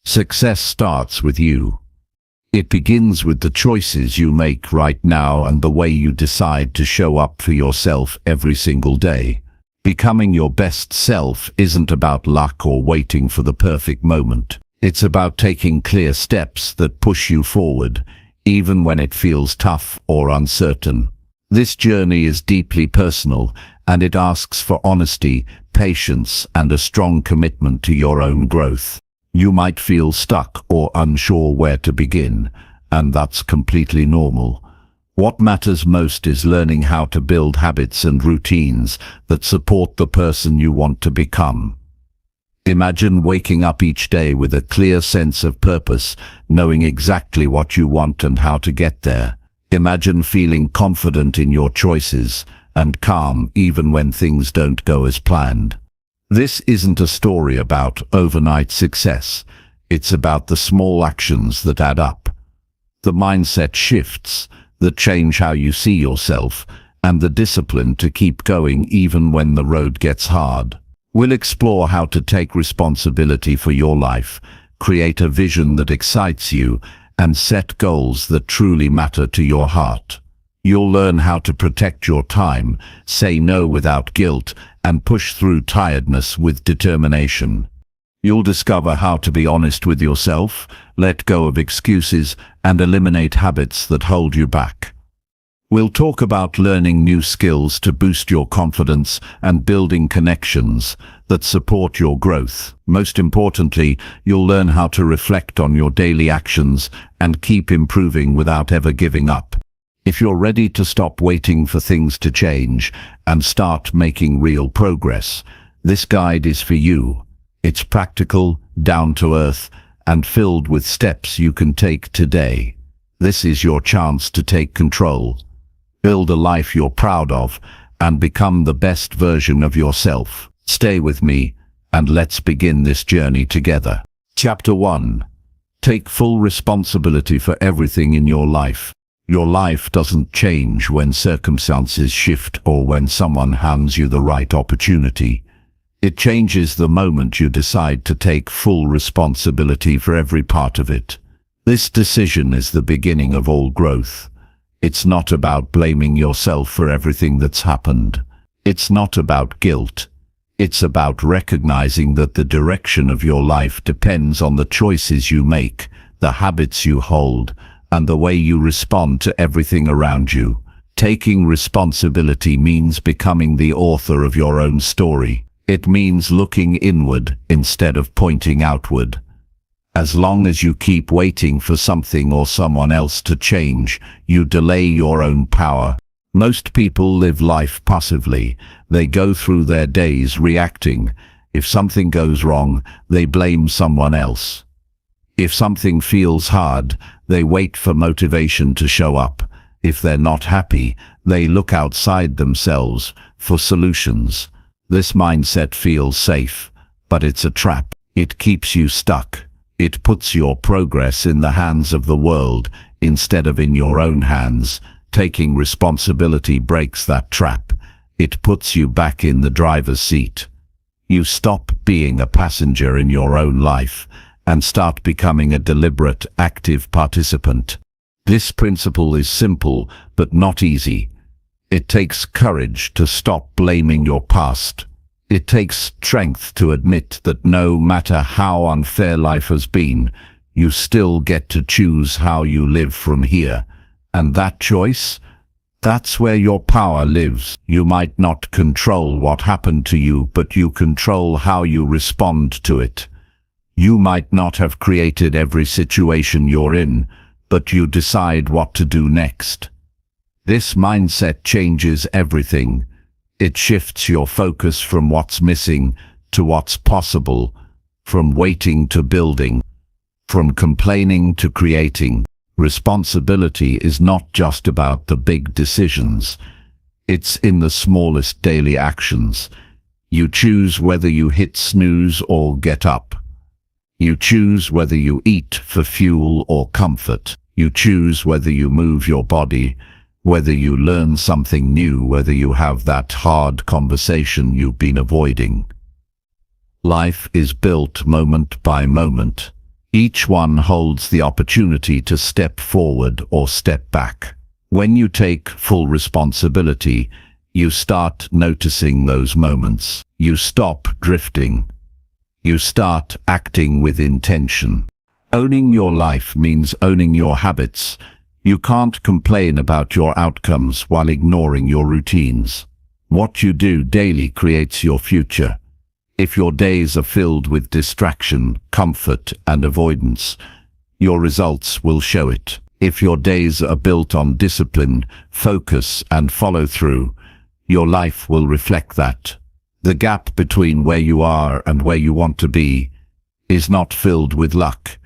Success starts with you. It begins with the choices you make right now and the way you decide to show up for yourself every single day. Becoming your best self isn't about luck or waiting for the perfect moment. It's about taking clear steps that push you forward, even when it feels tough or uncertain. This journey is deeply personal, and it asks for honesty, patience, and a strong commitment to your own growth. You might feel stuck or unsure where to begin, and that's completely normal. What matters most is learning how to build habits and routines that support the person you want to become. Imagine waking up each day with a clear sense of purpose, knowing exactly what you want and how to get there. Imagine feeling confident in your choices and calm even when things don't go as planned. This isn't a story about overnight success. It's about the small actions that add up. The mindset shifts that change how you see yourself, and the discipline to keep going even when the road gets hard. We'll explore how to take responsibility for your life, create a vision that excites you, and set goals that truly matter to your heart. You'll learn how to protect your time, say no without guilt, and push through tiredness with determination. You'll discover how to be honest with yourself, let go of excuses, and eliminate habits that hold you back. We'll talk about learning new skills to boost your confidence and building connections that support your growth. Most importantly, you'll learn how to reflect on your daily actions and keep improving without ever giving up. If you're ready to stop waiting for things to change and start making real progress, this guide is for you. It's practical, down to earth, and filled with steps you can take today. This is your chance to take control, build a life you're proud of, and become the best version of yourself. Stay with me, and let's begin this journey together. Chapter 1. Take full responsibility for everything in your life. Your life doesn't change when circumstances shift or when someone hands you the right opportunity. It changes the moment you decide to take full responsibility for every part of it. This decision is the beginning of all growth. It's not about blaming yourself for everything that's happened. It's not about guilt. It's about recognizing that the direction of your life depends on the choices you make, the habits you hold, and the way you respond to everything around you. Taking responsibility means becoming the author of your own story. It means looking inward instead of pointing outward. As long as you keep waiting for something or someone else to change, you delay your own power. Most people live life passively. They go through their days reacting. If something goes wrong, they blame someone else. If something feels hard, they wait for motivation to show up. If they're not happy, they look outside themselves for solutions. This mindset feels safe, but it's a trap. It keeps you stuck. It puts your progress in the hands of the world instead of in your own hands. Taking responsibility breaks that trap. It puts you back in the driver's seat. You stop being a passenger in your own life and start becoming a deliberate, active participant. This principle is simple, but not easy. It takes courage to stop blaming your past. It takes strength to admit that no matter how unfair life has been, you still get to choose how you live from here. And that choice, that's where your power lives. You might not control what happened to you, but you control how you respond to it. You might not have created every situation you're in, but you decide what to do next. This mindset changes everything. It shifts your focus from what's missing to what's possible, from waiting to building, from complaining to creating. Responsibility is not just about the big decisions. It's in the smallest daily actions. You choose whether you hit snooze or get up. You choose whether you eat for fuel or comfort. You choose whether you move your body, whether you learn something new, whether you have that hard conversation you've been avoiding. Life is built moment by moment. Each one holds the opportunity to step forward or step back. When you take full responsibility, you start noticing those moments. You stop drifting. You start acting with intention. Owning your life means owning your habits. You can't complain about your outcomes while ignoring your routines. What you do daily creates your future. If your days are filled with distraction, comfort, and avoidance, your results will show it. If your days are built on discipline, focus, and follow-through, your life will reflect that. The gap between where you are and where you want to be is not filled with luck.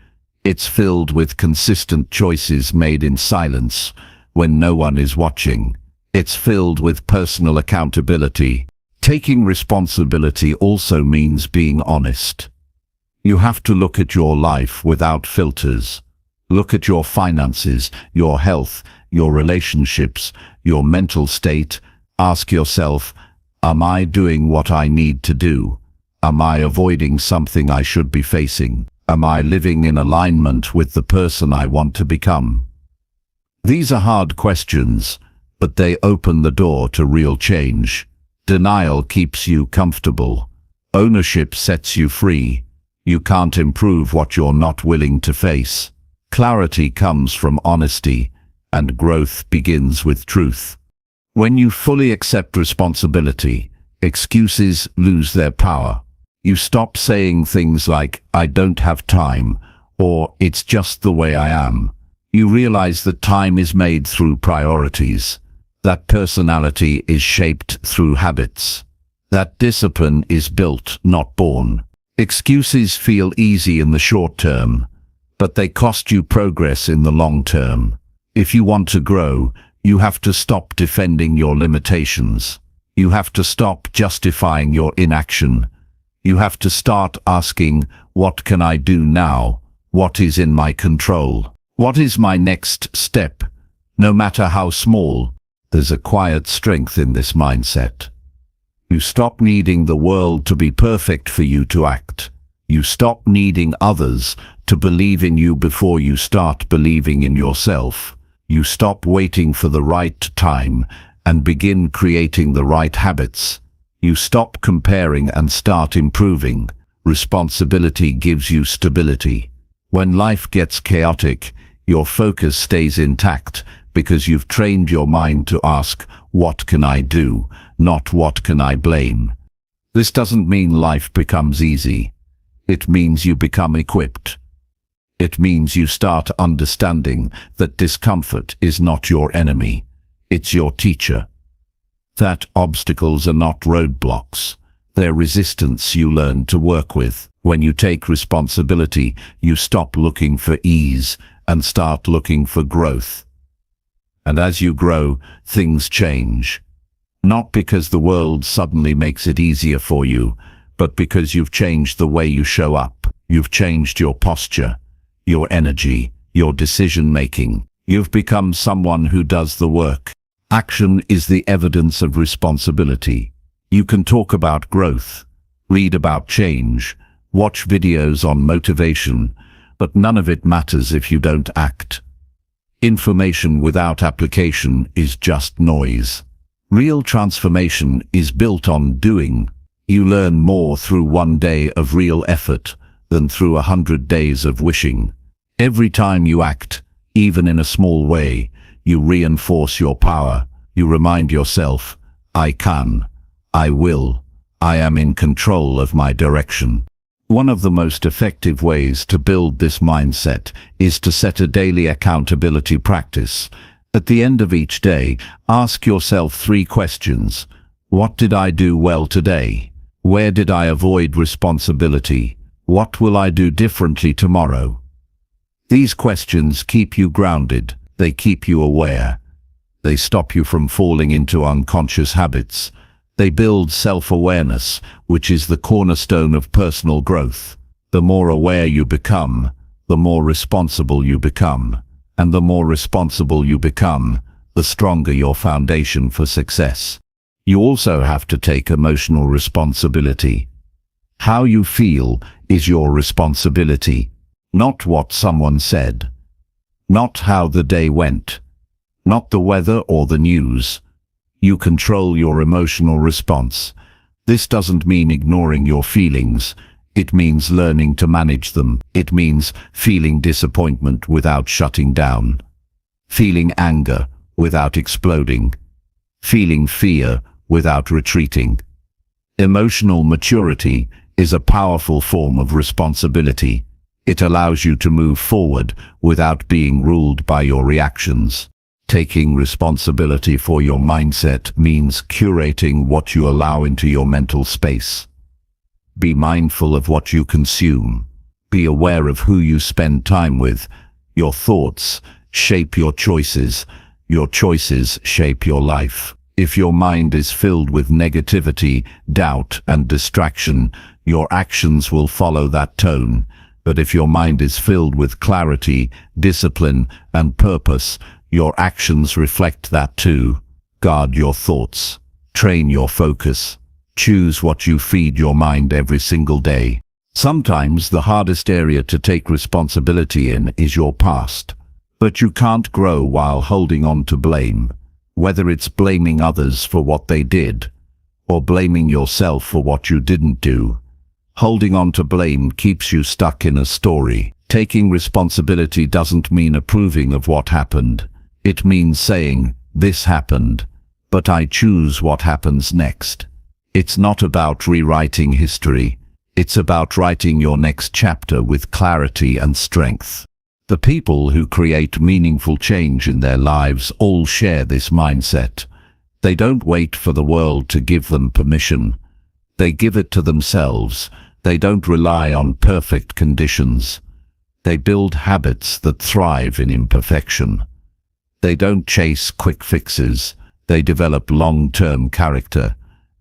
It's filled with consistent choices made in silence when no one is watching. It's filled with personal accountability. Taking responsibility also means being honest. You have to look at your life without filters. Look at your finances, your health, your relationships, your mental state. Ask yourself, am I doing what I need to do? Am I avoiding something I should be facing? Am I living in alignment with the person I want to become? These are hard questions, but they open the door to real change. Denial keeps you comfortable. Ownership sets you free. You can't improve what you're not willing to face. Clarity comes from honesty, and growth begins with truth. When you fully accept responsibility, excuses lose their power. You stop saying things like, "I don't have time," or "it's just the way I am." You realize that time is made through priorities. That personality is shaped through habits. That discipline is built, not born. Excuses feel easy in the short term, but they cost you progress in the long term. If you want to grow, you have to stop defending your limitations. You have to stop justifying your inaction. You have to start asking, what can I do now? What is in my control? What is my next step? No matter how small, there's a quiet strength in this mindset. You stop needing the world to be perfect for you to act. You stop needing others to believe in you before you start believing in yourself. You stop waiting for the right time and begin creating the right habits. You stop comparing and start improving. Responsibility gives you stability. When life gets chaotic, your focus stays intact because you've trained your mind to ask, what can I do, not what can I blame? This doesn't mean life becomes easy. It means you become equipped. It means you start understanding that discomfort is not your enemy, it's your teacher. That obstacles are not roadblocks, they're resistance you learn to work with. When you take responsibility, you stop looking for ease and start looking for growth. And as you grow, things change. Not because the world suddenly makes it easier for you, but because you've changed the way you show up. You've changed your posture, your energy, your decision-making. You've become someone who does the work. Action is the evidence of responsibility. You can talk about growth, read about change, watch videos on motivation, but none of it matters if you don't act. Information without application is just noise. Real transformation is built on doing. You learn more through one day of real effort than through 100 days of wishing. Every time you act, even in a small way, you reinforce your power. You remind yourself, I can, I will, I am in control of my direction. One of the most effective ways to build this mindset is to set a daily accountability practice. At the end of each day, ask yourself 3 questions. What did I do well today? Where did I avoid responsibility? What will I do differently tomorrow? These questions keep you grounded. They keep you aware. They stop you from falling into unconscious habits. They build self-awareness, which is the cornerstone of personal growth. The more aware you become, the more responsible you become. And the more responsible you become, the stronger your foundation for success. You also have to take emotional responsibility. How you feel is your responsibility. Not what someone said. Not how the day went. Not the weather or the news. You control your emotional response. This doesn't mean ignoring your feelings. It means learning to manage them. It means feeling disappointment without shutting down. Feeling anger without exploding. Feeling fear without retreating. Emotional maturity is a powerful form of responsibility. It allows you to move forward without being ruled by your reactions. Taking responsibility for your mindset means curating what you allow into your mental space. Be mindful of what you consume. Be aware of who you spend time with. Your thoughts shape your choices. Your choices shape your life. If your mind is filled with negativity, doubt, and distraction, your actions will follow that tone. But if your mind is filled with clarity, discipline, and purpose, your actions reflect that too. Guard your thoughts. Train your focus. Choose what you feed your mind every single day. Sometimes the hardest area to take responsibility in is your past. But you can't grow while holding on to blame. Whether it's blaming others for what they did, or blaming yourself for what you didn't do. Holding on to blame keeps you stuck in a story. Taking responsibility doesn't mean approving of what happened. It means saying, this happened, but I choose what happens next. It's not about rewriting history. It's about writing your next chapter with clarity and strength. The people who create meaningful change in their lives all share this mindset. They don't wait for the world to give them permission. They give it to themselves. They don't rely on perfect conditions. They build habits that thrive in imperfection. They don't chase quick fixes. They develop long-term character.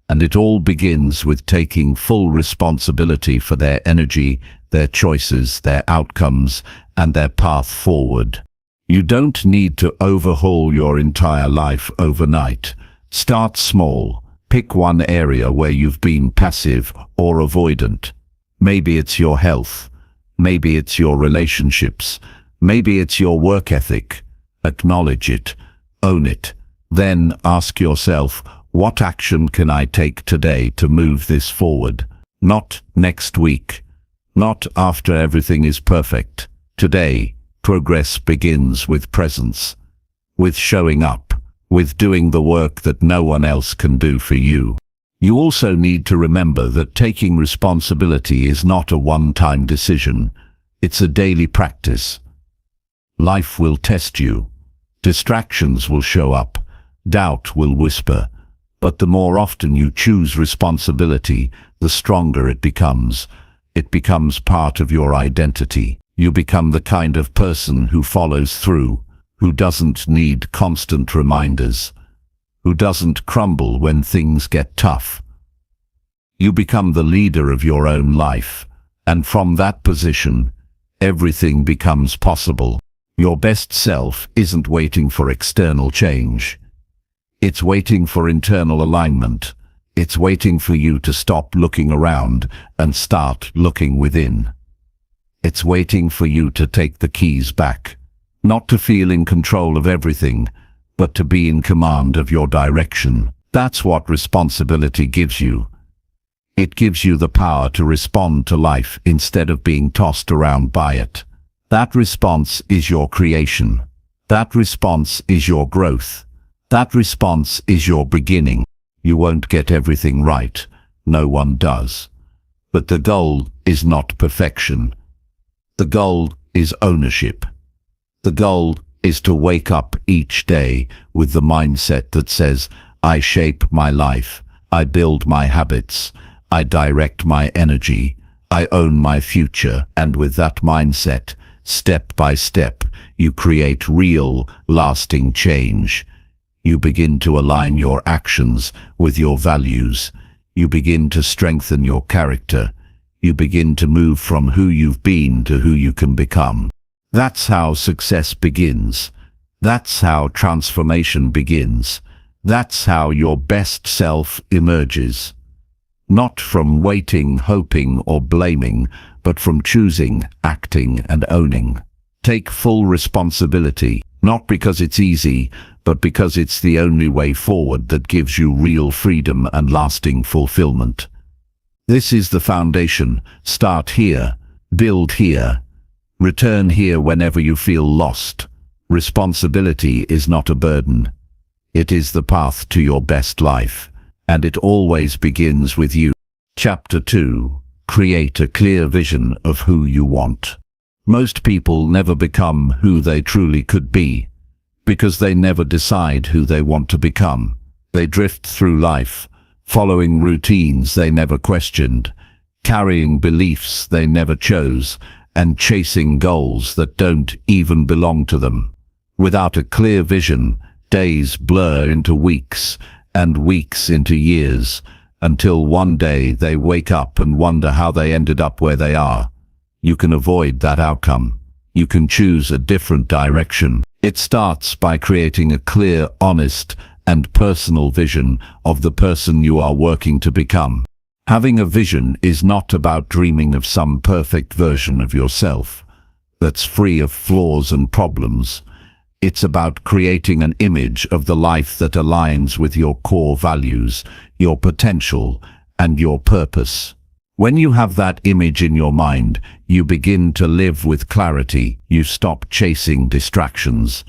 And it all begins with taking full responsibility for their energy, their choices, their outcomes, and their path forward. You don't need to overhaul your entire life overnight. Start small. Pick one area where you've been passive or avoidant. Maybe it's your health. Maybe it's your relationships. Maybe it's your work ethic. Acknowledge it. Own it. Then ask yourself, what action can I take today to move this forward? Not next week. Not after everything is perfect. Today, progress begins with presence, with showing up, with doing the work that no one else can do for you. You also need to remember that taking responsibility is not a one-time decision. It's a daily practice. Life will test you. Distractions will show up. Doubt will whisper. But the more often you choose responsibility, the stronger it becomes. It becomes part of your identity. You become the kind of person who follows through, who doesn't need constant reminders, who doesn't crumble when things get tough. You become the leader of your own life, and from that position, everything becomes possible. Your best self isn't waiting for external change. It's waiting for internal alignment. It's waiting for you to stop looking around and start looking within. It's waiting for you to take the keys back, not to feel in control of everything, but to be in command of your direction. That's what responsibility gives you. It gives you the power to respond to life instead of being tossed around by it. That response is your creation. That response is your growth. That response is your beginning. You won't get everything right. No one does. But the goal is not perfection. The goal is ownership. The goal is to wake up each day with the mindset that says, I shape my life, I build my habits, I direct my energy, I own my future. And with that mindset, step by step, you create real, lasting change. You begin to align your actions with your values. You begin to strengthen your character. You begin to move from who you've been to who you can become. That's how success begins. That's how transformation begins. That's how your best self emerges. Not from waiting, hoping, or blaming, but from choosing, acting, and owning. Take full responsibility, not because it's easy, but because it's the only way forward that gives you real freedom and lasting fulfillment. This is the foundation. Start here, build here, return here whenever you feel lost. Responsibility is not a burden. It is the path to your best life, and it always begins with you. Chapter 2. Create a clear vision of who you want. Most people never become who they truly could be, because they never decide who they want to become. They drift through life, following routines they never questioned, carrying beliefs they never chose, and chasing goals that don't even belong to them. Without a clear vision, days blur into weeks, and weeks into years, until one day they wake up and wonder how they ended up where they are. You can avoid that outcome. You can choose a different direction. It starts by creating a clear, honest, and personal vision of the person you are working to become. Having a vision is not about dreaming of some perfect version of yourself that's free of flaws and problems. It's about creating an image of the life that aligns with your core values, your potential, and your purpose. When you have that image in your mind, you begin to live with clarity. You stop chasing distractions.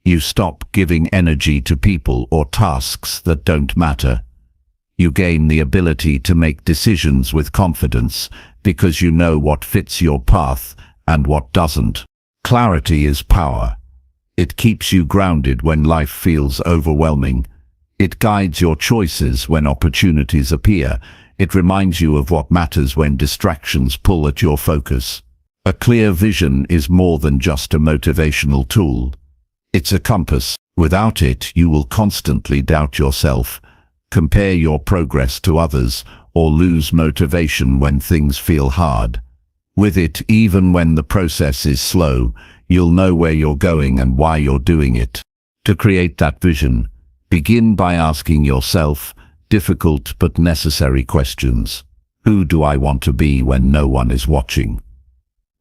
You stop giving energy to people or tasks that don't matter. You gain the ability to make decisions with confidence because you know what fits your path and what doesn't. Clarity is power. It keeps you grounded when life feels overwhelming. It guides your choices when opportunities appear. It reminds you of what matters when distractions pull at your focus. A clear vision is more than just a motivational tool. It's a compass. Without it, you will constantly doubt yourself, compare your progress to others, or lose motivation when things feel hard. With it, even when the process is slow, you'll know where you're going and why you're doing it. To create that vision, begin by asking yourself difficult but necessary questions. Who do I want to be when no one is watching?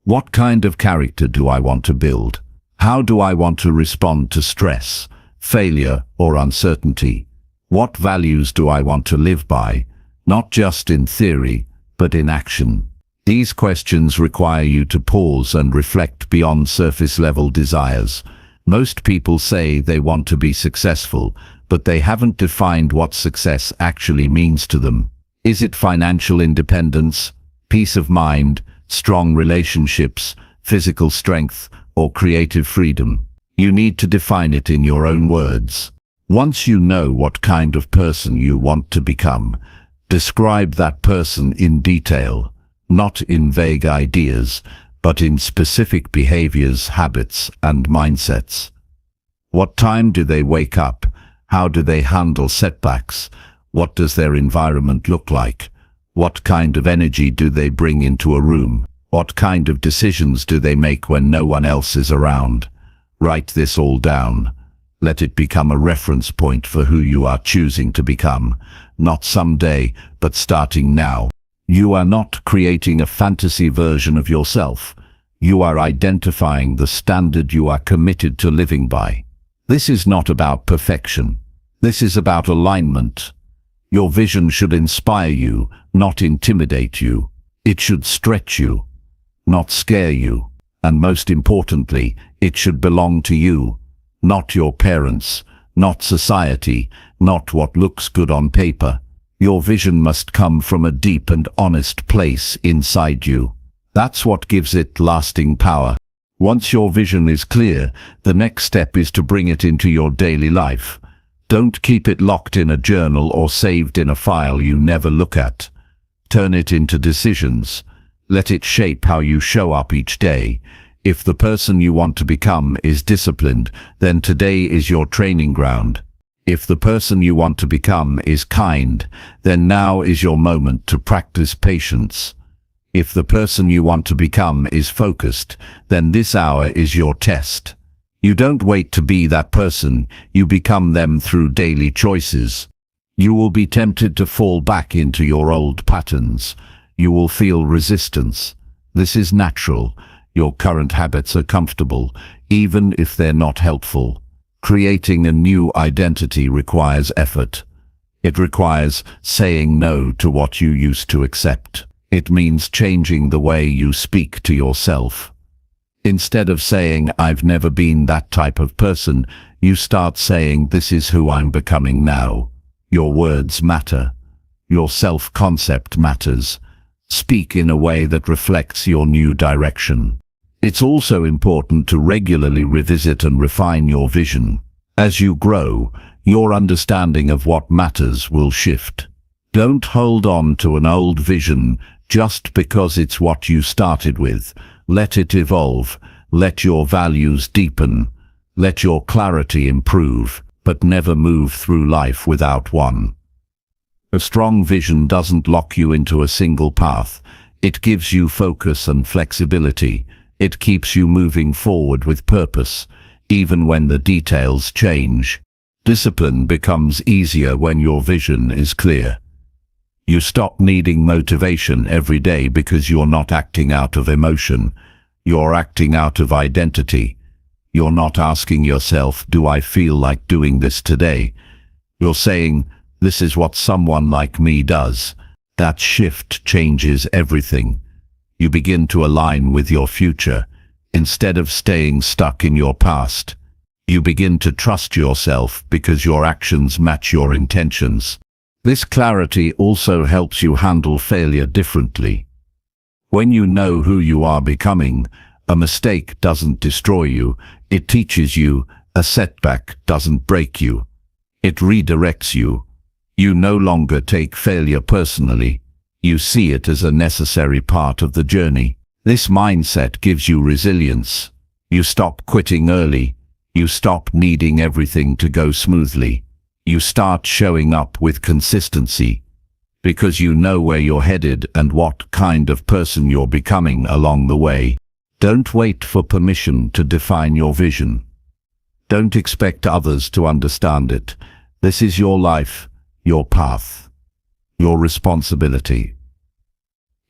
What kind of character do I want to build? How do I want to respond to stress, failure, or uncertainty? What values do I want to live by, not just in theory, but in action? These questions require you to pause and reflect beyond surface-level desires. Most people say they want to be successful, but they haven't defined what success actually means to them. Is it financial independence, peace of mind, strong relationships, physical strength, or creative freedom? You need to define it in your own words. Once you know what kind of person you want to become, describe that person in detail, not in vague ideas, but in specific behaviors, habits, and mindsets. What time do they wake up? How do they handle setbacks? What does their environment look like? What kind of energy do they bring into a room? What kind of decisions do they make when no one else is around? Write this all down. Let it become a reference point for who you are choosing to become, not someday, but starting now. You are not creating a fantasy version of yourself. You are identifying the standard you are committed to living by. This is not about perfection. This is about alignment. Your vision should inspire you, not intimidate you. It should stretch you, not scare you. And most importantly, it should belong to you, not your parents, not society, not what looks good on paper. Your vision must come from a deep and honest place inside you. That's what gives it lasting power. Once your vision is clear, the next step is to bring it into your daily life. Don't keep it locked in a journal or saved in a file you never look at. Turn it into decisions. Let it shape how you show up each day. If the person you want to become is disciplined, then today is your training ground. If the person you want to become is kind, then now is your moment to practice patience. If the person you want to become is focused, then this hour is your test. You don't wait to be that person, you become them through daily choices. You will be tempted to fall back into your old patterns. You will feel resistance. This is natural. Your current habits are comfortable, even if they're not helpful. Creating a new identity requires effort. It requires saying no to what you used to accept. It means changing the way you speak to yourself. Instead of saying, "I've never been that type of person," you start saying, "This is who I'm becoming now." Your words matter. Your self-concept matters. Speak in a way that reflects your new direction. It's also important to regularly revisit and refine your vision. As you grow, your understanding of what matters will shift. Don't hold on to an old vision just because it's what you started with. Let it evolve. Let your values deepen. Let your clarity improve, but never move through life without one. A strong vision doesn't lock you into a single path. It gives you focus and flexibility. It keeps you moving forward with purpose, even when the details change. Discipline becomes easier when your vision is clear. You stop needing motivation every day because you're not acting out of emotion. You're acting out of identity. You're not asking yourself, "Do I feel like doing this today?" You're saying, "This is what someone like me does." That shift changes everything. You begin to align with your future. Instead of staying stuck in your past, you begin to trust yourself because your actions match your intentions. This clarity also helps you handle failure differently. When you know who you are becoming, a mistake doesn't destroy you, it teaches you. A setback doesn't break you, it redirects you. You no longer take failure personally. You see it as a necessary part of the journey. This mindset gives you resilience. You stop quitting early. You stop needing everything to go smoothly. You start showing up with consistency because you know where you're headed and what kind of person you're becoming along the way. Don't wait for permission to define your vision. Don't expect others to understand it. This is your life, your path, your responsibility.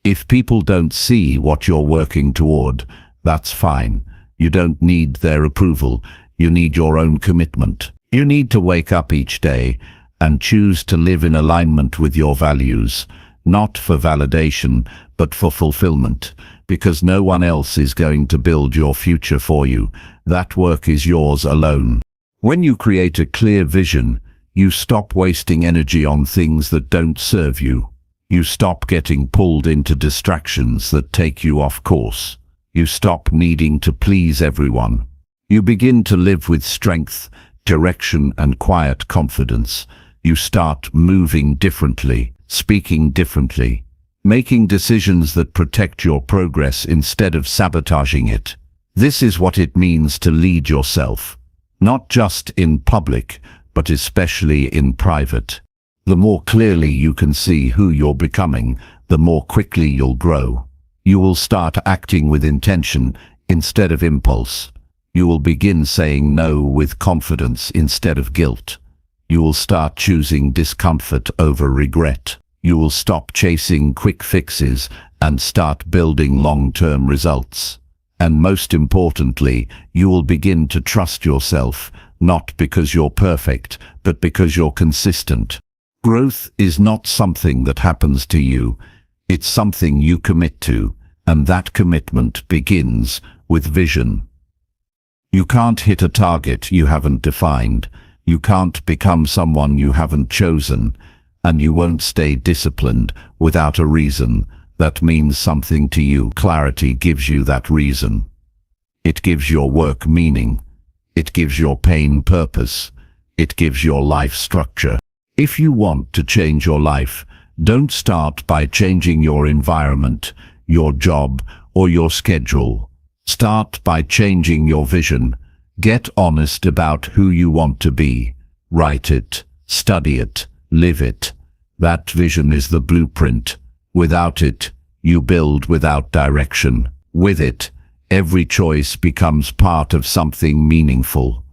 If people don't see what you're working toward, that's fine. You don't need their approval. You need your own commitment. You need to wake up each day and choose to live in alignment with your values, not for validation, but for fulfillment, because no one else is going to build your future for you. That work is yours alone. When you create a clear vision, you stop wasting energy on things that don't serve you. You stop getting pulled into distractions that take you off course. You stop needing to please everyone. You begin to live with strength, direction, and quiet confidence. You start moving differently, speaking differently, making decisions that protect your progress instead of sabotaging it. This is what it means to lead yourself, not just in public, but especially in private. The more clearly you can see who you're becoming, the more quickly you'll grow. You will start acting with intention instead of impulse. You will begin saying no with confidence instead of guilt. You will start choosing discomfort over regret. You will stop chasing quick fixes and start building long-term results. And most importantly, you will begin to trust yourself, not because you're perfect, but because you're consistent. Growth is not something that happens to you. It's something you commit to, and that commitment begins with vision. You can't hit a target you haven't defined. You can't become someone you haven't chosen, and you won't stay disciplined without a reason that means something to you. Clarity gives you that reason. It gives your work meaning. It gives your pain purpose. It gives your life structure. If you want to change your life, don't start by changing your environment, your job, or your schedule. Start by changing your vision. Get honest about who you want to be. Write it, study it, live it. That vision is the blueprint. Without it, you build without direction. With it, every choice becomes part of something meaningful.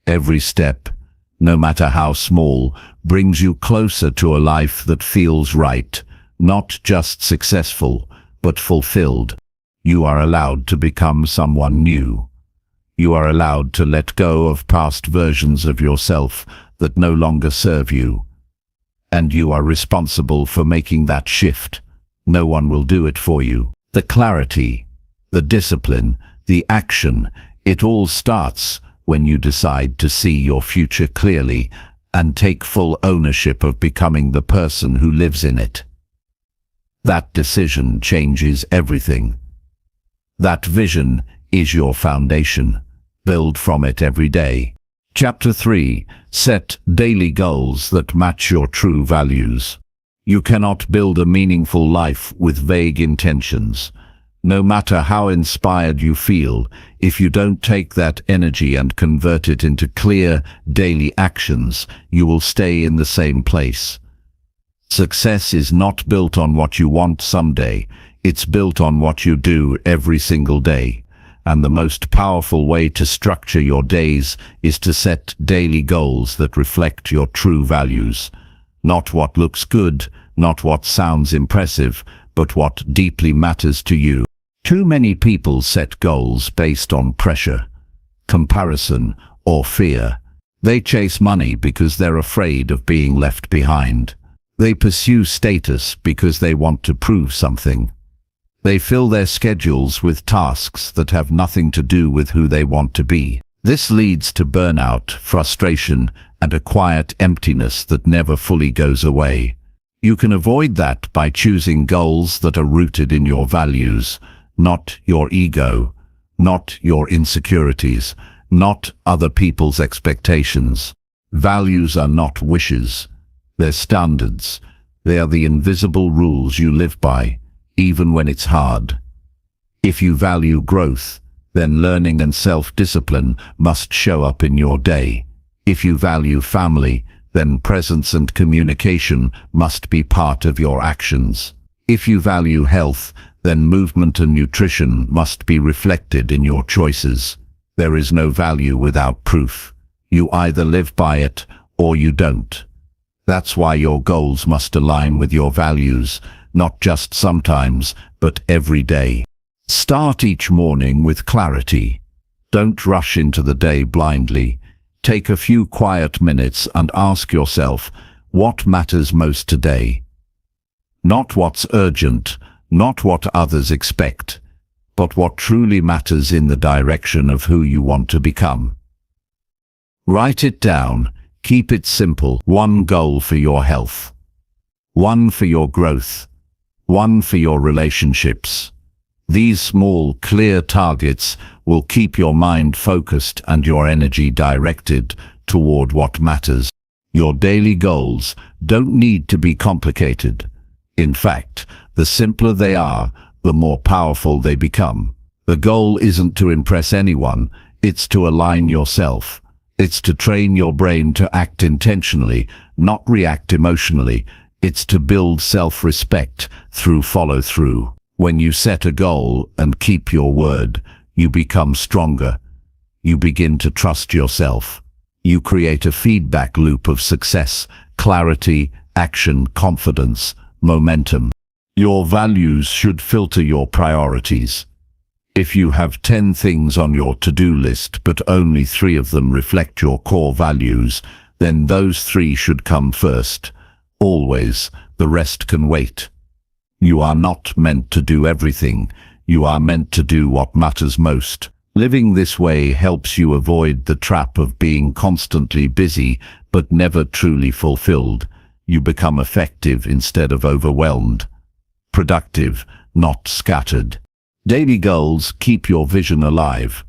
Every step, no matter how small, brings you closer to a life that feels right, not just successful, but fulfilled. You are allowed to become someone new. You are allowed to let go of past versions of yourself that no longer serve you. And you are responsible for making that shift. No one will do it for you. The clarity, the discipline, the action, it all starts when you decide to see your future clearly and take full ownership of becoming the person who lives in it. That decision changes everything. That vision is your foundation. Build from it every day. Chapter 3. Set daily goals that match your true values. You cannot build a meaningful life with vague intentions. No matter how inspired you feel, if you don't take that energy and convert it into clear, daily actions, you will stay in the same place. Success is not built on what you want someday. It's built on what you do every single day. And the most powerful way to structure your days is to set daily goals that reflect your true values. Not what looks good, not what sounds impressive, but what deeply matters to you. Too many people set goals based on pressure, comparison, or fear. They chase money because they're afraid of being left behind. They pursue status because they want to prove something. They fill their schedules with tasks that have nothing to do with who they want to be. This leads to burnout, frustration, and a quiet emptiness that never fully goes away. You can avoid that by choosing goals that are rooted in your values, not your ego, not your insecurities, not other people's expectations. Values are not wishes. They're standards. They are the invisible rules you live by, even when it's hard. If you value growth, then learning and self-discipline must show up in your day. If you value family, then presence and communication must be part of your actions. If you value health, then movement and nutrition must be reflected in your choices. There is no value without proof. You either live by it or you don't. That's why your goals must align with your values, not just sometimes, but every day. Start each morning with clarity. Don't rush into the day blindly. Take a few quiet minutes and ask yourself, what matters most today? Not what's urgent, not what others expect, but what truly matters in the direction of who you want to become. Write it down. Keep it simple. One goal for your health. One for your growth. One for your relationships. These small, clear targets will keep your mind focused and your energy directed toward what matters. Your daily goals don't need to be complicated. In fact, the simpler they are, the more powerful they become. The goal isn't to impress anyone, it's to align yourself. It's to train your brain to act intentionally, not react emotionally. It's to build self-respect through follow-through. When you set a goal and keep your word, you become stronger. You begin to trust yourself. You create a feedback loop of success, clarity, action, confidence, momentum. Your values should filter your priorities. If you have 10 things on your to-do list but only 3 of them reflect your core values, then those 3 should come first. Always, the rest can wait. You are not meant to do everything. You are meant to do what matters most. Living this way helps you avoid the trap of being constantly busy but never truly fulfilled. You become effective instead of overwhelmed. Productive, not scattered. Daily goals keep your vision alive.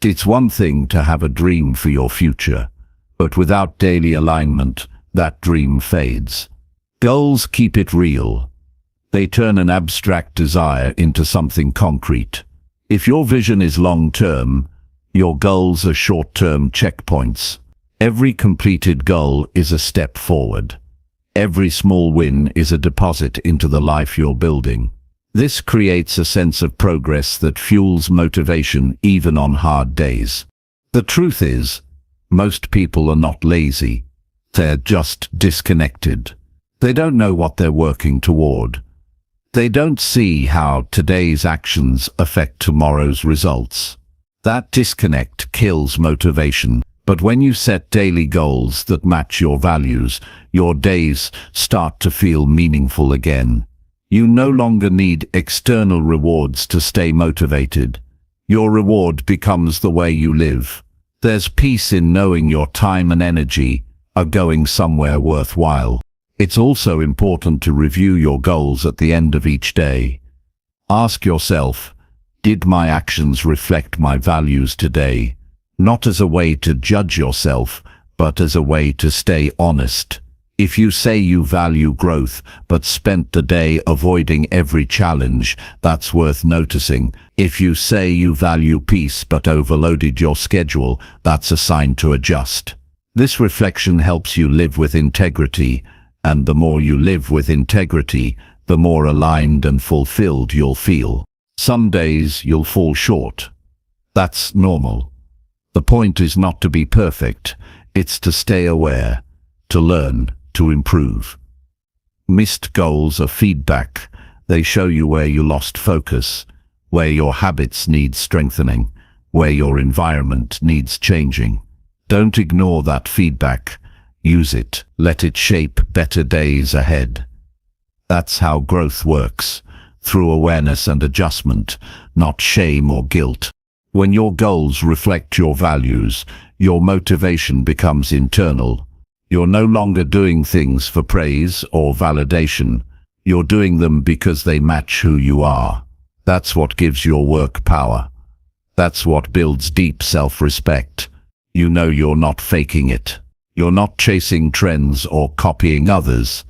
It's one thing to have a dream for your future, but without daily alignment, that dream fades. Goals keep it real. They turn an abstract desire into something concrete. If your vision is long-term, your goals are short-term checkpoints. Every completed goal is a step forward. Every small win is a deposit into the life you're building. This creates a sense of progress that fuels motivation even on hard days. The truth is, Most people are not lazy. They're just disconnected. They don't know what they're working toward. They don't see how today's actions affect tomorrow's results. That disconnect kills motivation. But when you set daily goals that match your values, your days start to feel meaningful again. You no longer need external rewards to stay motivated. Your reward becomes the way you live. There's peace in knowing your time and energy are going somewhere worthwhile. It's also important to review your goals at the end of each day. Ask yourself, did my actions reflect my values today? Not as a way to judge yourself, but as a way to stay honest. If you say you value growth, but spent the day avoiding every challenge, that's worth noticing. If you say you value peace, but overloaded your schedule, that's a sign to adjust. This reflection helps you live with integrity, and the more you live with integrity, the more aligned and fulfilled you'll feel. Some days you'll fall short. That's normal. The point is not to be perfect, it's to stay aware, to learn, to improve. Missed goals are feedback. They show you where you lost focus, where your habits need strengthening, where your environment needs changing. Don't ignore that feedback. Use it. Let it shape better days ahead. That's how growth works, through awareness and adjustment, not shame or guilt. When your goals reflect your values, your motivation becomes internal. You're no longer doing things for praise or validation. You're doing them because they match who you are. That's what gives your work power. That's what builds deep self-respect. You know you're not faking it. You're not chasing trends or copying others.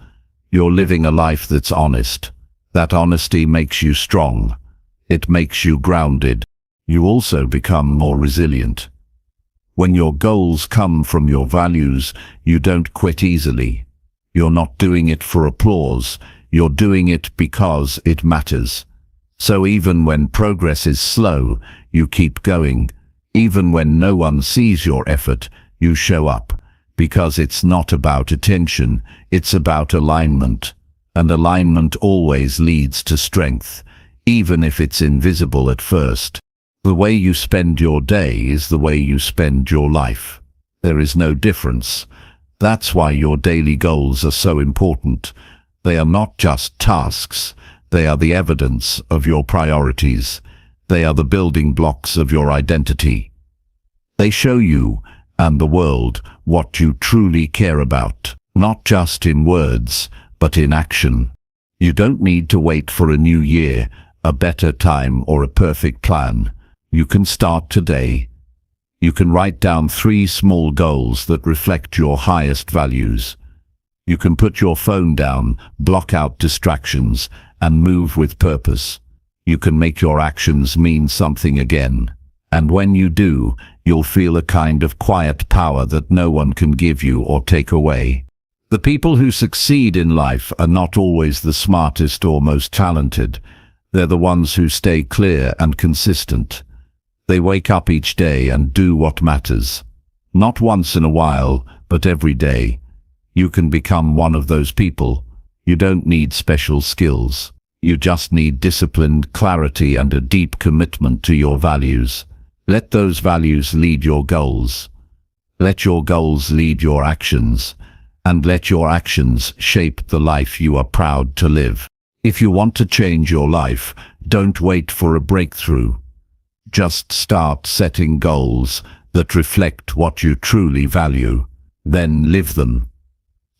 You're living a life that's honest. That honesty makes you strong. It makes you grounded. You also become more resilient. When your goals come from your values, you don't quit easily. You're not doing it for applause. You're doing it because it matters. So even when progress is slow, you keep going. Even when no one sees your effort, you show up. Because it's not about attention, it's about alignment. And alignment always leads to strength, even if it's invisible at first. The way you spend your day is the way you spend your life. There is no difference. That's why your daily goals are so important. They are not just tasks. They are the evidence of your priorities. They are the building blocks of your identity. They show you and the world what you truly care about, not just in words, but in action. You don't need to wait for a new year, a better time, or a perfect plan. You can start today. You can write down 3 small goals that reflect your highest values. You can put your phone down, block out distractions, and move with purpose. You can make your actions mean something again. And when you do, you'll feel a kind of quiet power that no one can give you or take away. The people who succeed in life are not always the smartest or most talented. They're the ones who stay clear and consistent. They wake up each day and do what matters. Not once in a while, but every day. You can become one of those people. You don't need special skills. You just need discipline, clarity, and a deep commitment to your values. Let those values lead your goals. Let your goals lead your actions. And let your actions shape the life you are proud to live. If you want to change your life, don't wait for a breakthrough. Just start setting goals that reflect what you truly value. Then live them.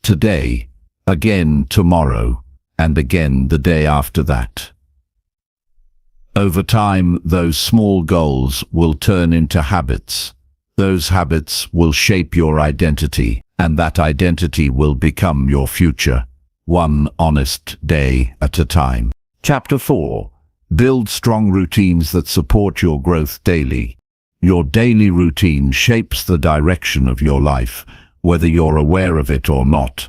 Today, again tomorrow, and again the day after that. Over time, those small goals will turn into habits. Those habits will shape your identity, and that identity will become your future, one honest day at a time. Chapter 4. Build strong routines that support your growth daily. Your daily routine shapes the direction of your life, whether you're aware of it or not.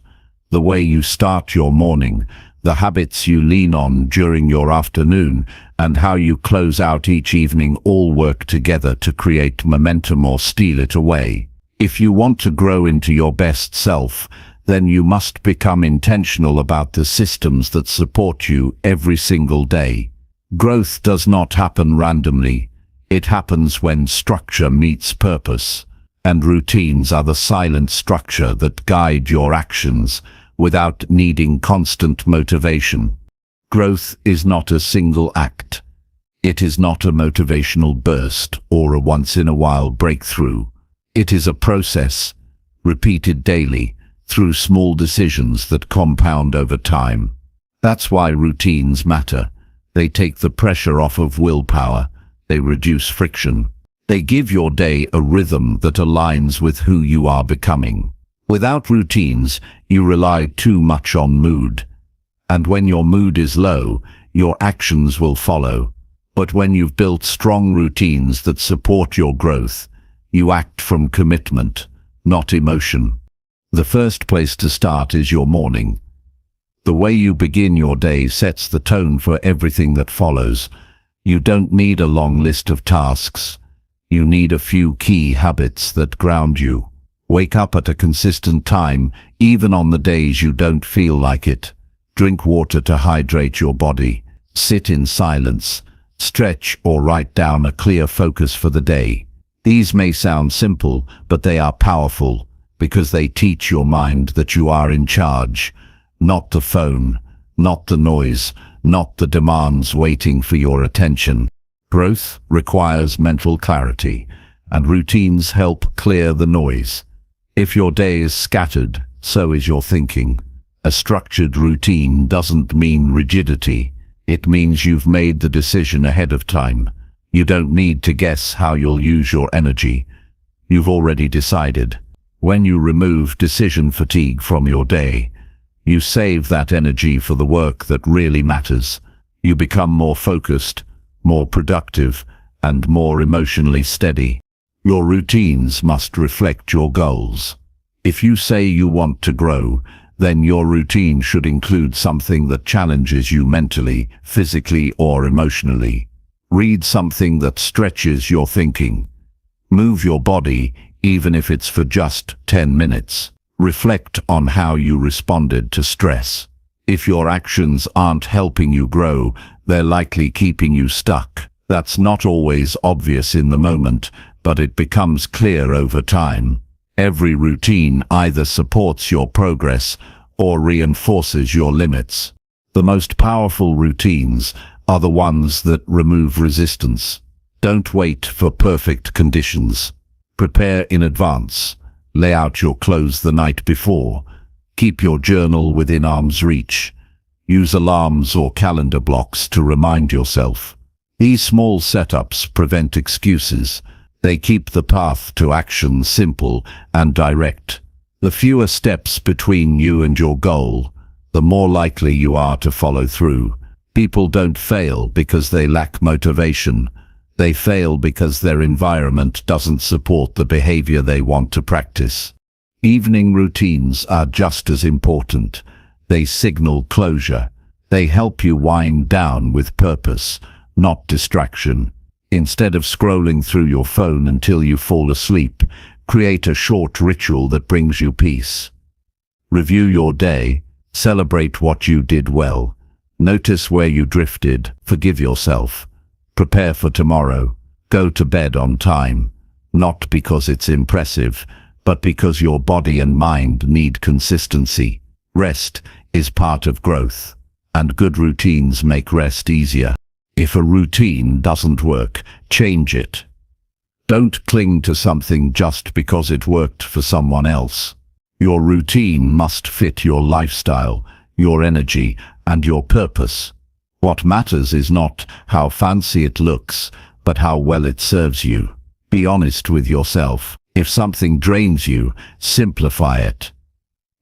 The way you start your morning, the habits you lean on during your afternoon, and how you close out each evening all work together to create momentum or steal it away. If you want to grow into your best self, then you must become intentional about the systems that support you every single day. Growth does not happen randomly. It happens when structure meets purpose, and routines are the silent structure that guide your actions without needing constant motivation. Growth is not a single act. It is not a motivational burst or a once-in-a-while breakthrough. It is a process, repeated daily, through small decisions that compound over time. That's why routines matter. They take the pressure off of willpower. They reduce friction. They give your day a rhythm that aligns with who you are becoming. Without routines, you rely too much on mood. And when your mood is low, your actions will follow. But when you've built strong routines that support your growth, you act from commitment, not emotion. The first place to start is your morning. The way you begin your day sets the tone for everything that follows. You don't need a long list of tasks. You need a few key habits that ground you. Wake up at a consistent time, even on the days you don't feel like it. Drink water to hydrate your body. Sit in silence. Stretch or write down a clear focus for the day. These may sound simple, but they are powerful because they teach your mind that you are in charge. Not the phone, not the noise, not the demands waiting for your attention. Growth requires mental clarity, and routines help clear the noise. If your day is scattered, so is your thinking. A structured routine doesn't mean rigidity. It means you've made the decision ahead of time. You don't need to guess how you'll use your energy. You've already decided. When you remove decision fatigue from your day, you save that energy for the work that really matters. You become more focused, more productive, and more emotionally steady. Your routines must reflect your goals. If you say you want to grow, then your routine should include something that challenges you mentally, physically, or emotionally. Read something that stretches your thinking. Move your body, even if it's for just 10 minutes. Reflect on how you responded to stress. If your actions aren't helping you grow, they're likely keeping you stuck. That's not always obvious in the moment, but it becomes clear over time. Every routine either supports your progress or reinforces your limits. The most powerful routines are the ones that remove resistance. Don't wait for perfect conditions. Prepare in advance. Lay out your clothes the night before. Keep your journal within arm's reach. Use alarms or calendar blocks to remind yourself. These small setups prevent excuses. They keep the path to action simple and direct. The fewer steps between you and your goal, the more likely you are to follow through. People don't fail because they lack motivation. They fail because their environment doesn't support the behavior they want to practice. Evening routines are just as important. They signal closure. They help you wind down with purpose, not distraction. Instead of scrolling through your phone until you fall asleep, create a short ritual that brings you peace. Review your day. Celebrate what you did well. Notice where you drifted. Forgive yourself. Prepare for tomorrow. Go to bed on time. Not because it's impressive, but because your body and mind need consistency. Rest is part of growth, and good routines make rest easier. If a routine doesn't work, change it. Don't cling to something just because it worked for someone else. Your routine must fit your lifestyle, your energy, and your purpose. What matters is not how fancy it looks, but how well it serves you. Be honest with yourself. If something drains you, simplify it.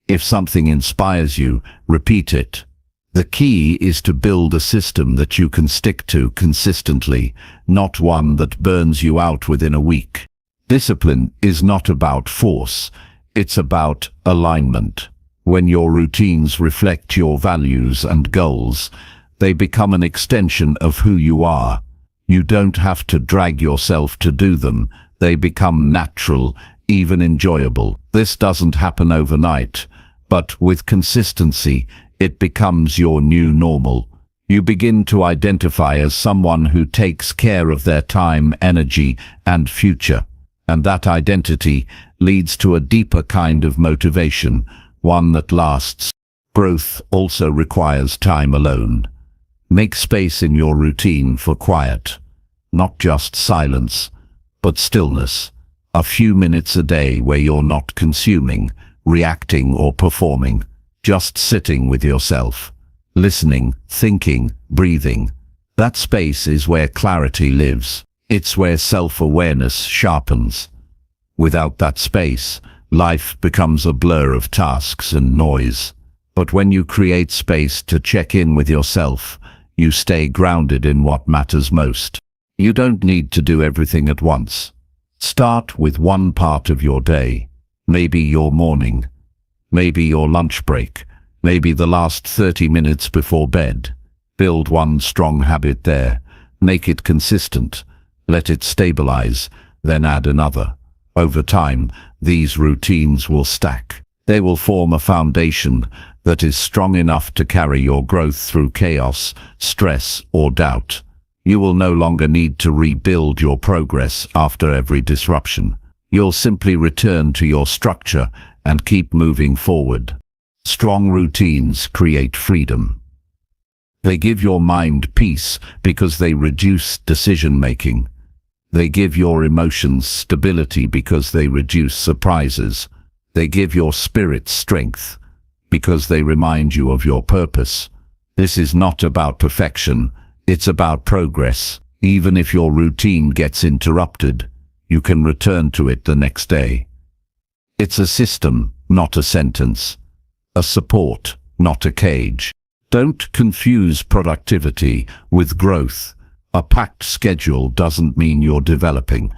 If something inspires you, repeat it. The key is to build a system that you can stick to consistently, not one that burns you out within a week. Discipline is not about force, it's about alignment. When your routines reflect your values and goals, they become an extension of who you are. You don't have to drag yourself to do them. They become natural, even enjoyable. This doesn't happen overnight, but with consistency, it becomes your new normal. You begin to identify as someone who takes care of their time, energy, and future. And that identity leads to a deeper kind of motivation, one that lasts. Growth also requires time alone. Make space in your routine for quiet, not just silence, but stillness. A few minutes a day where you're not consuming, reacting, or performing, just sitting with yourself, listening, thinking, breathing. That space is where clarity lives. It's where self-awareness sharpens. Without that space, life becomes a blur of tasks and noise. But when you create space to check in with yourself, you stay grounded in what matters most. You don't need to do everything at once. Start with one part of your day. Maybe your morning, maybe your lunch break, maybe the last 30 minutes before bed. Build one strong habit there. Make it consistent. Let it stabilize, then add another. Over time, these routines will stack. They will form a foundation that is strong enough to carry your growth through chaos, stress, or doubt. You will no longer need to rebuild your progress after every disruption. You'll simply return to your structure and keep moving forward. Strong routines create freedom. They give your mind peace because they reduce decision-making. They give your emotions stability because they reduce surprises. They give your spirit strength because they remind you of your purpose. This is not about perfection, it's about progress. Even if your routine gets interrupted, you can return to it the next day. It's a system, not a sentence. A support, not a cage. Don't confuse productivity with growth. A packed schedule doesn't mean you're developing.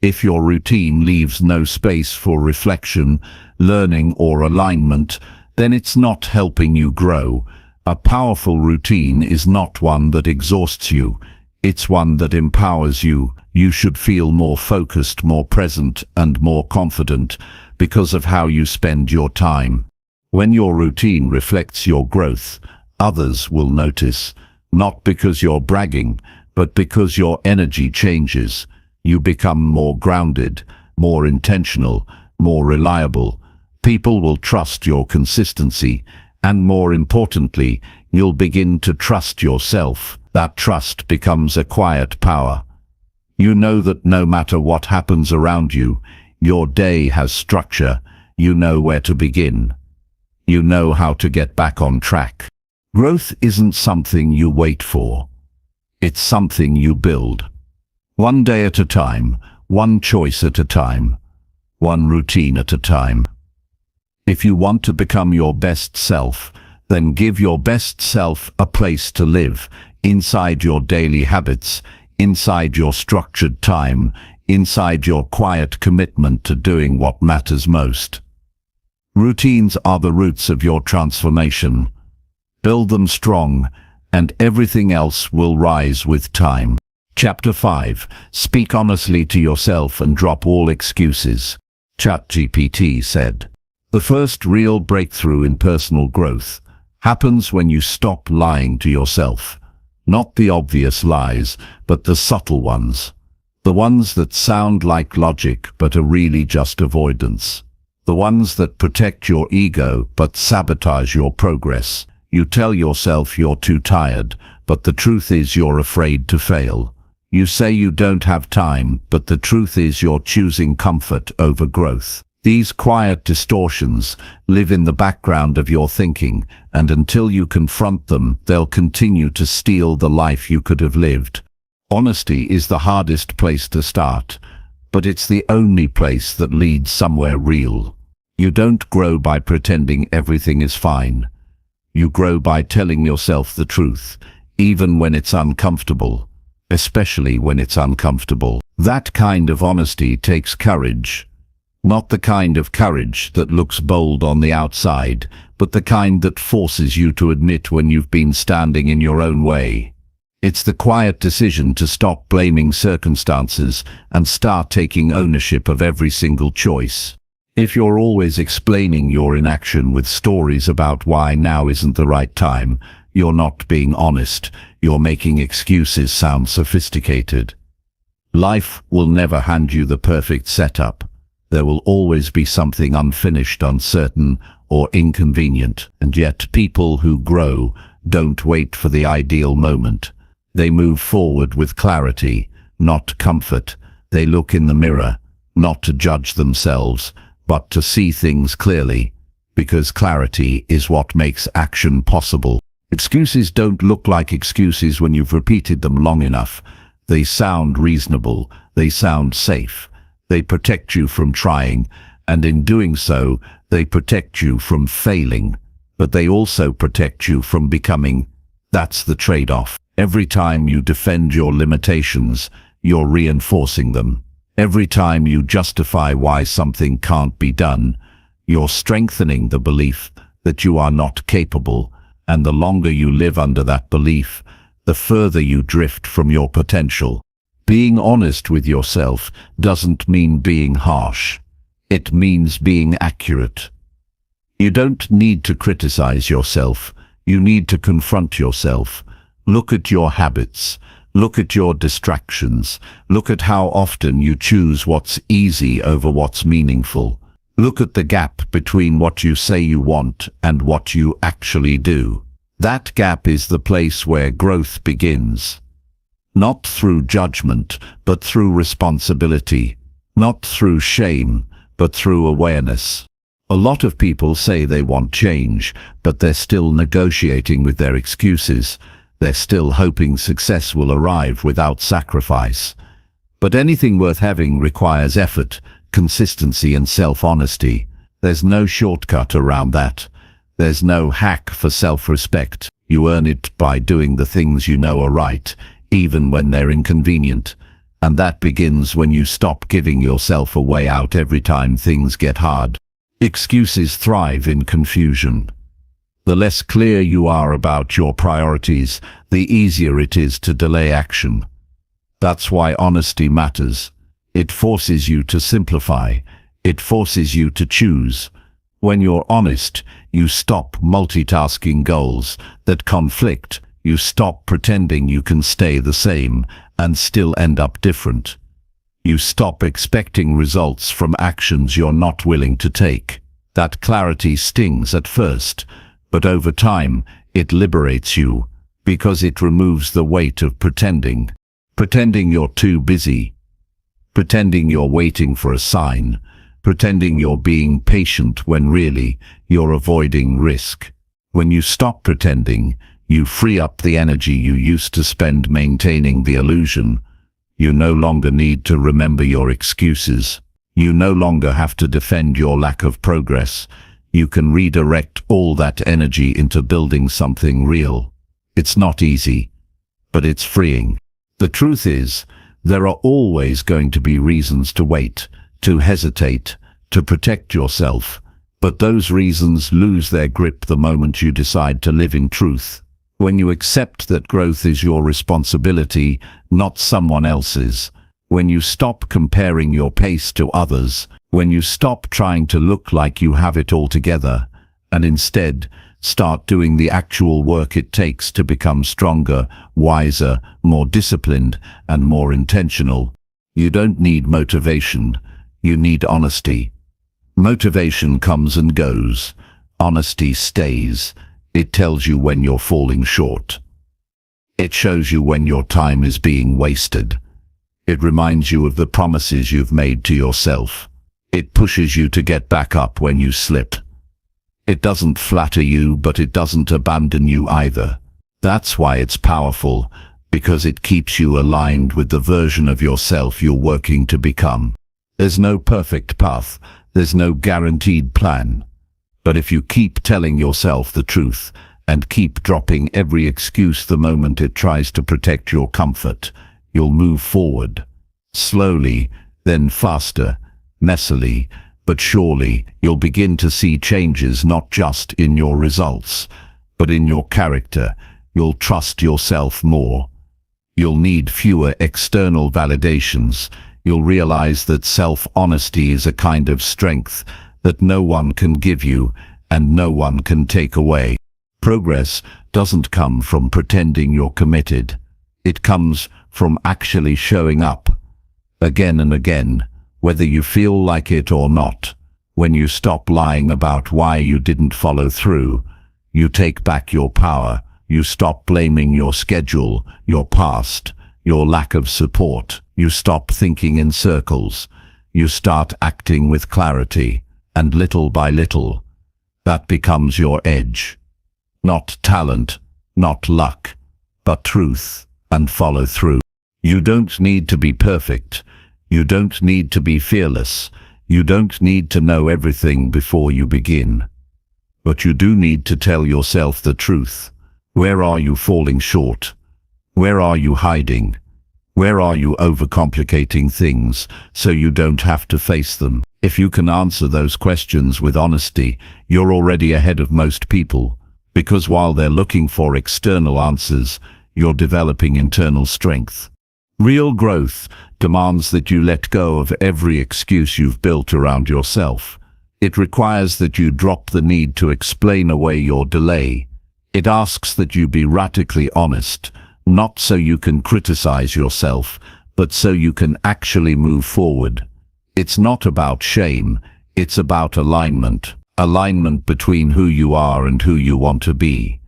If your routine leaves no space for reflection, learning, or alignment, then it's not helping you grow. A powerful routine is not one that exhausts you. It's one that empowers you. You should feel more focused, more present, and more confident because of how you spend your time. When your routine reflects your growth, others will notice, not because you're bragging, but because your energy changes. You become more grounded, more intentional, more reliable. People will trust your consistency, and more importantly, you'll begin to trust yourself. That trust becomes a quiet power. You know that no matter what happens around you, your day has structure. You know where to begin. You know how to get back on track. Growth isn't something you wait for. It's something you build. One day at a time, one choice at a time, one routine at a time. If you want to become your best self, then give your best self a place to live, inside your daily habits, inside your structured time, inside your quiet commitment to doing what matters most. Routines are the roots of your transformation. Build them strong, and everything else will rise with time. Chapter 5. Speak honestly to yourself and drop all excuses. ChatGPT said, "The first real breakthrough in personal growth happens when you stop lying to yourself. Not the obvious lies, but the subtle ones. The ones that sound like logic but are really just avoidance. The ones that protect your ego but sabotage your progress. You tell yourself you're too tired, but the truth is you're afraid to fail. You say you don't have time, but the truth is you're choosing comfort over growth. These quiet distortions live in the background of your thinking, and until you confront them, they'll continue to steal the life you could have lived. Honesty is the hardest place to start, but it's the only place that leads somewhere real. You don't grow by pretending everything is fine. You grow by telling yourself the truth, even when it's uncomfortable, especially when it's uncomfortable. That kind of honesty takes courage. Not the kind of courage that looks bold on the outside, but the kind that forces you to admit when you've been standing in your own way. It's the quiet decision to stop blaming circumstances and start taking ownership of every single choice. If you're always explaining your inaction with stories about why now isn't the right time, you're not being honest. You're making excuses sound sophisticated. Life will never hand you the perfect setup. There will always be something unfinished, uncertain, or inconvenient. And yet people who grow don't wait for the ideal moment. They move forward with clarity, not comfort. They look in the mirror, not to judge themselves, but to see things clearly, because clarity is what makes action possible. Excuses don't look like excuses when you've repeated them long enough. They sound reasonable, they sound safe. They protect you from trying, and in doing so, they protect you from failing. But they also protect you from becoming. That's the trade-off. Every time you defend your limitations, you're reinforcing them. Every time you justify why something can't be done, you're strengthening the belief that you are not capable, and the longer you live under that belief, the further you drift from your potential. Being honest with yourself doesn't mean being harsh. It means being accurate. You don't need to criticize yourself. You need to confront yourself. Look at your habits. Look at your distractions. Look at how often you choose what's easy over what's meaningful. Look at the gap between what you say you want and what you actually do. That gap is the place where growth begins. Not through judgment, but through responsibility. Not through shame, but through awareness. A lot of people say they want change, but they're still negotiating with their excuses. They're still hoping success will arrive without sacrifice. But anything worth having requires effort, consistency, and self-honesty. There's no shortcut around that. There's no hack for self-respect. You earn it by doing the things you know are right, even when they're inconvenient. And that begins when you stop giving yourself a way out every time things get hard. Excuses thrive in confusion. The less clear you are about your priorities, the easier it is to delay action. That's why honesty matters. It forces you to simplify. It forces you to choose. When you're honest, you stop multitasking goals that conflict. You stop pretending you can stay the same and still end up different. You stop expecting results from actions you're not willing to take. That clarity stings at first, but over time, it liberates you, because it removes the weight of pretending. Pretending you're too busy. Pretending you're waiting for a sign. Pretending you're being patient when really, you're avoiding risk. When you stop pretending, you free up the energy you used to spend maintaining the illusion. You no longer need to remember your excuses. You no longer have to defend your lack of progress. You can redirect all that energy into building something real. It's not easy, but it's freeing. The truth is, there are always going to be reasons to wait, to hesitate, to protect yourself. But those reasons lose their grip the moment you decide to live in truth. When you accept that growth is your responsibility, not someone else's. When you stop comparing your pace to others. When you stop trying to look like you have it all together, and instead start doing the actual work it takes to become stronger, wiser, more disciplined, and more intentional. You don't need motivation. You need honesty. Motivation comes and goes. Honesty stays. It tells you when you're falling short. It shows you when your time is being wasted. It reminds you of the promises you've made to yourself. It pushes you to get back up when you slip. It doesn't flatter you, but it doesn't abandon you either. That's why it's powerful, because it keeps you aligned with the version of yourself you're working to become. There's no perfect path. There's no guaranteed plan. But if you keep telling yourself the truth and keep dropping every excuse the moment it tries to protect your comfort, you'll move forward. Slowly, then faster, messily, but surely you'll begin to see changes not just in your results, but in your character. You'll trust yourself more. You'll need fewer external validations. You'll realize that self-honesty is a kind of strength that no one can give you and no one can take away. Progress doesn't come from pretending you're committed. It comes from actually showing up, again and again, whether you feel like it or not. When you stop lying about why you didn't follow through, you take back your power. You stop blaming your schedule, your past, your lack of support. You stop thinking in circles. You start acting with clarity, and little by little, that becomes your edge. Not talent, not luck, but truth and follow through. You don't need to be perfect. You don't need to be fearless. You don't need to know everything before you begin. But you do need to tell yourself the truth. Where are you falling short? Where are you hiding? Where are you overcomplicating things so you don't have to face them? If you can answer those questions with honesty, you're already ahead of most people, because while they're looking for external answers, you're developing internal strength. Real growth demands that you let go of every excuse you've built around yourself. It requires that you drop the need to explain away your delay. It asks that you be radically honest, not so you can criticize yourself, but so you can actually move forward. It's not about shame, it's about alignment. Alignment between who you are and who you want to be.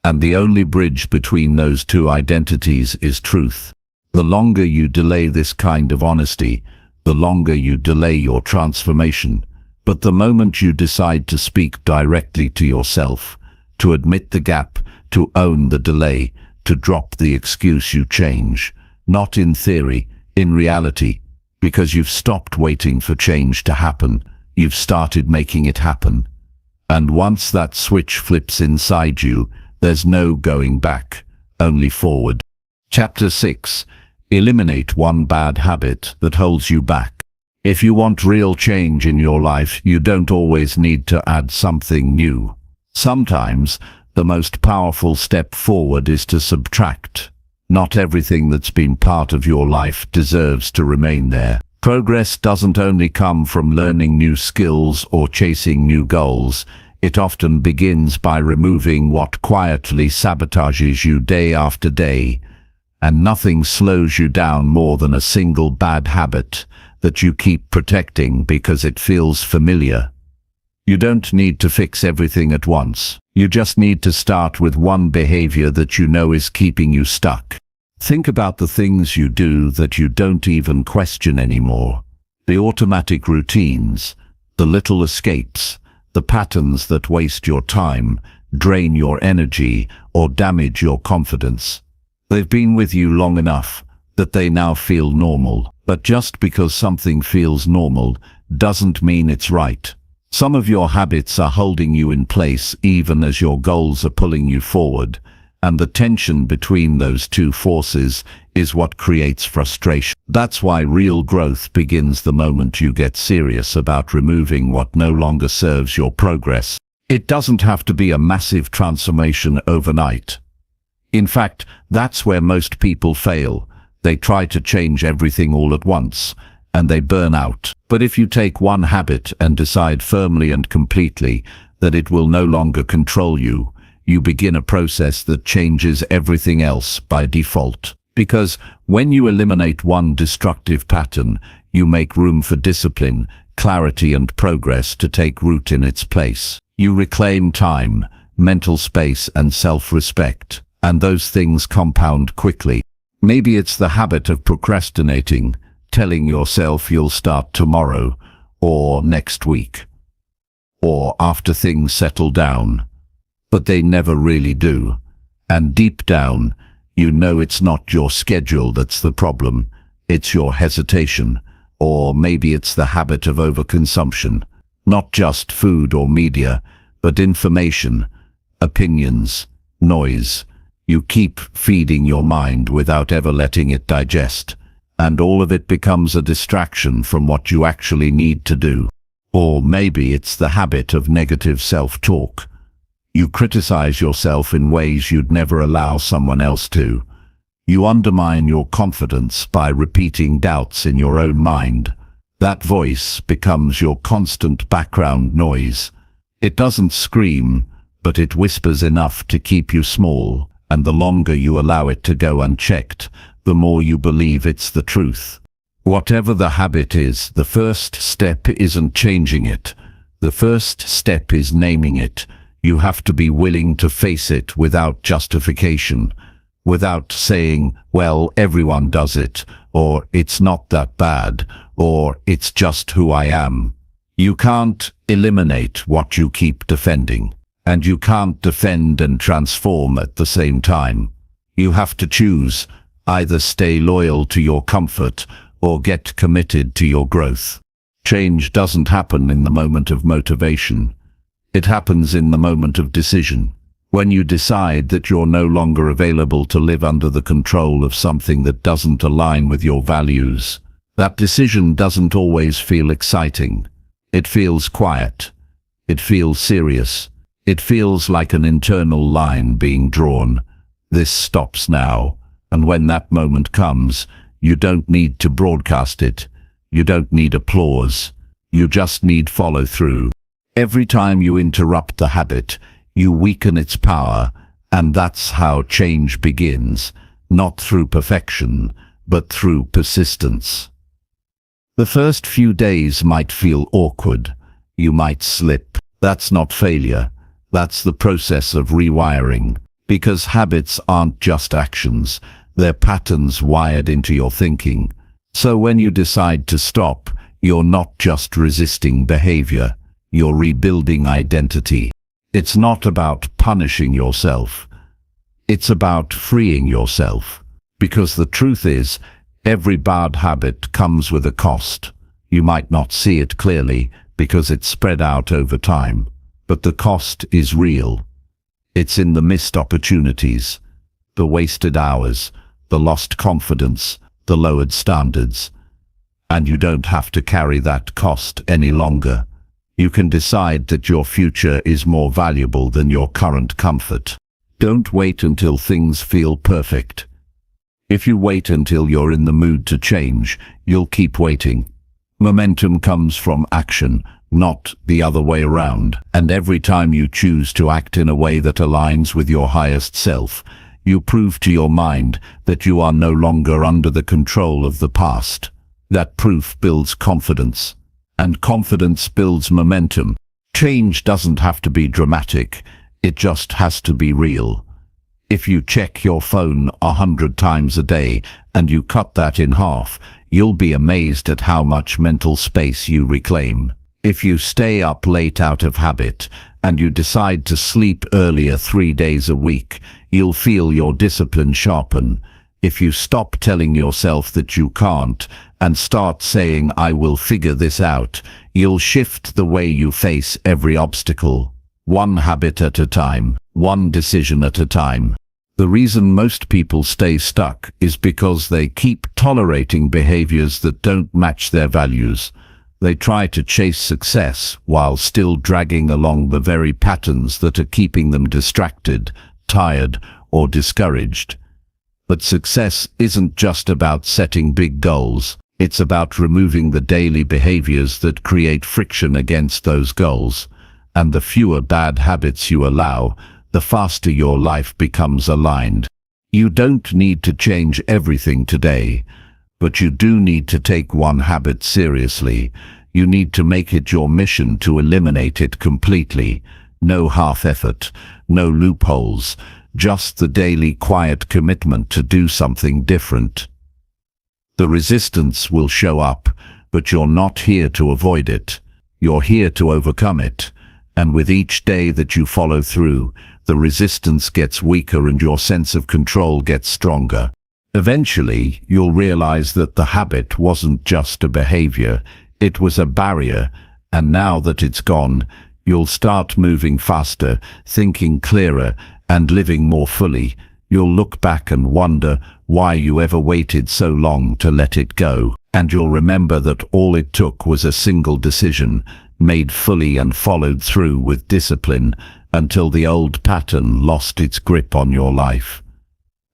And the only bridge between those two identities is truth. The longer you delay this kind of honesty, the longer you delay your transformation. But the moment you decide to speak directly to yourself, to admit the gap, to own the delay, to drop the excuse, you change. Not in theory, in reality, because you've stopped waiting for change to happen. You've started making it happen. And once that switch flips inside you, there's no going back, only forward. Chapter 6. Eliminate one bad habit that holds you back. If you want real change in your life, you don't always need to add something new. Sometimes, the most powerful step forward is to subtract. Not everything that's been part of your life deserves to remain there. Progress doesn't only come from learning new skills or chasing new goals. It often begins by removing what quietly sabotages you day after day. And nothing slows you down more than a single bad habit that you keep protecting because it feels familiar. You don't need to fix everything at once. You just need to start with one behavior that you know is keeping you stuck. Think about the things you do that you don't even question anymore. The automatic routines, the little escapes, the patterns that waste your time, drain your energy, or damage your confidence. They've been with you long enough that they now feel normal. But just because something feels normal doesn't mean it's right. Some of your habits are holding you in place even as your goals are pulling you forward, and the tension between those two forces is what creates frustration. That's why real growth begins the moment you get serious about removing what no longer serves your progress. It doesn't have to be a massive transformation overnight. In fact, that's where most people fail. They try to change everything all at once, and they burn out. But if you take one habit and decide firmly and completely that it will no longer control you, you begin a process that changes everything else by default. Because when you eliminate one destructive pattern, you make room for discipline, clarity, and progress to take root in its place. You reclaim time, mental space, and self-respect, and those things compound quickly. Maybe it's the habit of procrastinating, telling yourself you'll start tomorrow, or next week, or after things settle down. But they never really do. And deep down, you know it's not your schedule that's the problem, it's your hesitation, or maybe it's the habit of overconsumption. Not just food or media, but information, opinions, noise. You keep feeding your mind without ever letting it digest, and all of it becomes a distraction from what you actually need to do. Or maybe it's the habit of negative self-talk. You criticize yourself in ways you'd never allow someone else to. You undermine your confidence by repeating doubts in your own mind. That voice becomes your constant background noise. It doesn't scream, but it whispers enough to keep you small, and the longer you allow it to go unchecked, the more you believe it's the truth. Whatever the habit is, the first step isn't changing it. The first step is naming it. You have to be willing to face it without justification, without saying, well, everyone does it, or it's not that bad, or it's just who I am. You can't eliminate what you keep defending, and you can't defend and transform at the same time. You have to choose, either stay loyal to your comfort or get committed to your growth. Change doesn't happen in the moment of motivation. It happens in the moment of decision. When you decide that you're no longer available to live under the control of something that doesn't align with your values. That decision doesn't always feel exciting. It feels quiet. It feels serious. It feels like an internal line being drawn. This stops now. And when that moment comes, you don't need to broadcast it. You don't need applause. You just need follow-through. Every time you interrupt the habit, you weaken its power, and that's how change begins, not through perfection, but through persistence. The first few days might feel awkward. You might slip. That's not failure. That's the process of rewiring. Because habits aren't just actions, they're patterns wired into your thinking. So when you decide to stop, you're not just resisting behavior, you're rebuilding identity. It's not about punishing yourself. It's about freeing yourself. Because the truth is, every bad habit comes with a cost. You might not see it clearly because it's spread out over time, but the cost is real. It's in the missed opportunities, the wasted hours, the lost confidence, the lowered standards. And you don't have to carry that cost any longer. You can decide that your future is more valuable than your current comfort. Don't wait until things feel perfect. If you wait until you're in the mood to change, you'll keep waiting. Momentum comes from action, not the other way around. And every time you choose to act in a way that aligns with your highest self, you prove to your mind that you are no longer under the control of the past. That proof builds confidence, and confidence builds momentum. Change doesn't have to be dramatic, it just has to be real. If you check your phone 100 times a day and you cut that in half, you'll be amazed at how much mental space you reclaim. If you stay up late out of habit and you decide to sleep earlier 3 days a week, you'll feel your discipline sharpen. If you stop telling yourself that you can't and start saying, I will figure this out, you'll shift the way you face every obstacle. One habit at a time, one decision at a time. The reason most people stay stuck is because they keep tolerating behaviors that don't match their values. They try to chase success while still dragging along the very patterns that are keeping them distracted, tired, or discouraged. But success isn't just about setting big goals. It's about removing the daily behaviors that create friction against those goals. And the fewer bad habits you allow, the faster your life becomes aligned. You don't need to change everything today, but you do need to take one habit seriously. You need to make it your mission to eliminate it completely. No half effort, no loopholes, just the daily quiet commitment to do something different. The resistance will show up, but you're not here to avoid it. You're here to overcome it. And with each day that you follow through, the resistance gets weaker and your sense of control gets stronger. Eventually, you'll realize that the habit wasn't just a behavior, it was a barrier, and now that it's gone, you'll start moving faster, thinking clearer, and living more fully. You'll look back and wonder why you ever waited so long to let it go. And you'll remember that all it took was a single decision, made fully and followed through with discipline, until the old pattern lost its grip on your life.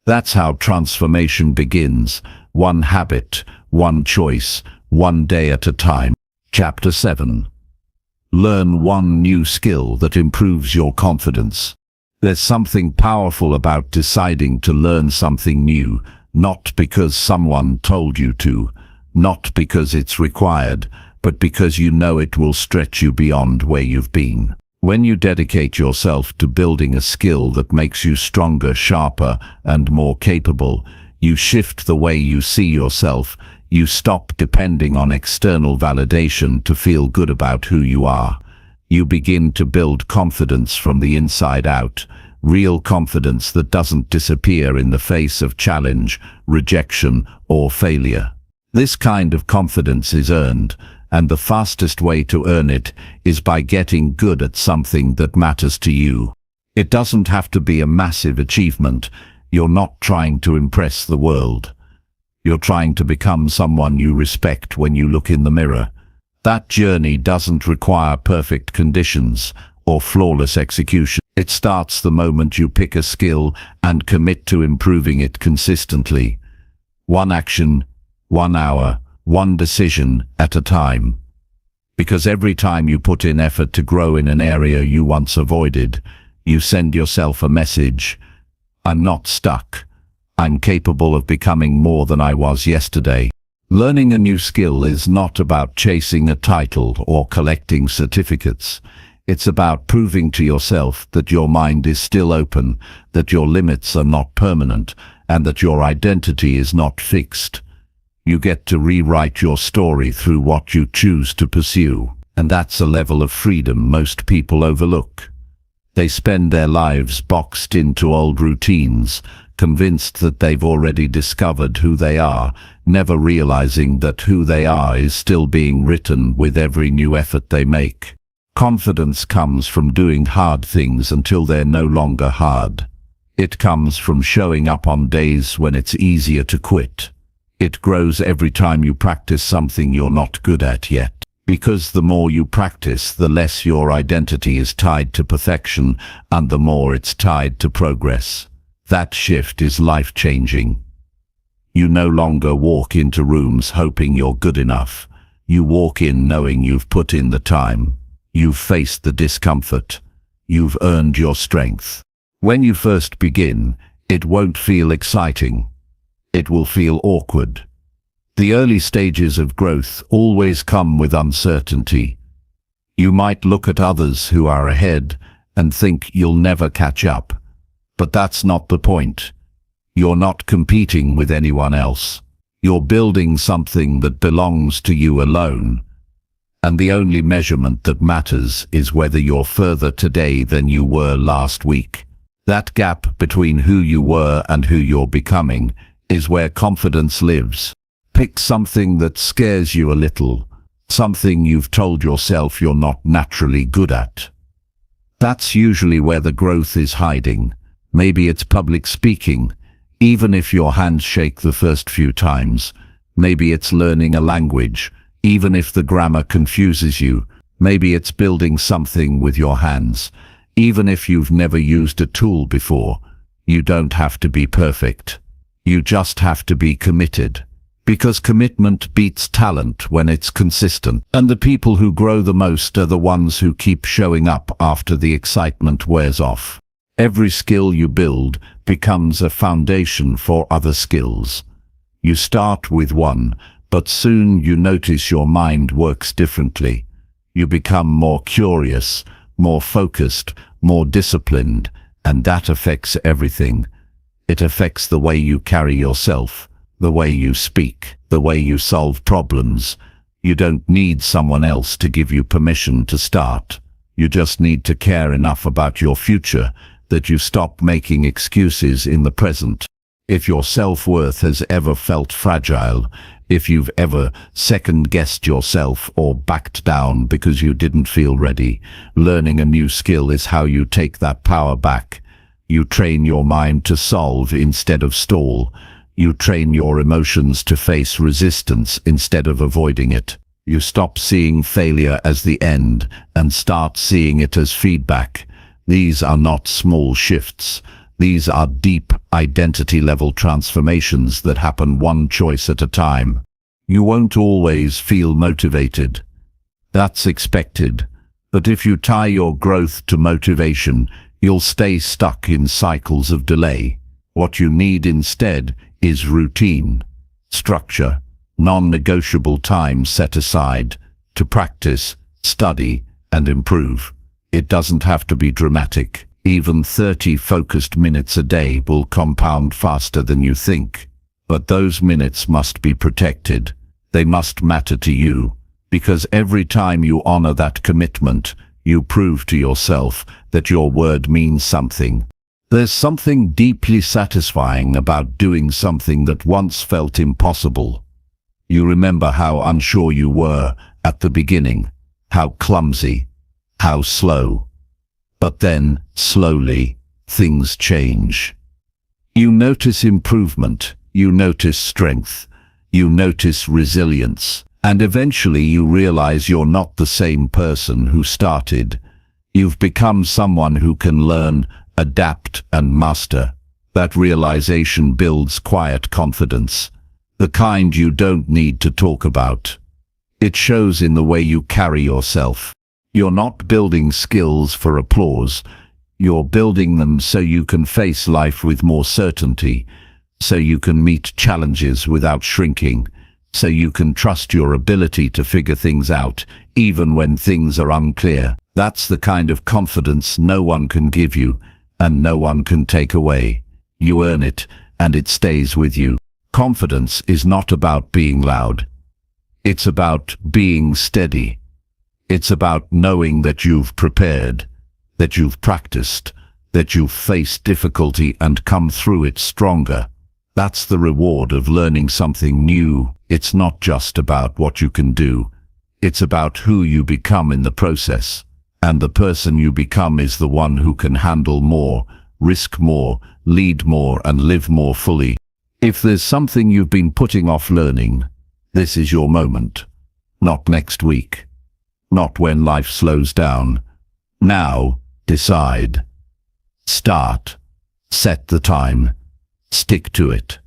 That's how transformation begins, one habit, one choice, one day at a time. Chapter 7. Learn one new skill that improves your confidence. There's something powerful about deciding to learn something new, not because someone told you to, not because it's required, but because you know it will stretch you beyond where you've been. When you dedicate yourself to building a skill that makes you stronger, sharper, and more capable, you shift the way you see yourself. You stop depending on external validation to feel good about who you are. You begin to build confidence from the inside out, real confidence that doesn't disappear in the face of challenge, rejection, or failure. This kind of confidence is earned, and the fastest way to earn it is by getting good at something that matters to you. It doesn't have to be a massive achievement. You're not trying to impress the world. You're trying to become someone you respect when you look in the mirror. That journey doesn't require perfect conditions or flawless execution. It starts the moment you pick a skill and commit to improving it consistently. One action, 1 hour, one decision at a time. Because every time you put in effort to grow in an area you once avoided, you send yourself a message. I'm not stuck. I'm capable of becoming more than I was yesterday. Learning a new skill is not about chasing a title or collecting certificates. It's about proving to yourself that your mind is still open, that your limits are not permanent, and that your identity is not fixed. You get to rewrite your story through what you choose to pursue, and that's a level of freedom most people overlook. They spend their lives boxed into old routines, convinced that they've already discovered who they are, never realizing that who they are is still being written with every new effort they make. Confidence comes from doing hard things until they're no longer hard. It comes from showing up on days when it's easier to quit. It grows every time you practice something you're not good at yet. Because the more you practice, the less your identity is tied to perfection, and the more it's tied to progress. That shift is life-changing. You no longer walk into rooms hoping you're good enough. You walk in knowing you've put in the time. You've faced the discomfort. You've earned your strength. When you first begin, it won't feel exciting. It will feel awkward. The early stages of growth always come with uncertainty. You might look at others who are ahead and think you'll never catch up. But that's not the point. You're not competing with anyone else. You're building something that belongs to you alone. And the only measurement that matters is whether you're further today than you were last week. That gap between who you were and who you're becoming is where confidence lives. Pick something that scares you a little, something you've told yourself you're not naturally good at. That's usually where the growth is hiding. Maybe it's public speaking, even if your hands shake the first few times. Maybe it's learning a language, even if the grammar confuses you. Maybe it's building something with your hands, even if you've never used a tool before. You don't have to be perfect. You just have to be committed. Because commitment beats talent when it's consistent. And the people who grow the most are the ones who keep showing up after the excitement wears off. Every skill you build becomes a foundation for other skills. You start with one, but soon you notice your mind works differently. You become more curious, more focused, more disciplined, and that affects everything. It affects the way you carry yourself, the way you speak, the way you solve problems. You don't need someone else to give you permission to start. You just need to care enough about your future that you stop making excuses in the present. If your self-worth has ever felt fragile, if you've ever second-guessed yourself or backed down because you didn't feel ready, learning a new skill is how you take that power back. You train your mind to solve instead of stall. You train your emotions to face resistance instead of avoiding it. You stop seeing failure as the end and start seeing it as feedback. These are not small shifts. These are deep, identity-level transformations that happen one choice at a time. You won't always feel motivated. That's expected. But if you tie your growth to motivation, you'll stay stuck in cycles of delay. What you need instead is routine, structure, non-negotiable time set aside to practice, study, and improve. It doesn't have to be dramatic. Even 30 focused minutes a day will compound faster than you think. But those minutes must be protected. They must matter to you, because every time you honor that commitment, you prove to yourself that your word means something. There's something deeply satisfying about doing something that once felt impossible. You remember how unsure you were at the beginning, how clumsy, how slow. But then, slowly, things change. You notice improvement, you notice strength, you notice resilience, and eventually you realize you're not the same person who started. You've become someone who can learn, adapt, and master. That realization builds quiet confidence, the kind you don't need to talk about. It shows in the way you carry yourself. You're not building skills for applause. You're building them so you can face life with more certainty, so you can meet challenges without shrinking, so you can trust your ability to figure things out, even when things are unclear. That's the kind of confidence no one can give you, and no one can take away. You earn it, and it stays with you. Confidence is not about being loud. It's about being steady. It's about knowing that you've prepared, that you've practiced, that you've faced difficulty and come through it stronger. That's the reward of learning something new. It's not just about what you can do. It's about who you become in the process. And the person you become is the one who can handle more, risk more, lead more, and live more fully. If there's something you've been putting off learning, this is your moment. Not next week. Not when life slows down. Now, decide. Start. Set the time. Stick to it.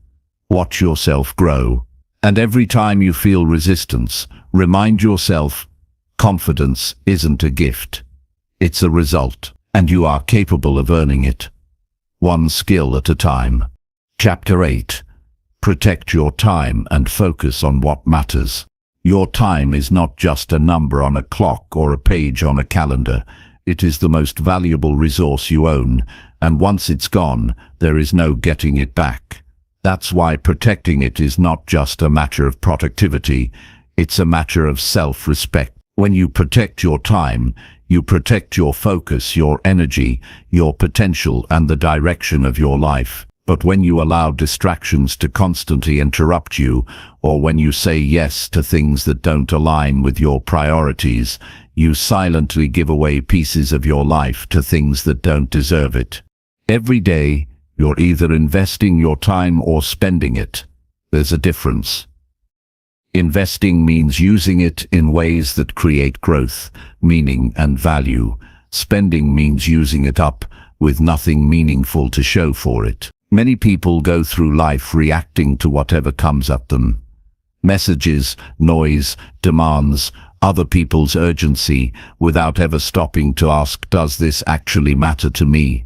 Watch yourself grow. And every time you feel resistance, remind yourself, confidence isn't a gift. It's a result, and you are capable of earning it. One skill at a time. Chapter 8. Protect your time and focus on what matters. Your time is not just a number on a clock or a page on a calendar. It is the most valuable resource you own, and once it's gone, there is no getting it back. That's why protecting it is not just a matter of productivity, it's a matter of self-respect. When you protect your time, you protect your focus, your energy, your potential, and the direction of your life. But when you allow distractions to constantly interrupt you, or when you say yes to things that don't align with your priorities, you silently give away pieces of your life to things that don't deserve it. Every day, you're either investing your time or spending it. There's a difference. Investing means using it in ways that create growth, meaning, and value. Spending means using it up with nothing meaningful to show for it. Many people go through life reacting to whatever comes at them. Messages, noise, demands, other people's urgency, without ever stopping to ask, does this actually matter to me?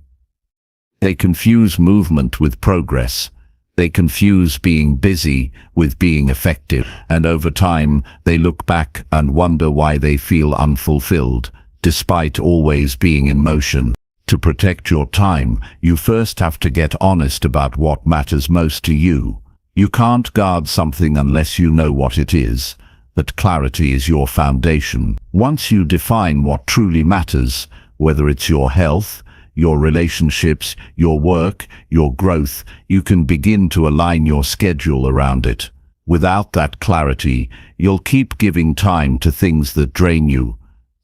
They confuse movement with progress. They confuse being busy with being effective. And over time, they look back and wonder why they feel unfulfilled, despite always being in motion. To protect your time, you first have to get honest about what matters most to you. You can't guard something unless you know what it is. That clarity is your foundation. Once you define what truly matters, whether it's your health, your relationships, your work, your growth, you can begin to align your schedule around it. Without that clarity, you'll keep giving time to things that drain you,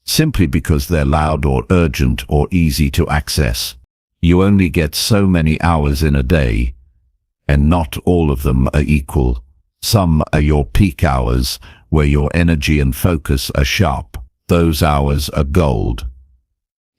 simply because they're loud or urgent or easy to access. You only get so many hours in a day, and not all of them are equal. Some are your peak hours, where your energy and focus are sharp. Those hours are gold.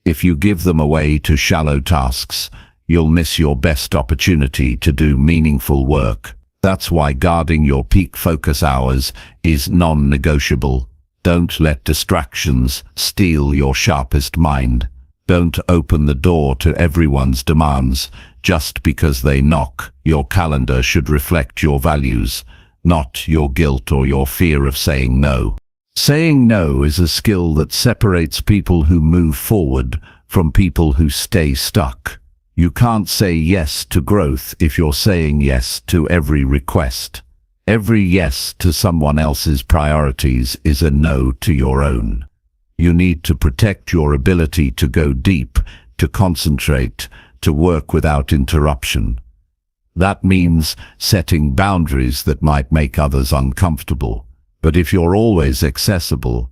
If you give them away to shallow tasks, you'll miss your best opportunity to do meaningful work. That's why guarding your peak focus hours is non-negotiable. Don't let distractions steal your sharpest mind. Don't open the door to everyone's demands just because they knock. Your calendar should reflect your values, not your guilt or your fear of saying no. Saying no is a skill that separates people who move forward from people who stay stuck. You can't say yes to growth if you're saying yes to every request. Every yes to someone else's priorities is a no to your own. You need to protect your ability to go deep, to concentrate, to work without interruption. That means setting boundaries that might make others uncomfortable. But if you're always accessible,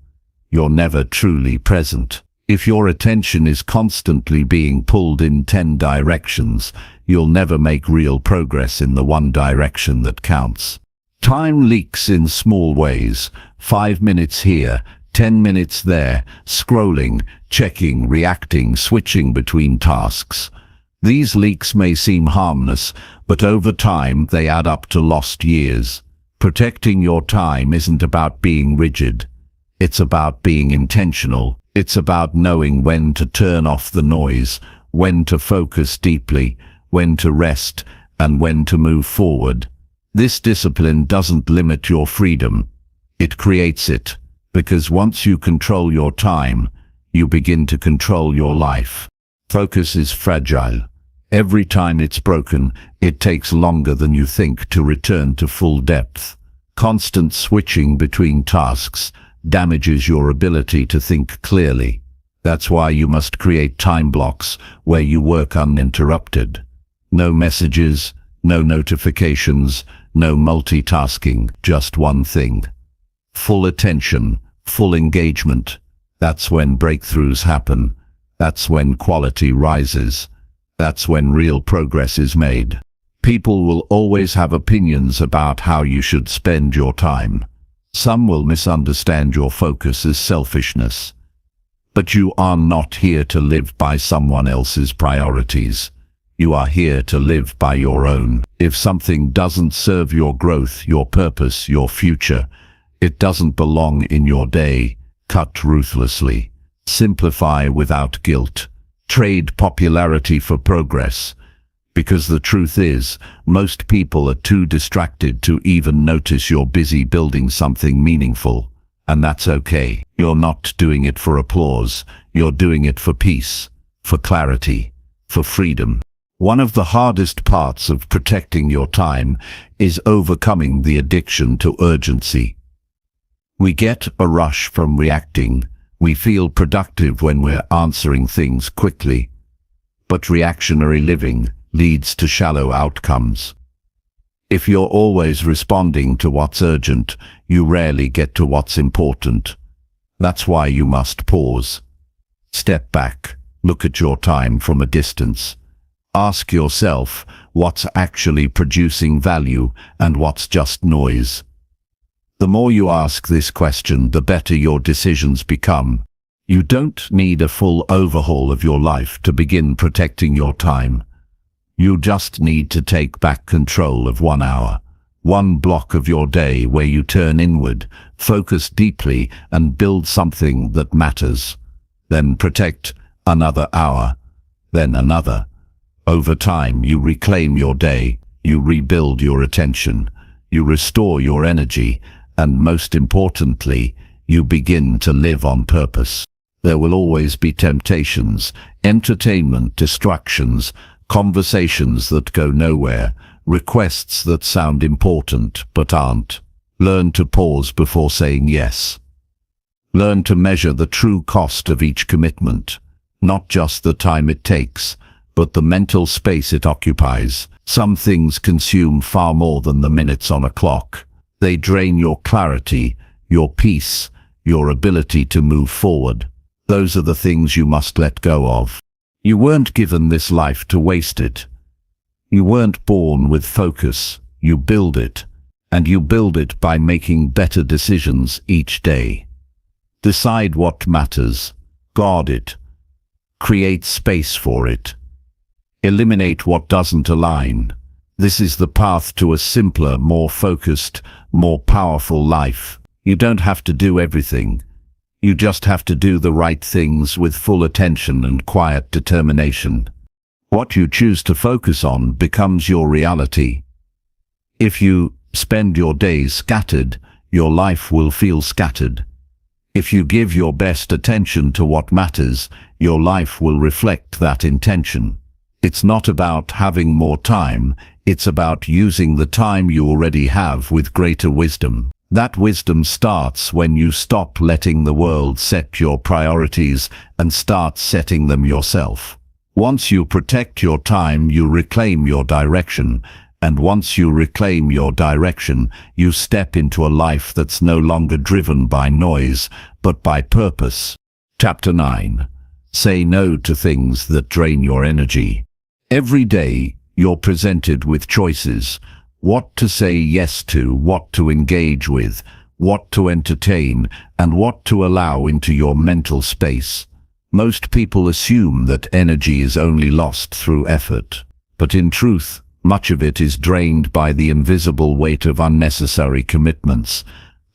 you're never truly present. If your attention is constantly being pulled in 10 directions, you'll never make real progress in the one direction that counts. Time leaks in small ways. 5 minutes here, 10 minutes there, scrolling, checking, reacting, switching between tasks. These leaks may seem harmless, but over time they add up to lost years. Protecting your time isn't about being rigid. It's about being intentional. It's about knowing when to turn off the noise, when to focus deeply, when to rest, and when to move forward. This discipline doesn't limit your freedom. It creates it, because once you control your time, you begin to control your life. Focus is fragile. Every time it's broken, it takes longer than you think to return to full depth. Constant switching between tasks damages your ability to think clearly. That's why you must create time blocks where you work uninterrupted. No messages, no notifications, no multitasking, just one thing. Full attention, full engagement. That's when breakthroughs happen. That's when quality rises. That's when real progress is made. People will always have opinions about how you should spend your time. Some will misunderstand your focus as selfishness. But you are not here to live by someone else's priorities. You are here to live by your own. If something doesn't serve your growth, your purpose, your future, it doesn't belong in your day. Cut ruthlessly. Simplify without guilt. Trade popularity for progress. Because the truth is, most people are too distracted to even notice you're busy building something meaningful. And that's okay. You're not doing it for applause. You're doing it for peace, for clarity, for freedom. One of the hardest parts of protecting your time is overcoming the addiction to urgency. We get a rush from reacting. We feel productive when we're answering things quickly. But reactionary living leads to shallow outcomes. If you're always responding to what's urgent, you rarely get to what's important. That's why you must pause. Step back, look at your time from a distance. Ask yourself what's actually producing value and what's just noise. The more you ask this question, the better your decisions become. You don't need a full overhaul of your life to begin protecting your time. You just need to take back control of 1 hour, one block of your day where you turn inward, focus deeply, and build something that matters. Then protect another hour, then another. Over time, you reclaim your day, you rebuild your attention, you restore your energy, and most importantly, you begin to live on purpose. There will always be temptations, entertainment, distractions, conversations that go nowhere, requests that sound important but aren't. Learn to pause before saying yes. Learn to measure the true cost of each commitment, not just the time it takes, but the mental space it occupies. Some things consume far more than the minutes on a clock. They drain your clarity, your peace, your ability to move forward. Those are the things you must let go of. You weren't given this life to waste it. You weren't born with focus. You build it. And you build it by making better decisions each day. Decide what matters. Guard it. Create space for it. Eliminate what doesn't align. This is the path to a simpler, more focused, more powerful life. You don't have to do everything. You just have to do the right things with full attention and quiet determination. What you choose to focus on becomes your reality. If you spend your days scattered, your life will feel scattered. If you give your best attention to what matters, your life will reflect that intention. It's not about having more time, it's about using the time you already have with greater wisdom. That wisdom starts when you stop letting the world set your priorities and start setting them yourself. Once you protect your time, you reclaim your direction. And once you reclaim your direction, you step into a life that's no longer driven by noise, but by purpose. Chapter 9. Say no to things that drain your energy. Every day, you're presented with choices. What to say yes to, what to engage with, what to entertain, and what to allow into your mental space. Most people assume that energy is only lost through effort. But in truth, much of it is drained by the invisible weight of unnecessary commitments,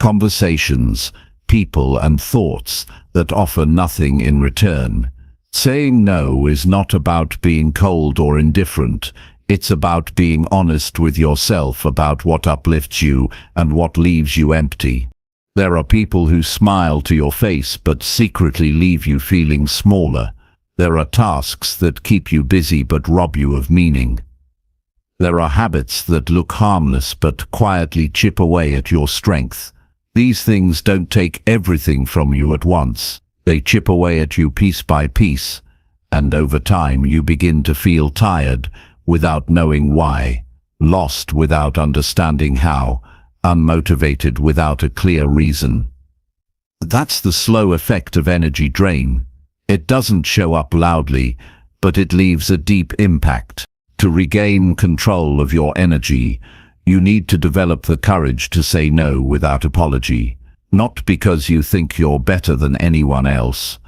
conversations, people, and thoughts that offer nothing in return. Saying no is not about being cold or indifferent. It's about being honest with yourself about what uplifts you and what leaves you empty. There are people who smile to your face but secretly leave you feeling smaller. There are tasks that keep you busy but rob you of meaning. There are habits that look harmless but quietly chip away at your strength. These things don't take everything from you at once. They chip away at you piece by piece, and over time you begin to feel tired without knowing why, lost without understanding how, unmotivated without a clear reason. That's the slow effect of energy drain. It doesn't show up loudly, but it leaves a deep impact. To regain control of your energy, you need to develop the courage to say no without apology. Not because you think you're better than anyone else,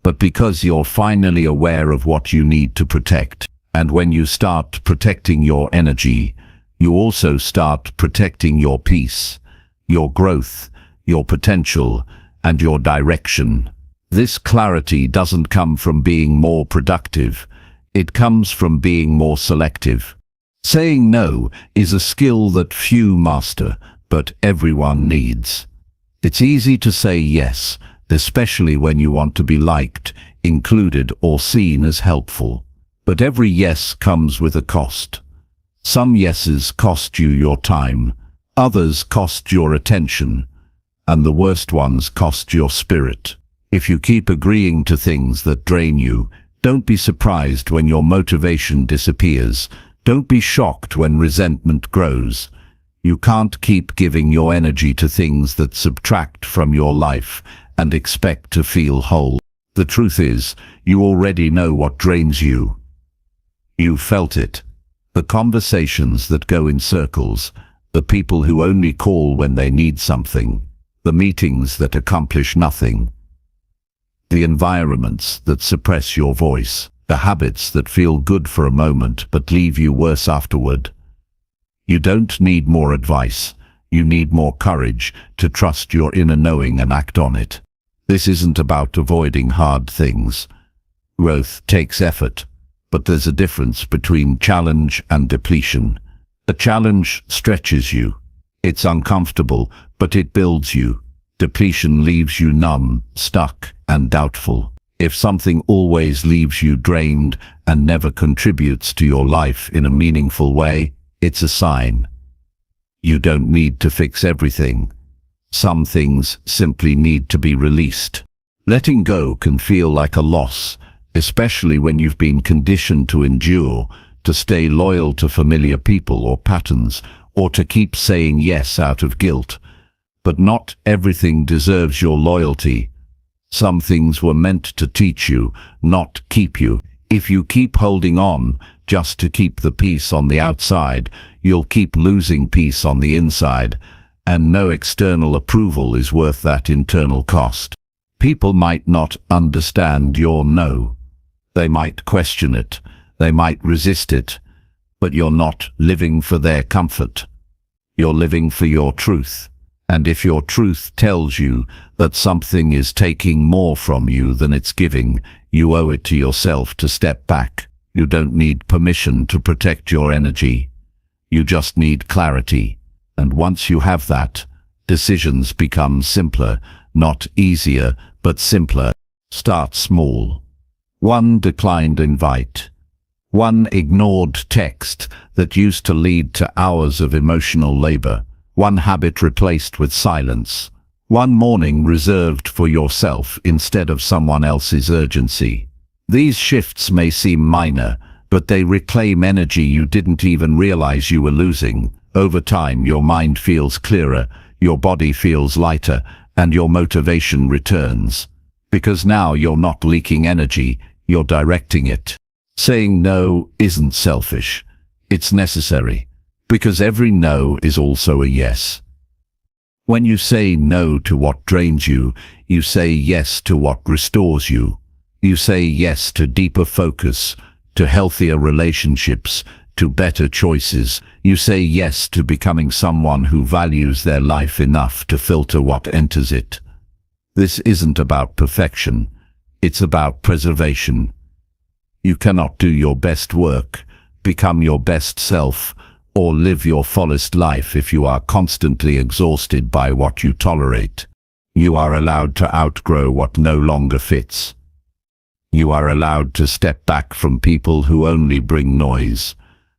but because you're finally aware of what you need to protect. And when you start protecting your energy, you also start protecting your peace, your growth, your potential, and your direction. This clarity doesn't come from being more productive. It comes from being more selective. Saying no is a skill that few master, but everyone needs. It's easy to say yes, especially when you want to be liked, included, or seen as helpful. But every yes comes with a cost. Some yeses cost you your time, others cost your attention, and the worst ones cost your spirit. If you keep agreeing to things that drain you, don't be surprised when your motivation disappears. Don't be shocked when resentment grows. You can't keep giving your energy to things that subtract from your life and expect to feel whole. The truth is, you already know what drains you. You felt it. The conversations that go in circles, the people who only call when they need something, the meetings that accomplish nothing, the environments that suppress your voice, the habits that feel good for a moment but leave you worse afterward. You don't need more advice. You need more courage to trust your inner knowing and act on it. This isn't about avoiding hard things. Growth takes effort. But there's a difference between challenge and depletion. A challenge stretches you. It's uncomfortable, but it builds you. Depletion leaves you numb, stuck, and doubtful. If something always leaves you drained and never contributes to your life in a meaningful way, it's a sign. You don't need to fix everything. Some things simply need to be released. Letting go can feel like a loss, especially when you've been conditioned to endure, to stay loyal to familiar people or patterns, or to keep saying yes out of guilt. But not everything deserves your loyalty. Some things were meant to teach you, not keep you. If you keep holding on just to keep the peace on the outside, you'll keep losing peace on the inside, and no external approval is worth that internal cost. People might not understand your no. They might question it, They might resist it, but you're not living for their comfort. You're living for your truth. And if your truth tells you that something is taking more from you than it's giving, you owe it to yourself to step back. You don't need permission to protect your energy. You just need clarity. And once you have that, decisions become simpler, not easier, but simpler. Start small. One declined invite. One ignored text that used to lead to hours of emotional labor. One habit replaced with silence. One morning reserved for yourself instead of someone else's urgency. These shifts may seem minor, but they reclaim energy you didn't even realize you were losing. Over time, your mind feels clearer, your body feels lighter, and your motivation returns. Because now you're not leaking energy, you're directing it. Saying no isn't selfish. It's necessary. Because every no is also a yes. When you say no to what drains you, you say yes to what restores you. You say yes to deeper focus, to healthier relationships, to better choices. You say yes to becoming someone who values their life enough to filter what enters it. This isn't about perfection. It's about preservation. You cannot do your best work, become your best self, or live your fullest life if you are constantly exhausted by what you tolerate. You are allowed to outgrow what no longer fits. You are allowed to step back from people who only bring noise.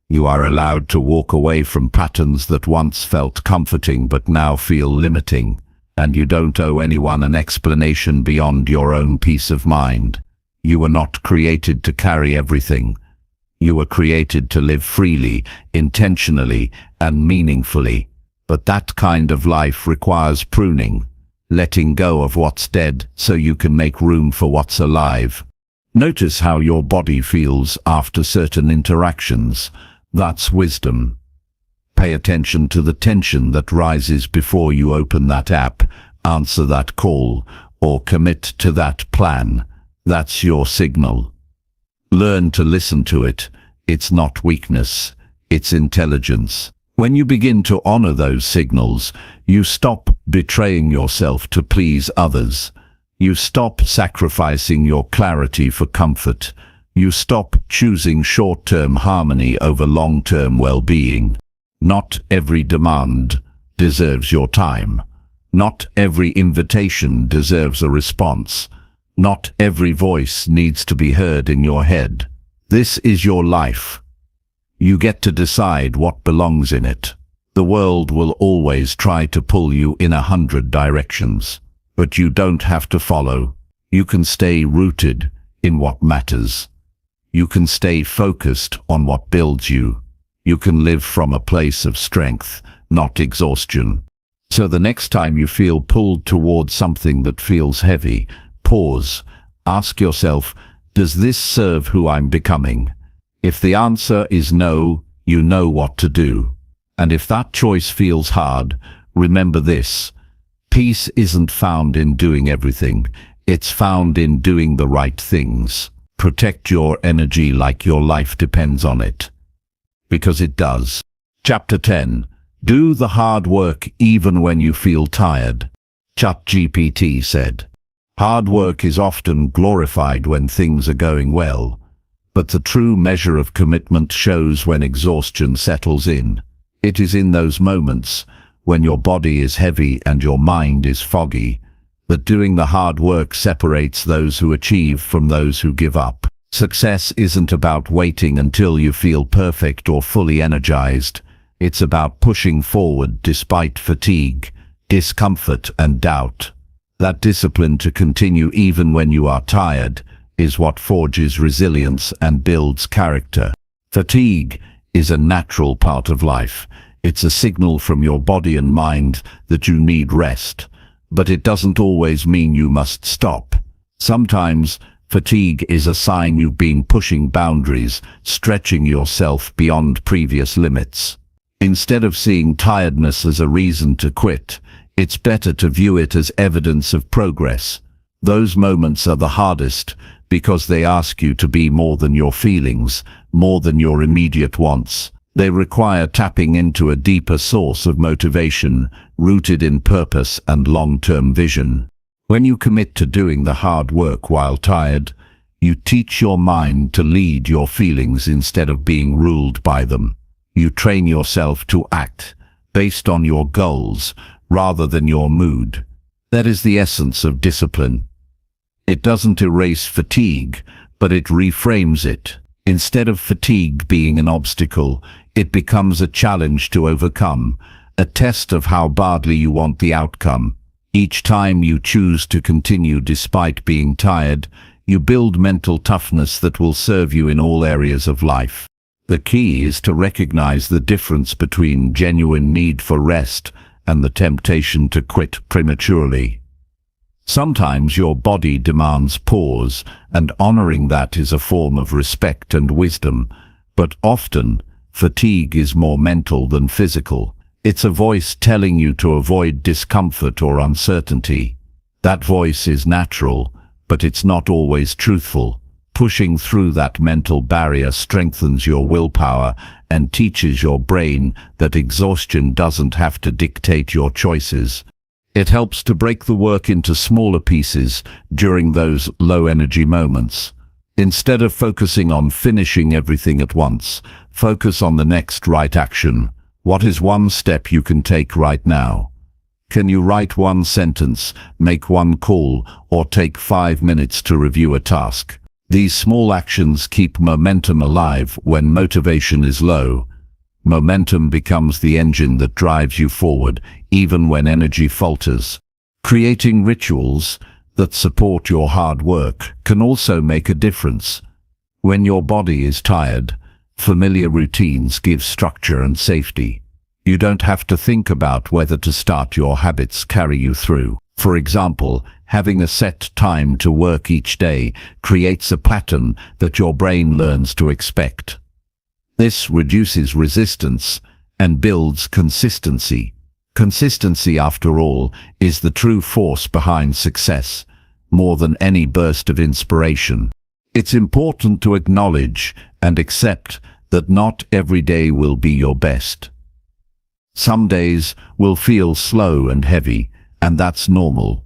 You are allowed to walk away from patterns that once felt comforting but now feel limiting. And you don't owe anyone an explanation beyond your own peace of mind. You were not created to carry everything. You were created to live freely, intentionally, and meaningfully. But that kind of life requires pruning, letting go of what's dead so you can make room for what's alive. Notice how your body feels after certain interactions. That's wisdom. Pay attention to the tension that rises before you open that app, answer that call, or commit to that plan. That's your signal. Learn to listen to it. It's not weakness, it's intelligence. When you begin to honor those signals, you stop betraying yourself to please others. You stop sacrificing your clarity for comfort. You stop choosing short-term harmony over long-term well-being. Not every demand deserves your time. Not every invitation deserves a response. Not every voice needs to be heard in your head. This is your life. You get to decide what belongs in it. The world will always try to pull you in 100 directions, but you don't have to follow. You can stay rooted in what matters. You can stay focused on what builds you. You can live from a place of strength, not exhaustion. So the next time you feel pulled towards something that feels heavy, pause. Ask yourself, does this serve who I'm becoming? If the answer is no, you know what to do. And if that choice feels hard, remember this. Peace isn't found in doing everything. It's found in doing the right things. Protect your energy like your life depends on it. Because it does. Chapter 10. Do the hard work even when you feel tired. ChatGPT said. Hard work is often glorified when things are going well, but the true measure of commitment shows when exhaustion settles in. It is in those moments, when your body is heavy and your mind is foggy, that doing the hard work separates those who achieve from those who give up. Success isn't about waiting until you feel perfect or fully energized. It's about pushing forward despite fatigue, discomfort, and doubt. That discipline to continue even when you are tired is what forges resilience and builds character. Fatigue is a natural part of life. It's a signal from your body and mind that you need rest. But it doesn't always mean you must stop. Sometimes fatigue is a sign you've been pushing boundaries, stretching yourself beyond previous limits. Instead of seeing tiredness as a reason to quit, it's better to view it as evidence of progress. Those moments are the hardest because they ask you to be more than your feelings, more than your immediate wants. They require tapping into a deeper source of motivation, rooted in purpose and long-term vision. When you commit to doing the hard work while tired, you teach your mind to lead your feelings instead of being ruled by them. You train yourself to act based on your goals rather than your mood. That is the essence of discipline. It doesn't erase fatigue, but it reframes it. Instead of fatigue being an obstacle, it becomes a challenge to overcome, a test of how badly you want the outcome. Each time you choose to continue despite being tired, you build mental toughness that will serve you in all areas of life. The key is to recognize the difference between genuine need for rest and the temptation to quit prematurely. Sometimes your body demands pause, and honoring that is a form of respect and wisdom, but often, fatigue is more mental than physical. It's a voice telling you to avoid discomfort or uncertainty. That voice is natural, but it's not always truthful. Pushing through that mental barrier strengthens your willpower and teaches your brain that exhaustion doesn't have to dictate your choices. It helps to break the work into smaller pieces during those low-energy moments. Instead of focusing on finishing everything at once, focus on the next right action. What is one step you can take right now? Can you write one sentence, make one call, or take 5 minutes to review a task? These small actions keep momentum alive when motivation is low. Momentum becomes the engine that drives you forward, even when energy falters. Creating rituals that support your hard work can also make a difference. When your body is tired, familiar routines give structure and safety. You don't have to think about whether to start. Your habits carry you through. For example, having a set time to work each day creates a pattern that your brain learns to expect. This reduces resistance and builds consistency. Consistency, after all, is the true force behind success, more than any burst of inspiration. It's important to acknowledge and accept that not every day will be your best. Some days will feel slow and heavy, and that's normal.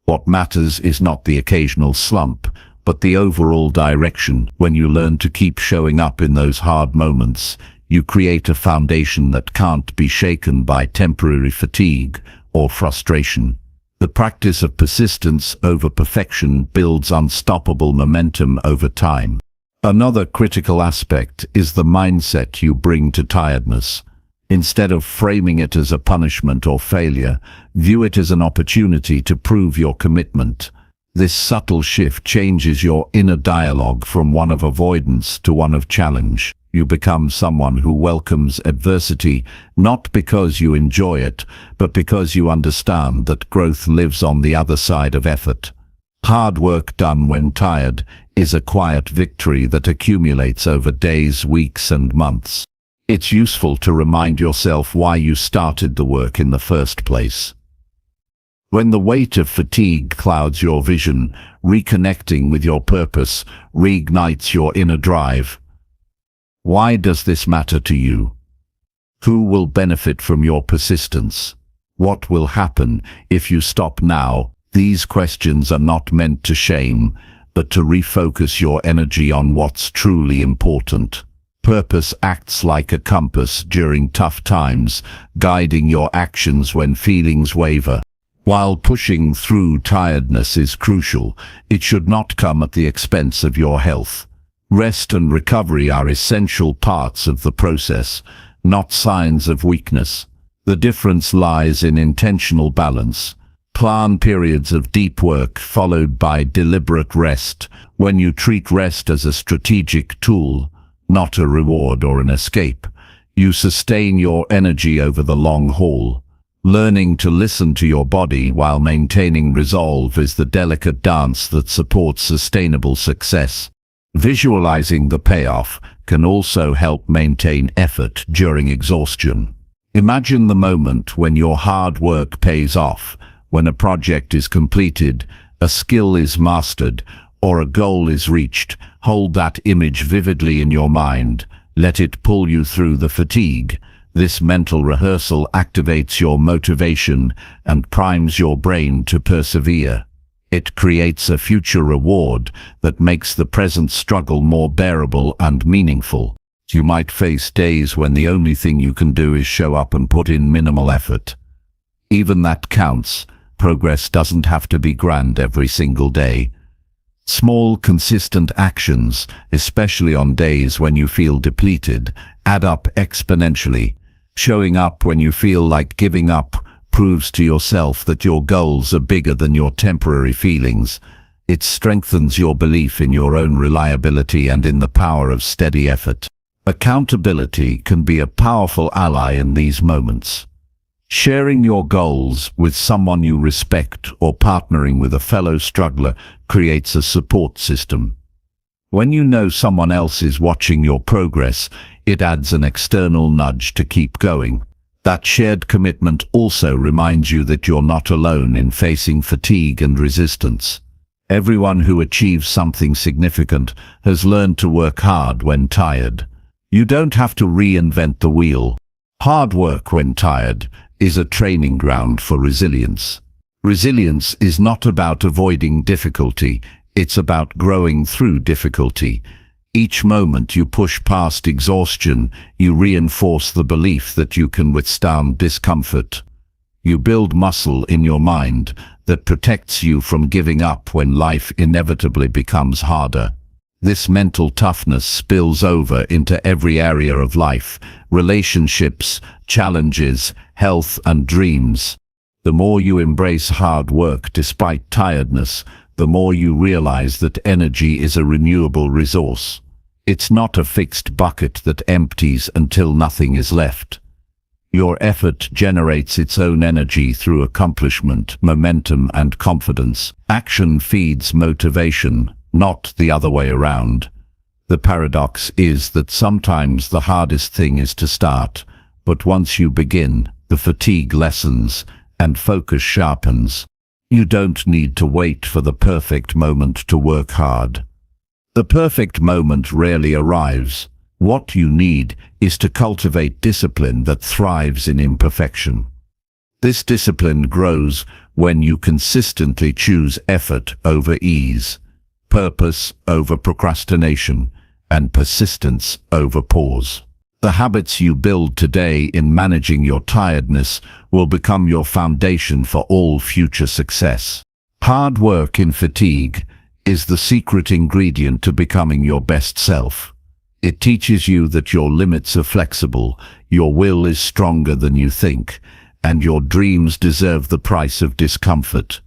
What matters is not the occasional slump, but the overall direction. When you learn to keep showing up in those hard moments, you create a foundation that can't be shaken by temporary fatigue or frustration. The practice of persistence over perfection builds unstoppable momentum over time. Another critical aspect is the mindset you bring to tiredness. Instead of framing it as a punishment or failure, view it as an opportunity to prove your commitment. This subtle shift changes your inner dialogue from one of avoidance to one of challenge. You become someone who welcomes adversity, not because you enjoy it, but because you understand that growth lives on the other side of effort. Hard work done when tired is a quiet victory that accumulates over days, weeks, and months. It's useful to remind yourself why you started the work in the first place. When the weight of fatigue clouds your vision, reconnecting with your purpose reignites your inner drive. Why does this matter to you? Who will benefit from your persistence? What will happen if you stop now? These questions are not meant to shame, but to refocus your energy on what's truly important. Purpose acts like a compass during tough times, guiding your actions when feelings waver. While pushing through tiredness is crucial, it should not come at the expense of your health. Rest and recovery are essential parts of the process, not signs of weakness. The difference lies in intentional balance. Plan periods of deep work followed by deliberate rest. When you treat rest as a strategic tool, not a reward or an escape, you sustain your energy over the long haul. Learning to listen to your body while maintaining resolve is the delicate dance that supports sustainable success. Visualizing the payoff can also help maintain effort during exhaustion. Imagine the moment when your hard work pays off, when a project is completed, a skill is mastered, or a goal is reached, hold that image vividly in your mind. Let it pull you through the fatigue. This mental rehearsal activates your motivation and primes your brain to persevere. It creates a future reward that makes the present struggle more bearable and meaningful. You might face days when the only thing you can do is show up and put in minimal effort. Even that counts. Progress doesn't have to be grand every single day. Small, consistent actions, especially on days when you feel depleted, add up exponentially. Showing up when you feel like giving up proves to yourself that your goals are bigger than your temporary feelings. It strengthens your belief in your own reliability and in the power of steady effort. Accountability can be a powerful ally in these moments. Sharing your goals with someone you respect or partnering with a fellow struggler creates a support system. When you know someone else is watching your progress, it adds an external nudge to keep going. That shared commitment also reminds you that you're not alone in facing fatigue and resistance. Everyone who achieves something significant has learned to work hard when tired. You don't have to reinvent the wheel. Hard work when tired is a training ground for resilience. Resilience is not about avoiding difficulty, it's about growing through difficulty. Each moment you push past exhaustion, you reinforce the belief that you can withstand discomfort. You build muscle in your mind that protects you from giving up when life inevitably becomes harder. This mental toughness spills over into every area of life: relationships, challenges, health, and dreams. The more you embrace hard work despite tiredness, the more you realize that energy is a renewable resource. It's not a fixed bucket that empties until nothing is left. Your effort generates its own energy through accomplishment, momentum, and confidence. Action feeds motivation, not the other way around. The paradox is that sometimes the hardest thing is to start, but once you begin, the fatigue lessens and focus sharpens. You don't need to wait for the perfect moment to work hard. The perfect moment rarely arrives. What you need is to cultivate discipline that thrives in imperfection. This discipline grows when you consistently choose effort over ease, purpose over procrastination, and persistence over pause. The habits you build today in managing your tiredness will become your foundation for all future success. Hard work in fatigue is the secret ingredient to becoming your best self. It teaches you that your limits are flexible, your will is stronger than you think, and your dreams deserve the price of discomfort.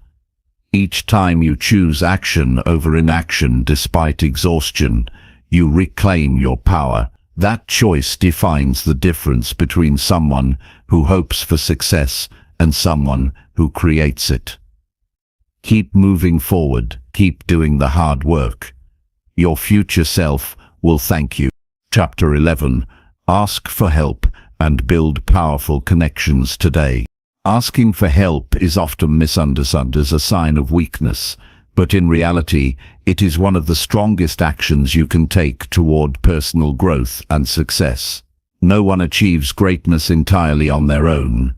Each time you choose action over inaction despite exhaustion, you reclaim your power. That choice defines the difference between someone who hopes for success and someone who creates it. Keep moving forward, keep doing the hard work. Your future self will thank you. Chapter 11. Ask for help and build powerful connections today. Asking for help is often misunderstood as a sign of weakness, but in reality, it is one of the strongest actions you can take toward personal growth and success. No one achieves greatness entirely on their own.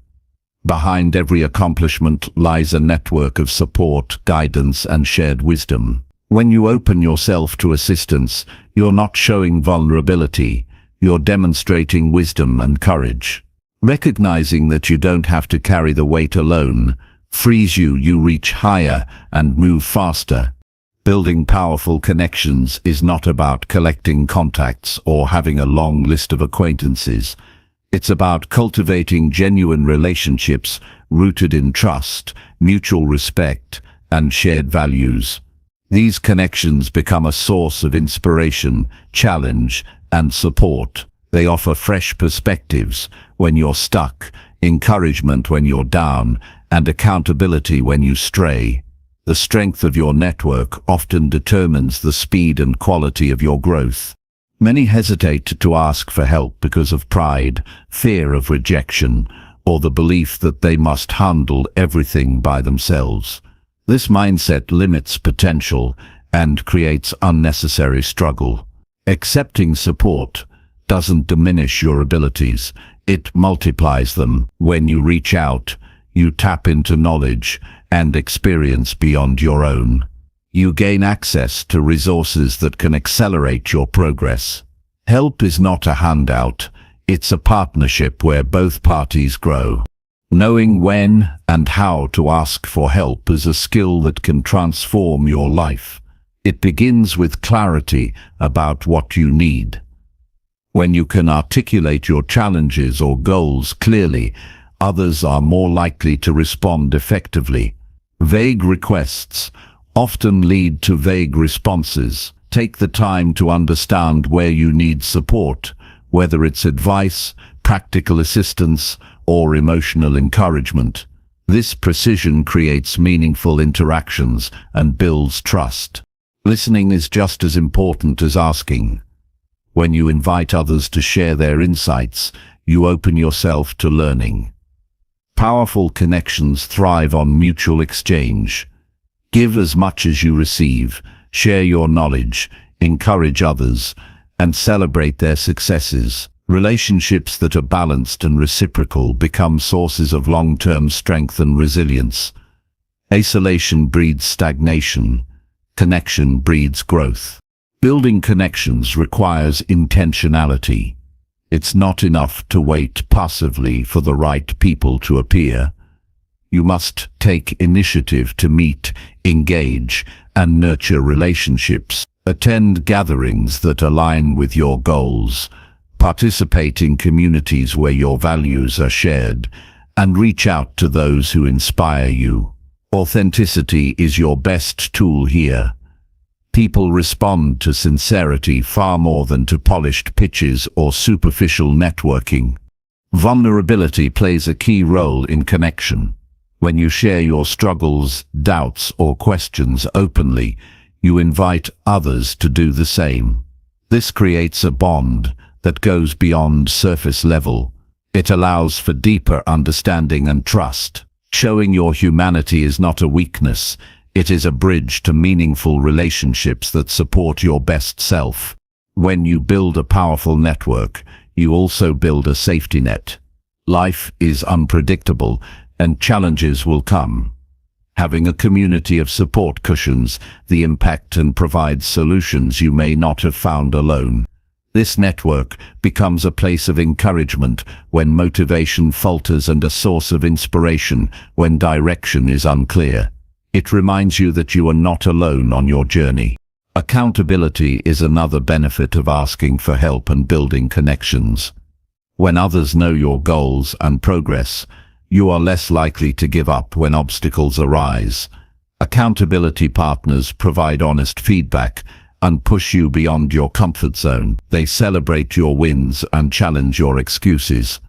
Behind every accomplishment lies a network of support, guidance, and shared wisdom. When you open yourself to assistance, you're not showing vulnerability, you're demonstrating wisdom and courage. Recognizing that you don't have to carry the weight alone frees you reach higher and move faster. Building powerful connections is not about collecting contacts or having a long list of acquaintances. It's about cultivating genuine relationships rooted in trust, mutual respect, and shared values. These connections become a source of inspiration, challenge, and support. They offer fresh perspectives when you're stuck, encouragement when you're down, and accountability when you stray. The strength of your network often determines the speed and quality of your growth. Many hesitate to ask for help because of pride, fear of rejection, or the belief that they must handle everything by themselves. This mindset limits potential and creates unnecessary struggle. Accepting support doesn't diminish your abilities, it multiplies them. When you reach out, you tap into knowledge and experience beyond your own. You gain access to resources that can accelerate your progress. Help is not a handout, it's a partnership where both parties grow. Knowing when and how to ask for help is a skill that can transform your life. It begins with clarity about what you need. When you can articulate your challenges or goals clearly, others are more likely to respond effectively. Vague requests often lead to vague responses. Take the time to understand where you need support, whether it's advice, practical assistance, or emotional encouragement. This precision creates meaningful interactions and builds trust. Listening is just as important as asking. When you invite others to share their insights, you open yourself to learning. Powerful connections thrive on mutual exchange. Give as much as you receive, share your knowledge, encourage others, and celebrate their successes. Relationships that are balanced and reciprocal become sources of long-term strength and resilience. Isolation breeds stagnation. Connection breeds growth. Building connections requires intentionality. It's not enough to wait passively for the right people to appear. You must take initiative to meet, engage, and nurture relationships. Attend gatherings that align with your goals. Participate in communities where your values are shared, and reach out to those who inspire you. Authenticity is your best tool here. People respond to sincerity far more than to polished pitches or superficial networking. Vulnerability plays a key role in connection. When you share your struggles, doubts, or questions openly, you invite others to do the same. This creates a bond that goes beyond surface level. It allows for deeper understanding and trust. Showing your humanity is not a weakness. It is a bridge to meaningful relationships that support your best self. When you build a powerful network, you also build a safety net. Life is unpredictable, and challenges will come. Having a community of support cushions the impact and provides solutions you may not have found alone. This network becomes a place of encouragement when motivation falters and a source of inspiration when direction is unclear. It reminds you that you are not alone on your journey. Accountability is another benefit of asking for help and building connections. When others know your goals and progress, you are less likely to give up when obstacles arise. Accountability partners provide honest feedback and push you beyond your comfort zone. They celebrate your wins and challenge your excuses.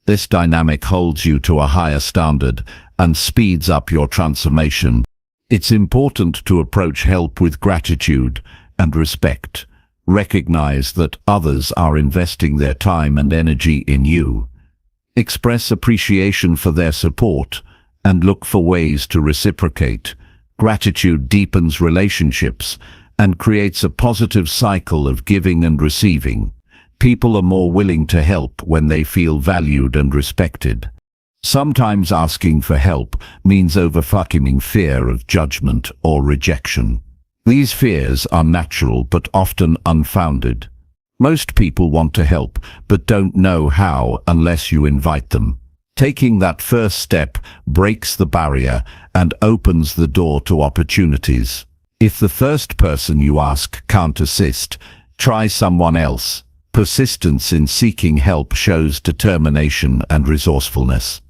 This dynamic holds you to a higher standard and speeds up your transformation. It's important to approach help with gratitude and respect. Recognize that others are investing their time and energy in you. Express appreciation for their support and look for ways to reciprocate. Gratitude deepens relationships and creates a positive cycle of giving and receiving. People are more willing to help when they feel valued and respected. Sometimes asking for help means overcoming fear of judgment or rejection. These fears are natural but often unfounded. Most people want to help but don't know how unless you invite them. Taking that first step breaks the barrier and opens the door to opportunities. If the first person you ask can't assist, try someone else. Persistence in seeking help shows determination and resourcefulness.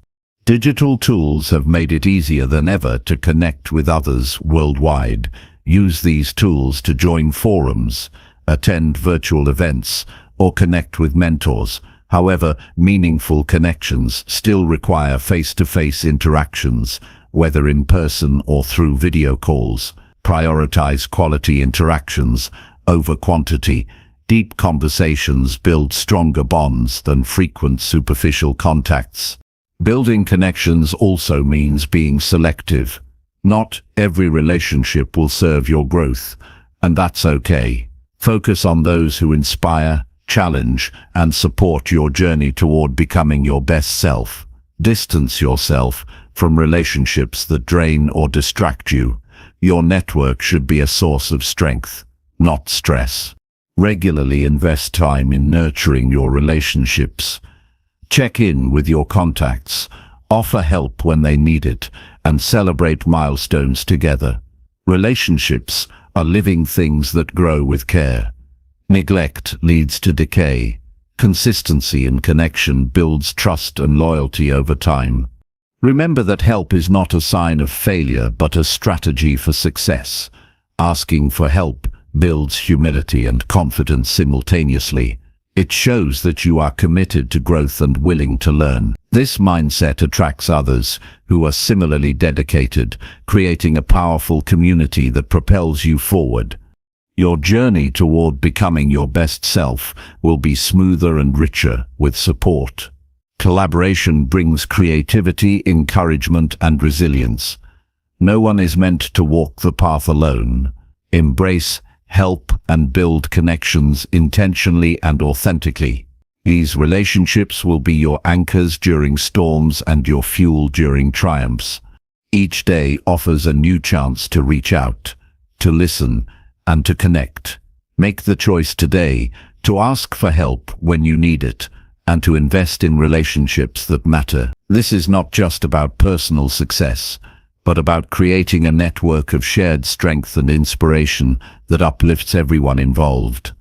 Digital tools have made it easier than ever to connect with others worldwide. Use these tools to join forums, attend virtual events, or connect with mentors. However, meaningful connections still require face-to-face interactions, whether in person or through video calls. Prioritize quality interactions over quantity. Deep conversations build stronger bonds than frequent superficial contacts. Building connections also means being selective. Not every relationship will serve your growth, and that's okay. Focus on those who inspire, challenge, and support your journey toward becoming your best self. Distance yourself from relationships that drain or distract you. Your network should be a source of strength, not stress. Regularly invest time in nurturing your relationships. Check in with your contacts, offer help when they need it, and celebrate milestones together. Relationships are living things that grow with care. Neglect leads to decay. Consistency and connection builds trust and loyalty over time. Remember that help is not a sign of failure, but a strategy for success. Asking for help builds humility and confidence simultaneously. It shows that you are committed to growth and willing to learn. This mindset attracts others who are similarly dedicated, creating a powerful community that propels you forward. Your journey toward becoming your best self will be smoother and richer with support. Collaboration brings creativity, encouragement, and resilience. No one is meant to walk the path alone. Embrace, help, and build connections intentionally and authentically. These relationships will be your anchors during storms and your fuel during triumphs. Each day offers a new chance to reach out, to listen, and to connect. Make the choice today to ask for help when you need it, and to invest in relationships that matter. This is not just about personal success, but about creating a network of shared strength and inspiration that uplifts everyone involved.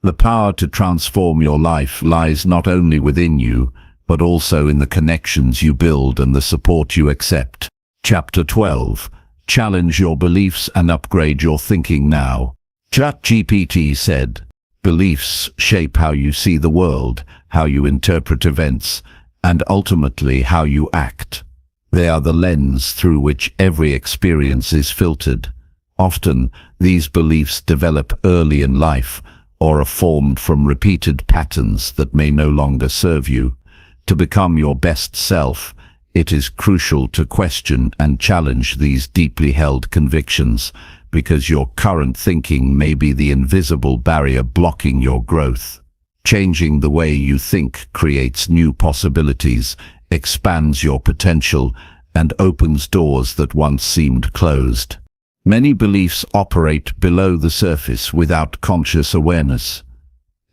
The power to transform your life lies not only within you, but also in the connections you build and the support you accept. Chapter 12. Challenge your beliefs and upgrade your thinking now. ChatGPT said, "Beliefs shape how you see the world, how you interpret events, and ultimately how you act. They are the lens through which every experience is filtered. Often, these beliefs develop early in life or are formed from repeated patterns that may no longer serve you. To become your best self, it is crucial to question and challenge these deeply held convictions, because your current thinking may be the invisible barrier blocking your growth. Changing the way you think creates new possibilities, expands your potential, and opens doors that once seemed closed. Many beliefs operate below the surface without conscious awareness.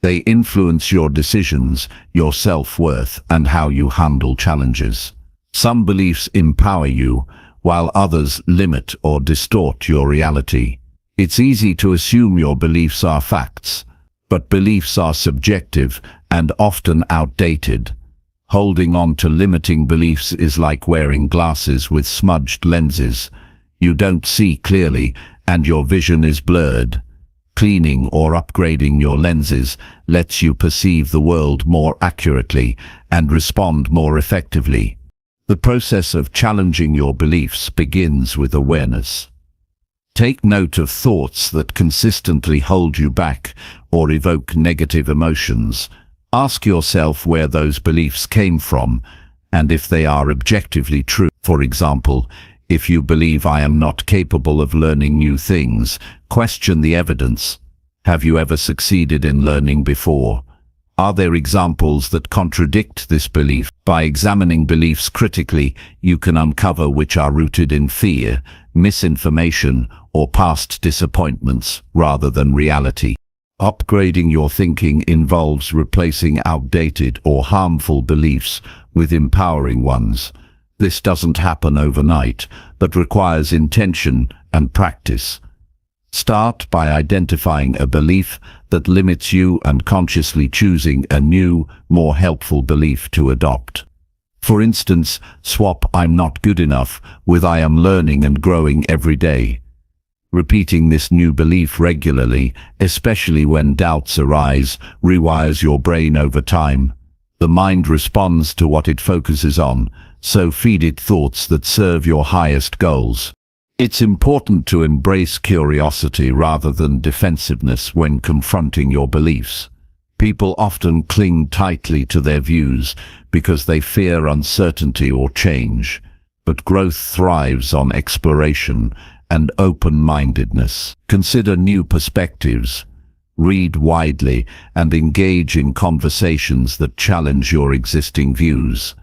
They influence your decisions, your self-worth, and how you handle challenges. Some beliefs empower you, while others limit or distort your reality. It's easy to assume your beliefs are facts, but beliefs are subjective and often outdated. Holding on to limiting beliefs is like wearing glasses with smudged lenses. You don't see clearly, and your vision is blurred. Cleaning or upgrading your lenses lets you perceive the world more accurately and respond more effectively. The process of challenging your beliefs begins with awareness. Take note of thoughts that consistently hold you back or evoke negative emotions. Ask yourself where those beliefs came from and if they are objectively true. For example, if you believe I am not capable of learning new things, question the evidence. Have you ever succeeded in learning before? Are there examples that contradict this belief? By examining beliefs critically, you can uncover which are rooted in fear, misinformation, or past disappointments rather than reality. Upgrading your thinking involves replacing outdated or harmful beliefs with empowering ones. This doesn't happen overnight, but requires intention and practice. Start by identifying a belief that limits you and consciously choosing a new, more helpful belief to adopt. For instance, swap "I'm not good enough" with "I am learning and growing every day." Repeating this new belief regularly, especially when doubts arise, rewires your brain over time. The mind responds to what it focuses on, so feed it thoughts that serve your highest goals. It's important to embrace curiosity rather than defensiveness when confronting your beliefs. People often cling tightly to their views because they fear uncertainty or change. but growth thrives on exploration and open-mindedness. Consider new perspectives, read widely, and engage in conversations that challenge your existing views.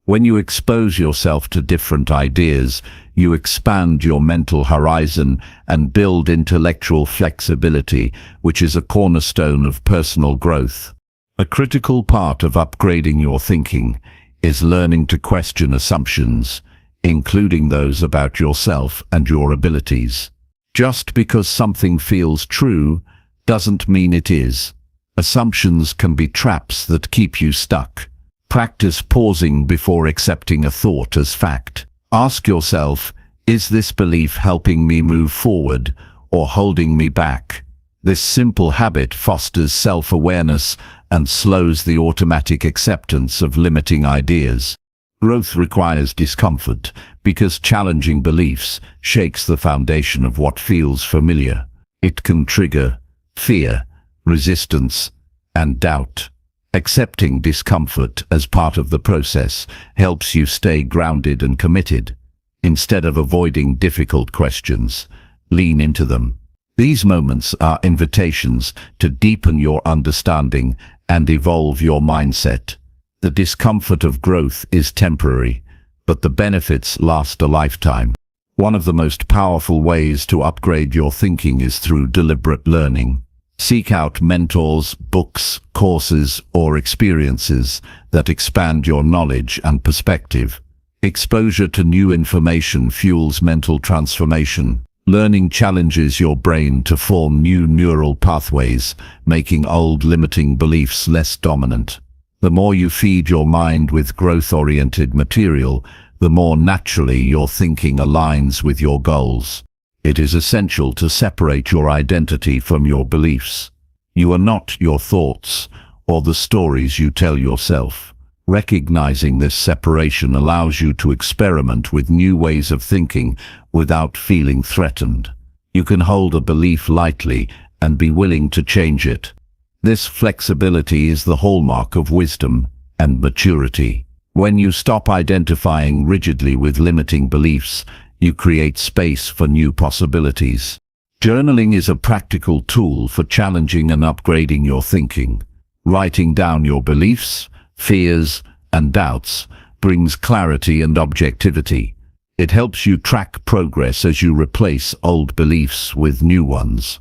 When you expose yourself to different ideas, you expand your mental horizon and build intellectual flexibility, which is a cornerstone of personal growth. A critical part of upgrading your thinking is learning to question assumptions, including those about yourself and your abilities. Just because something feels true doesn't mean it is. Assumptions can be traps that keep you stuck. Practice pausing before accepting a thought as fact. Ask yourself, is this belief helping me move forward or holding me back? This simple habit fosters self-awareness and slows the automatic acceptance of limiting ideas. Growth requires discomfort because challenging beliefs shakes the foundation of what feels familiar. It can trigger fear, resistance, and doubt. Accepting discomfort as part of the process helps you stay grounded and committed. Instead of avoiding difficult questions, lean into them. These moments are invitations to deepen your understanding and evolve your mindset. The discomfort of growth is temporary, but the benefits last a lifetime. One of the most powerful ways to upgrade your thinking is through deliberate learning. Seek out mentors, books, courses, or experiences that expand your knowledge and perspective. Exposure to new information fuels mental transformation. Learning challenges your brain to form new neural pathways, making old limiting beliefs less dominant. The more you feed your mind with growth-oriented material, the more naturally your thinking aligns with your goals. It is essential to separate your identity from your beliefs. You are not your thoughts or the stories you tell yourself. Recognizing this separation allows you to experiment with new ways of thinking without feeling threatened. You can hold a belief lightly and be willing to change it. This flexibility is the hallmark of wisdom and maturity. When you stop identifying rigidly with limiting beliefs, you create space for new possibilities. Journaling is a practical tool for challenging and upgrading your thinking. Writing down your beliefs, fears, and doubts brings clarity and objectivity. It helps you track progress as you replace old beliefs with new ones.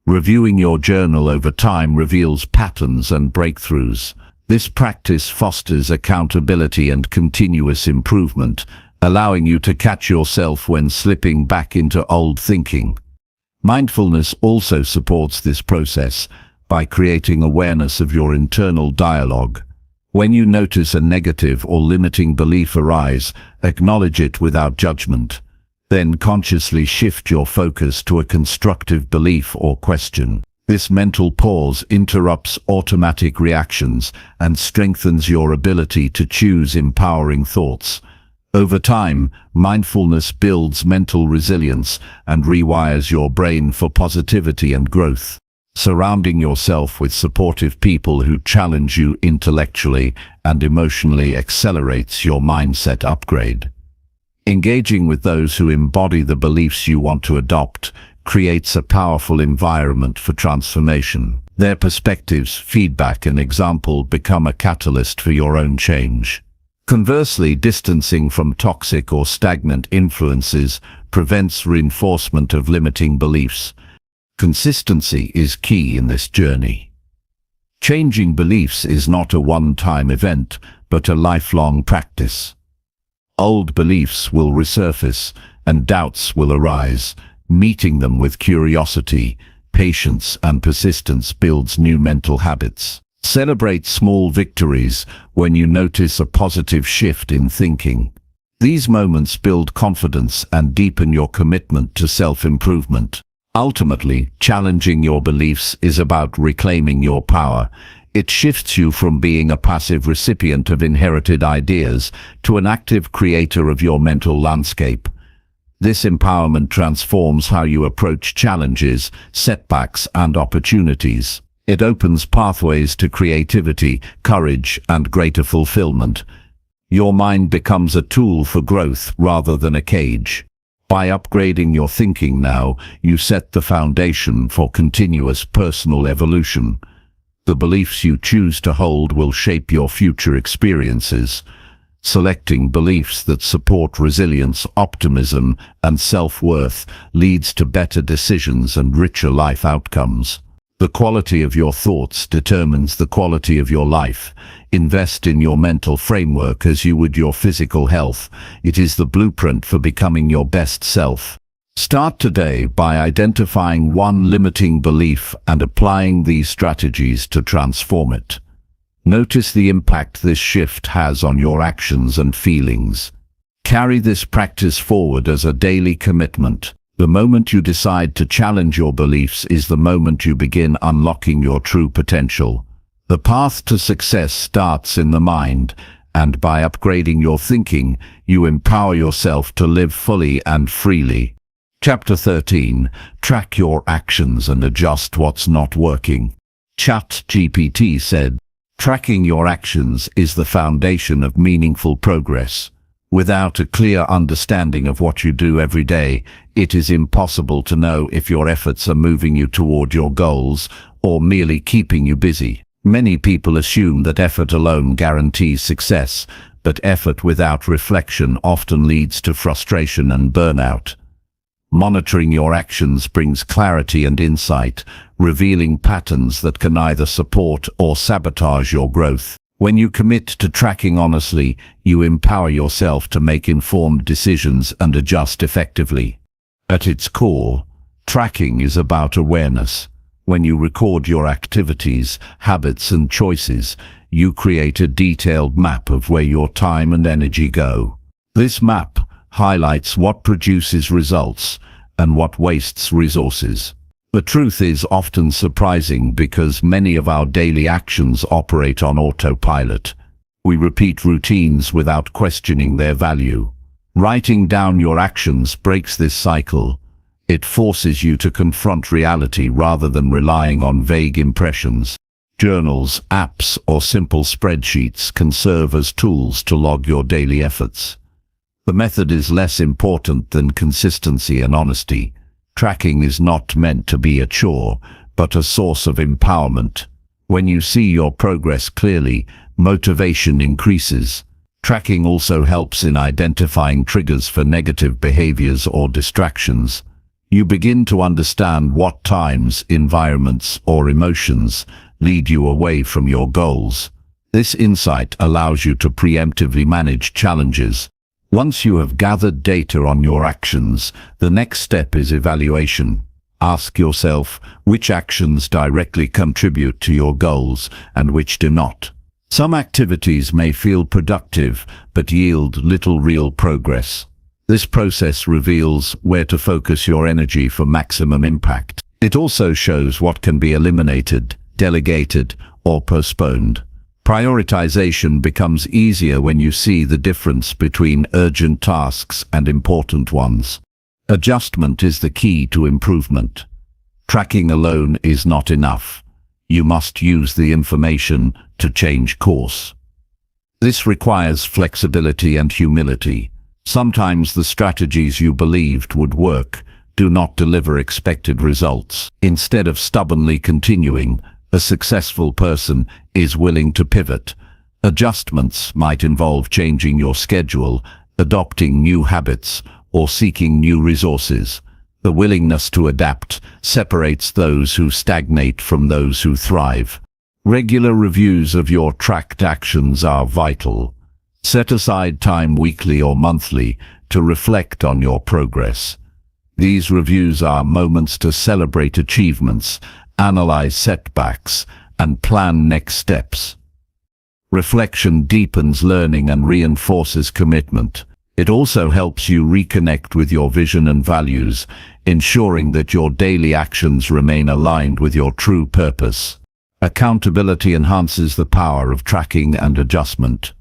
Reviewing your journal over time reveals patterns and breakthroughs. This practice fosters accountability and continuous improvement, allowing you to catch yourself when slipping back into old thinking. Mindfulness also supports this process by creating awareness of your internal dialogue. When you notice a negative or limiting belief arise, acknowledge it without judgment. Then consciously shift your focus to a constructive belief or question. This mental pause interrupts automatic reactions and strengthens your ability to choose empowering thoughts. Over time, mindfulness builds mental resilience and rewires your brain for positivity and growth. Surrounding yourself with supportive people who challenge you intellectually and emotionally accelerates your mindset upgrade. Engaging with those who embody the beliefs you want to adopt creates a powerful environment for transformation. Their perspectives, feedback, and example become a catalyst for your own change. Conversely, distancing from toxic or stagnant influences prevents reinforcement of limiting beliefs. Consistency is key in this journey. Changing beliefs is not a one-time event, but a lifelong practice. Old beliefs will resurface and doubts will arise. Meeting them with curiosity, patience, and persistence builds new mental habits. Celebrate small victories when you notice a positive shift in thinking. These moments build confidence and deepen your commitment to self-improvement. Ultimately, challenging your beliefs is about reclaiming your power. It shifts you from being a passive recipient of inherited ideas to an active creator of your mental landscape. This empowerment transforms how you approach challenges, setbacks, and opportunities. It opens pathways to creativity, courage, and greater fulfillment. Your mind becomes a tool for growth rather than a cage. By upgrading your thinking now, you set the foundation for continuous personal evolution. The beliefs you choose to hold will shape your future experiences. Selecting beliefs that support resilience, optimism, and self-worth leads to better decisions and richer life outcomes. The quality of your thoughts determines the quality of your life. Invest in your mental framework as you would your physical health. It is the blueprint for becoming your best self. Start today by identifying one limiting belief and applying these strategies to transform it. Notice the impact this shift has on your actions and feelings. Carry this practice forward as a daily commitment. The moment you decide to challenge your beliefs is the moment you begin unlocking your true potential. The path to success starts in the mind, and by upgrading your thinking, you empower yourself to live fully and freely. Chapter 13. Track your actions and adjust what's not working. ChatGPT said, "Tracking your actions is the foundation of meaningful progress. Without a clear understanding of what you do every day, it is impossible to know if your efforts are moving you toward your goals or merely keeping you busy." Many people assume that effort alone guarantees success, but effort without reflection often leads to frustration and burnout. Monitoring your actions brings clarity and insight, revealing patterns that can either support or sabotage your growth. When you commit to tracking honestly, you empower yourself to make informed decisions and adjust effectively. At its core, tracking is about awareness. When you record your activities, habits, and choices, you create a detailed map of where your time and energy go. This map highlights what produces results and what wastes resources. The truth is often surprising because many of our daily actions operate on autopilot. We repeat routines without questioning their value. Writing down your actions breaks this cycle. It forces you to confront reality rather than relying on vague impressions. Journals, apps, or simple spreadsheets can serve as tools to log your daily efforts. The method is less important than consistency and honesty. Tracking is not meant to be a chore, but a source of empowerment. When you see your progress clearly, motivation increases. Tracking also helps in identifying triggers for negative behaviors or distractions. You begin to understand what times, environments, or emotions lead you away from your goals. This insight allows you to preemptively manage challenges. Once you have gathered data on your actions, the next step is evaluation. Ask yourself which actions directly contribute to your goals and which do not. Some activities may feel productive but yield little real progress. This process reveals where to focus your energy for maximum impact. It also shows what can be eliminated, delegated, or postponed. Prioritization becomes easier when you see the difference between urgent tasks and important ones. Adjustment is the key to improvement. Tracking alone is not enough. You must use the information to change course. This requires flexibility and humility. Sometimes the strategies you believed would work do not deliver expected results. Instead of stubbornly continuing, a successful person is willing to pivot. Adjustments might involve changing your schedule, adopting new habits, or seeking new resources. The willingness to adapt separates those who stagnate from those who thrive. Regular reviews of your tracked actions are vital. Set aside time weekly or monthly to reflect on your progress. These reviews are moments to celebrate achievements, analyze setbacks, and plan next steps. Reflection deepens learning and reinforces commitment. It also helps you reconnect with your vision and values, ensuring that your daily actions remain aligned with your true purpose. Accountability enhances the power of tracking and adjustment.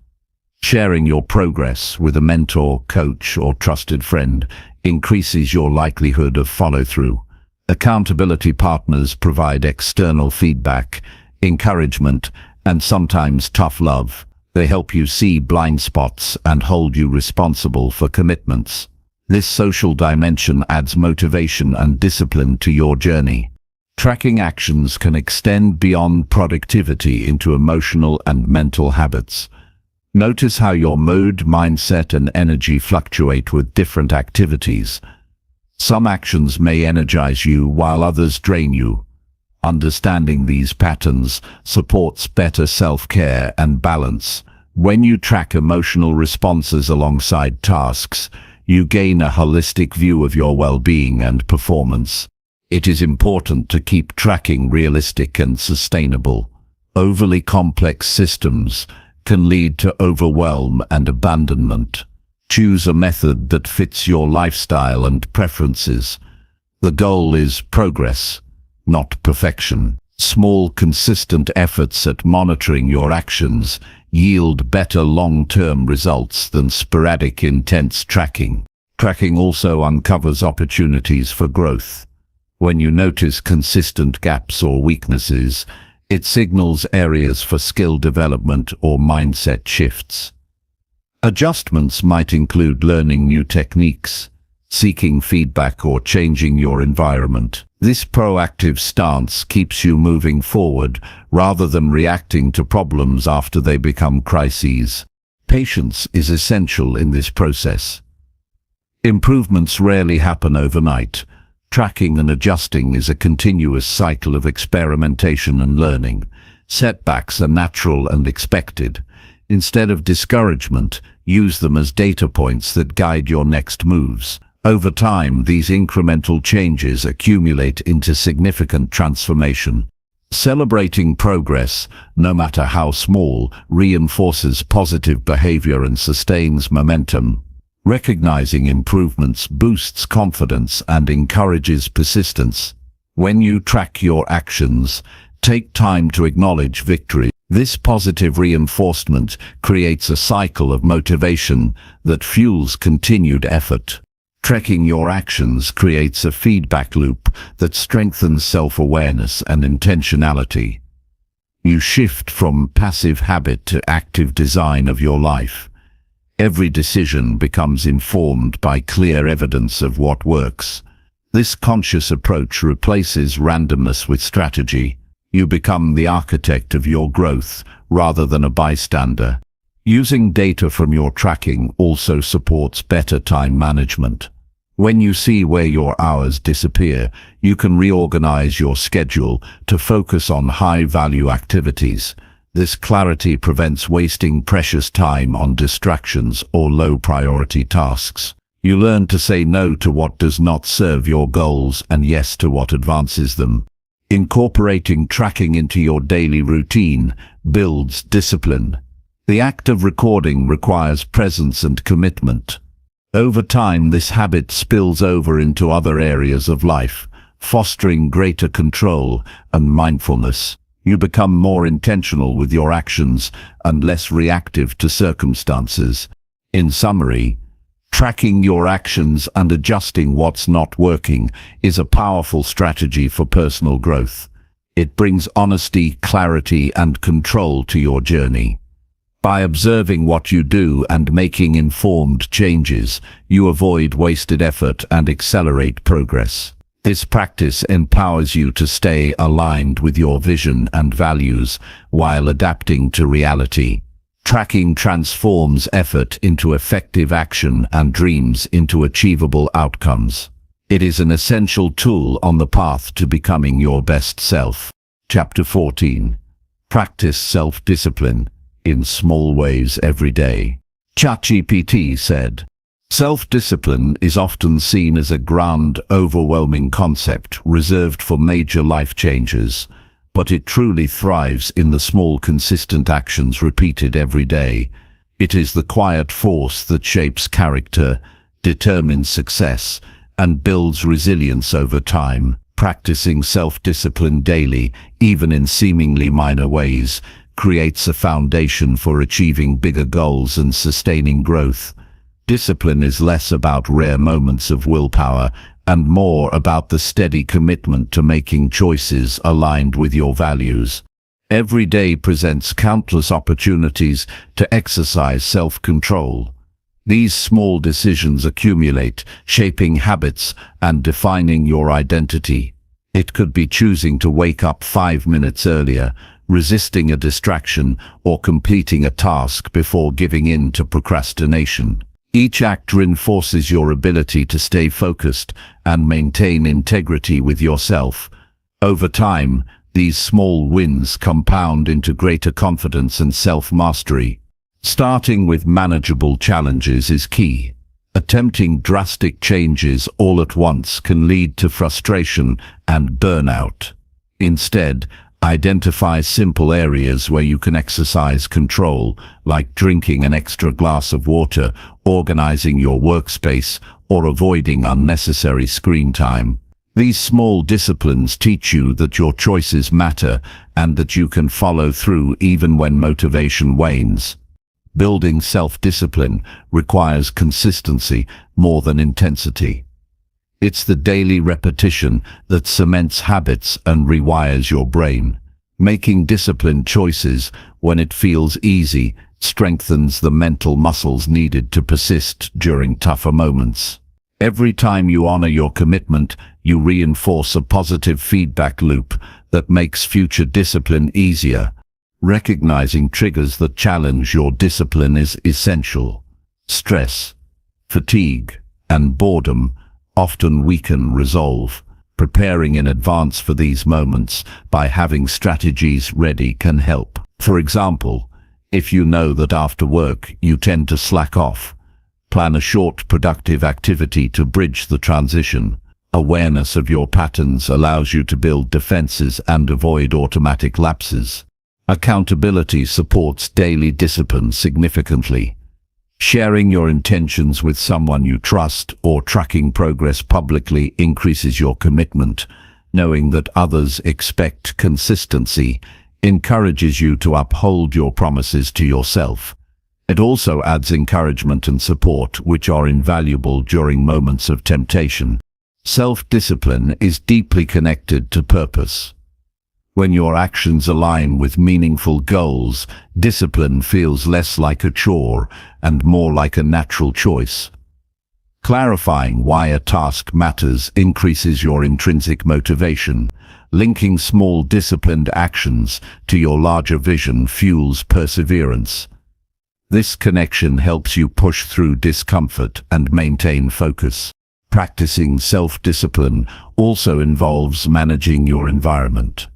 Sharing your progress with a mentor, coach, or trusted friend increases your likelihood of follow-through. Accountability partners provide external feedback, encouragement, and sometimes tough love. They help you see blind spots and hold you responsible for commitments. This social dimension adds motivation and discipline to your journey. Tracking actions can extend beyond productivity into emotional and mental habits. Notice how your mood, mindset, and energy fluctuate with different activities. Some actions may energize you while others drain you. Understanding these patterns supports better self-care and balance. When you track emotional responses alongside tasks, you gain a holistic view of your well-being and performance. It is important to keep tracking realistic and sustainable. Overly complex systems can lead to overwhelm and abandonment. Choose a method that fits your lifestyle and preferences. The goal is progress, not perfection. Small, consistent efforts at monitoring your actions yield better long-term results than sporadic, intense tracking. Tracking also uncovers opportunities for growth. When you notice consistent gaps or weaknesses, it signals areas for skill development or mindset shifts. Adjustments might include learning new techniques, seeking feedback, or changing your environment. This proactive stance keeps you moving forward rather than reacting to problems after they become crises. Patience is essential in this process. Improvements rarely happen overnight. Tracking and adjusting is a continuous cycle of experimentation and learning. Setbacks are natural and expected. Instead of discouragement, use them as data points that guide your next moves. Over time, these incremental changes accumulate into significant transformation. Celebrating progress, no matter how small, reinforces positive behavior and sustains momentum. Recognizing improvements boosts confidence and encourages persistence. When you track your actions, take time to acknowledge victory. This positive reinforcement creates a cycle of motivation that fuels continued effort. Tracking your actions creates a feedback loop that strengthens self-awareness and intentionality. You shift from passive habit to active design of your life. Every decision becomes informed by clear evidence of what works. This conscious approach replaces randomness with strategy. You become the architect of your growth rather than a bystander. Using data from your tracking also supports better time management. When you see where your hours disappear, you can reorganize your schedule to focus on high-value activities. This clarity prevents wasting precious time on distractions or low-priority tasks. You learn to say no to what does not serve your goals and yes to what advances them. Incorporating tracking into your daily routine builds discipline. The act of recording requires presence and commitment. Over time, this habit spills over into other areas of life, fostering greater control and mindfulness. You become more intentional with your actions and less reactive to circumstances. In summary, tracking your actions and adjusting what's not working is a powerful strategy for personal growth. It brings honesty, clarity, and control to your journey. By observing what you do and making informed changes, you avoid wasted effort and accelerate progress. This practice empowers you to stay aligned with your vision and values while adapting to reality. Tracking transforms effort into effective action and dreams into achievable outcomes. It is an essential tool on the path to becoming your best self. Chapter 14. Practice self-discipline in small ways every day. ChatGPT said, "Self-discipline is often seen as a grand, overwhelming concept reserved for major life changes, but it truly thrives in the small, consistent actions repeated every day. It is the quiet force that shapes character, determines success, and builds resilience over time. Practicing self-discipline daily, even in seemingly minor ways, creates a foundation for achieving bigger goals and sustaining growth. Discipline is less about rare moments of willpower and more about the steady commitment to making choices aligned with your values. Every day presents countless opportunities to exercise self-control. These small decisions accumulate, shaping habits and defining your identity. It could be choosing to wake up 5 minutes earlier, resisting a distraction, or completing a task before giving in to procrastination. Each act reinforces your ability to stay focused and maintain integrity with yourself. Over time, these small wins compound into greater confidence and self-mastery. Starting with manageable challenges is key. Attempting drastic changes all at once can lead to frustration and burnout. Instead, identify simple areas where you can exercise control, like drinking an extra glass of water, organizing your workspace, or avoiding unnecessary screen time. These small disciplines teach you that your choices matter and that you can follow through even when motivation wanes. Building self-discipline requires consistency more than intensity. It's the daily repetition that cements habits and rewires your brain. Making disciplined choices when it feels easy strengthens the mental muscles needed to persist during tougher moments. Every time you honor your commitment, you reinforce a positive feedback loop that makes future discipline easier. Recognizing triggers that challenge your discipline is essential. Stress, fatigue, and boredom often weaken resolve. Preparing in advance for these moments by having strategies ready can help. For example, if you know that after work you tend to slack off, plan a short, productive activity to bridge the transition. Awareness of your patterns allows you to build defenses and avoid automatic lapses. Accountability supports daily discipline significantly. Sharing your intentions with someone you trust or tracking progress publicly increases your commitment. Knowing that others expect consistency encourages you to uphold your promises to yourself. It also adds encouragement and support, which are invaluable during moments of temptation. Self-discipline is deeply connected to purpose. When your actions align with meaningful goals, discipline feels less like a chore and more like a natural choice. Clarifying why a task matters increases your intrinsic motivation. Linking small disciplined actions to your larger vision fuels perseverance. This connection helps you push through discomfort and maintain focus. Practicing self-discipline also involves managing your environment.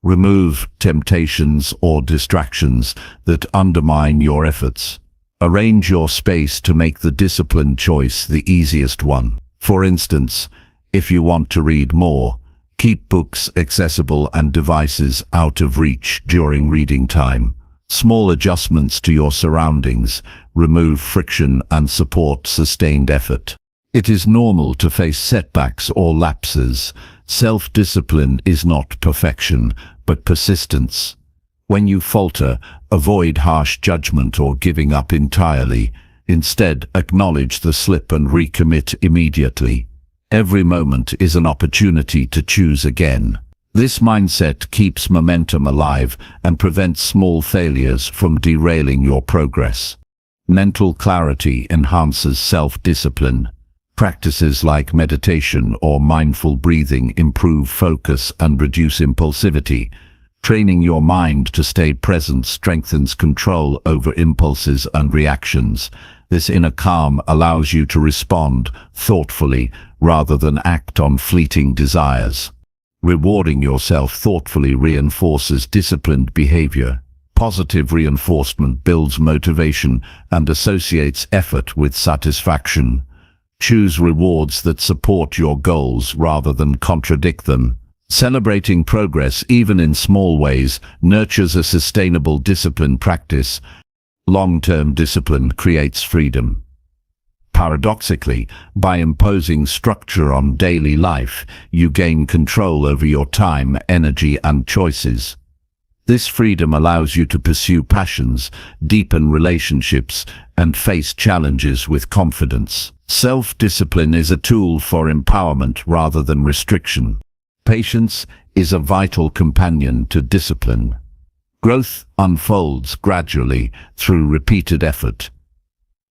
Remove temptations or distractions that undermine your efforts. Arrange your space to make the disciplined choice the easiest one. For instance, if you want to read more, keep books accessible and devices out of reach during reading time. Small adjustments to your surroundings remove friction and support sustained effort. It is normal to face setbacks or lapses. Self-discipline is not perfection, but persistence. When you falter, avoid harsh judgment or giving up entirely. Instead, acknowledge the slip and recommit immediately. Every moment is an opportunity to choose again. This mindset keeps momentum alive and prevents small failures from derailing your progress. Mental clarity enhances self-discipline. Practices like meditation or mindful breathing improve focus and reduce impulsivity. Training your mind to stay present strengthens control over impulses and reactions. This inner calm allows you to respond thoughtfully rather than act on fleeting desires. Rewarding yourself thoughtfully reinforces disciplined behavior. Positive reinforcement builds motivation and associates effort with satisfaction. Choose rewards that support your goals rather than contradict them. Celebrating progress, even in small ways, nurtures a sustainable discipline practice. Long-term discipline creates freedom. Paradoxically, by imposing structure on daily life, you gain control over your time, energy, and choices. This freedom allows you to pursue passions, deepen relationships, and face challenges with confidence. Self-discipline is a tool for empowerment rather than restriction. Patience is a vital companion to discipline. Growth unfolds gradually through repeated effort.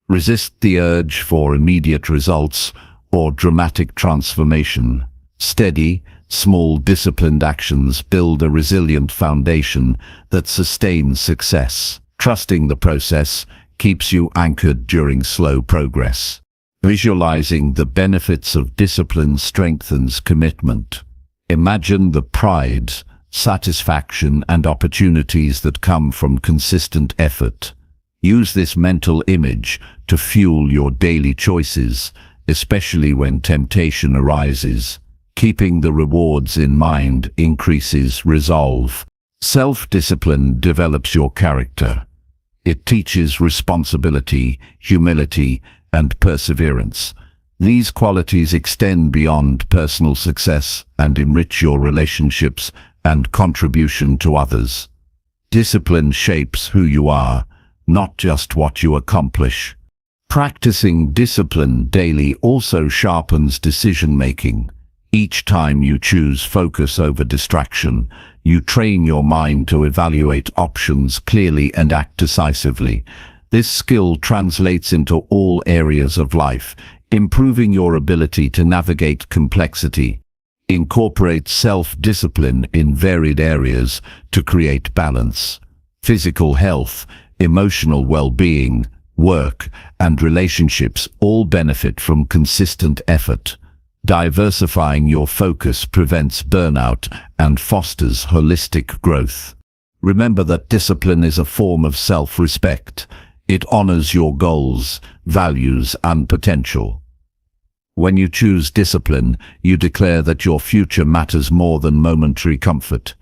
Resist the urge for immediate results or dramatic transformation. Steady, small disciplined actions build a resilient foundation that sustains success. Trusting the process keeps you anchored during slow progress. Visualizing the benefits of discipline strengthens commitment. Imagine the pride, satisfaction, and opportunities that come from consistent effort. Use this mental image to fuel your daily choices, especially when temptation arises. Keeping the rewards in mind increases resolve. Self-discipline develops your character. It teaches responsibility, humility, and perseverance. These qualities extend beyond personal success and enrich your relationships and contribution to others. Discipline shapes who you are, not just what you accomplish. Practicing discipline daily also sharpens decision-making. Each time you choose focus over distraction, you train your mind to evaluate options clearly and act decisively. This skill translates into all areas of life, improving your ability to navigate complexity. Incorporate self-discipline in varied areas to create balance. Physical health, emotional well-being, work, and relationships all benefit from consistent effort. Diversifying your focus prevents burnout and fosters holistic growth. Remember that discipline is a form of self-respect. It honors your goals, values, and potential. When you choose discipline, you declare that your future matters more than momentary comfort.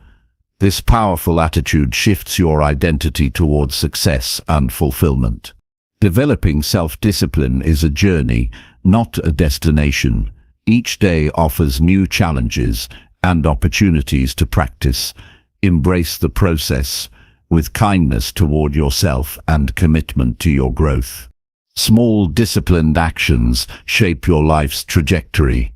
This powerful attitude shifts your identity towards success and fulfillment. Developing self-discipline is a journey, not a destination. Each day offers new challenges and opportunities to practice. Embrace the process with kindness toward yourself and commitment to your growth. Small disciplined actions shape your life's trajectory.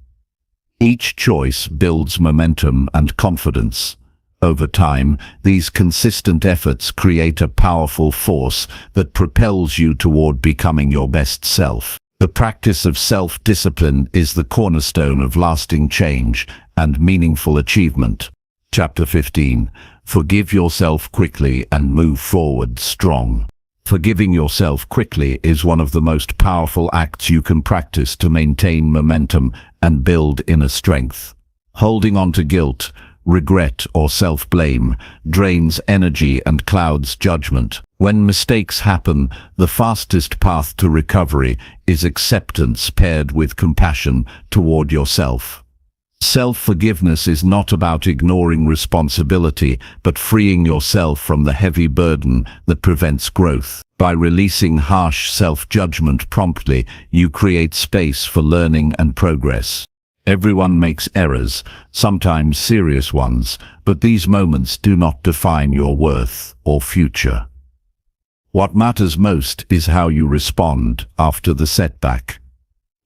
Each choice builds momentum and confidence. Over time, these consistent efforts create a powerful force that propels you toward becoming your best self. The practice of self-discipline is the cornerstone of lasting change and meaningful achievement. Chapter 15. Forgive yourself quickly and move forward strong. Forgiving yourself quickly is one of the most powerful acts you can practice to maintain momentum and build inner strength. Holding on to guilt, regret, or self-blame drains energy and clouds judgment. When mistakes happen, the fastest path to recovery is acceptance paired with compassion toward yourself. Self-forgiveness is not about ignoring responsibility, but freeing yourself from the heavy burden that prevents growth. By releasing harsh self-judgment promptly, you create space for learning and progress. Everyone makes errors, sometimes serious ones, but these moments do not define your worth or future. What matters most is how you respond after the setback.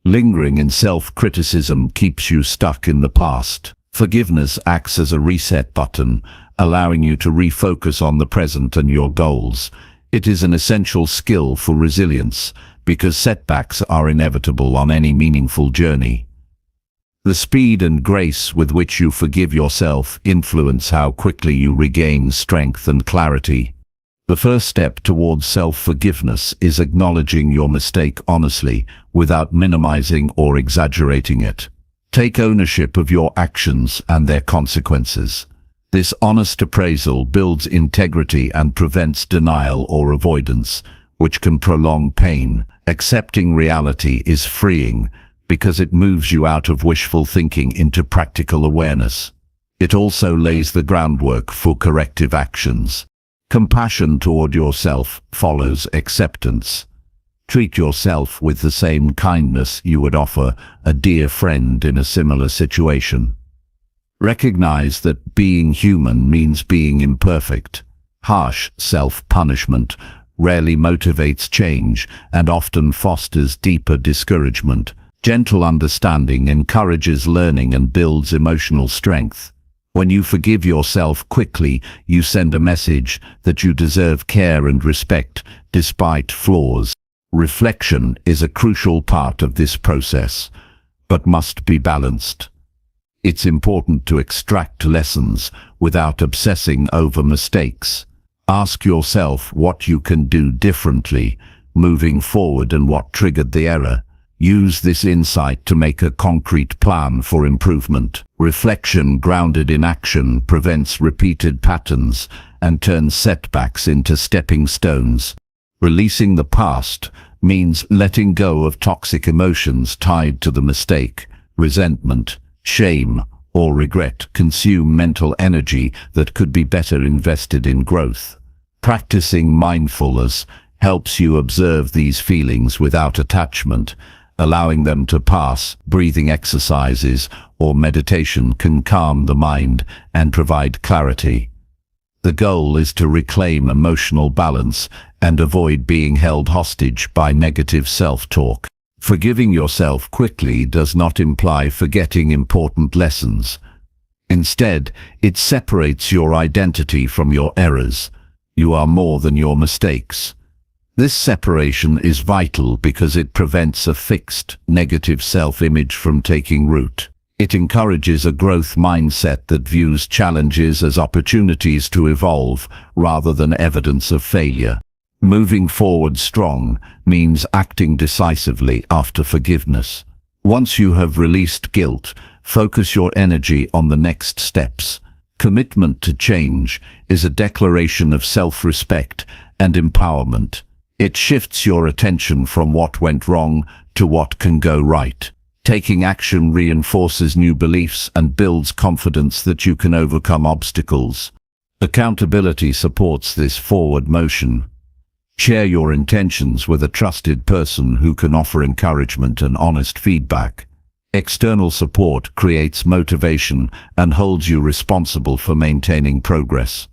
Lingering in self-criticism keeps you stuck in the past. Forgiveness acts as a reset button, allowing you to refocus on the present and your goals. It is an essential skill for resilience, because setbacks are inevitable on any meaningful journey. The speed and grace with which you forgive yourself influence how quickly you regain strength and clarity. The first step towards self-forgiveness is acknowledging your mistake honestly, without minimizing or exaggerating it. Take ownership of your actions and their consequences. This honest appraisal builds integrity and prevents denial or avoidance, which can prolong pain. Accepting reality is freeing, because it moves you out of wishful thinking into practical awareness. It also lays the groundwork for corrective actions. Compassion toward yourself follows acceptance. Treat yourself with the same kindness you would offer a dear friend in a similar situation. Recognize that being human means being imperfect. Harsh self-punishment rarely motivates change and often fosters deeper discouragement. Gentle understanding encourages learning and builds emotional strength. When you forgive yourself quickly, you send a message that you deserve care and respect, despite flaws. Reflection is a crucial part of this process, but must be balanced. It's important to extract lessons without obsessing over mistakes. Ask yourself what you can do differently moving forward and what triggered the error. Use this insight to make a concrete plan for improvement. Reflection grounded in action prevents repeated patterns and turns setbacks into stepping stones. Releasing the past means letting go of toxic emotions tied to the mistake. Resentment, shame, or regret consume mental energy that could be better invested in growth. Practicing mindfulness helps you observe these feelings without attachment, allowing them to pass. Breathing exercises or meditation can calm the mind and provide clarity. The goal is to reclaim emotional balance and avoid being held hostage by negative self-talk. Forgiving yourself quickly does not imply forgetting important lessons. Instead, it separates your identity from your errors. You are more than your mistakes. This separation is vital because it prevents a fixed, negative self-image from taking root. It encourages a growth mindset that views challenges as opportunities to evolve rather than evidence of failure. Moving forward strong means acting decisively after forgiveness. Once you have released guilt, focus your energy on the next steps. Commitment to change is a declaration of self-respect and empowerment. It shifts your attention from what went wrong to what can go right. Taking action reinforces new beliefs and builds confidence that you can overcome obstacles. Accountability supports this forward motion. Share your intentions with a trusted person who can offer encouragement and honest feedback. External support creates motivation and holds you responsible for maintaining progress.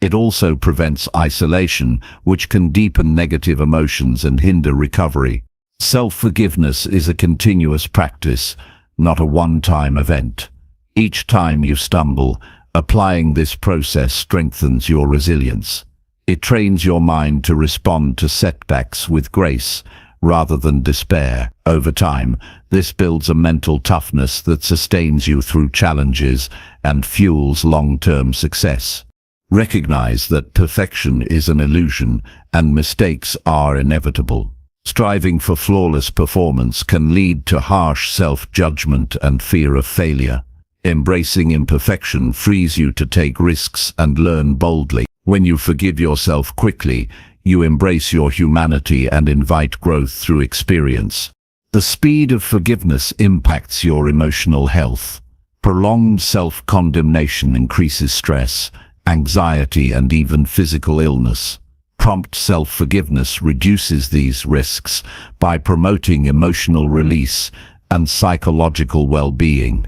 It also prevents isolation, which can deepen negative emotions and hinder recovery. Self-forgiveness is a continuous practice, not a one-time event. Each time you stumble, applying this process strengthens your resilience. It trains your mind to respond to setbacks with grace rather than despair. Over time, this builds a mental toughness that sustains you through challenges and fuels long-term success. Recognize that perfection is an illusion and mistakes are inevitable. Striving for flawless performance can lead to harsh self-judgment and fear of failure. Embracing imperfection frees you to take risks and learn boldly. When you forgive yourself quickly, you embrace your humanity and invite growth through experience. The speed of forgiveness impacts your emotional health. Prolonged self-condemnation increases stress, anxiety, and even physical illness. Prompt self-forgiveness reduces these risks by promoting emotional release and psychological well-being.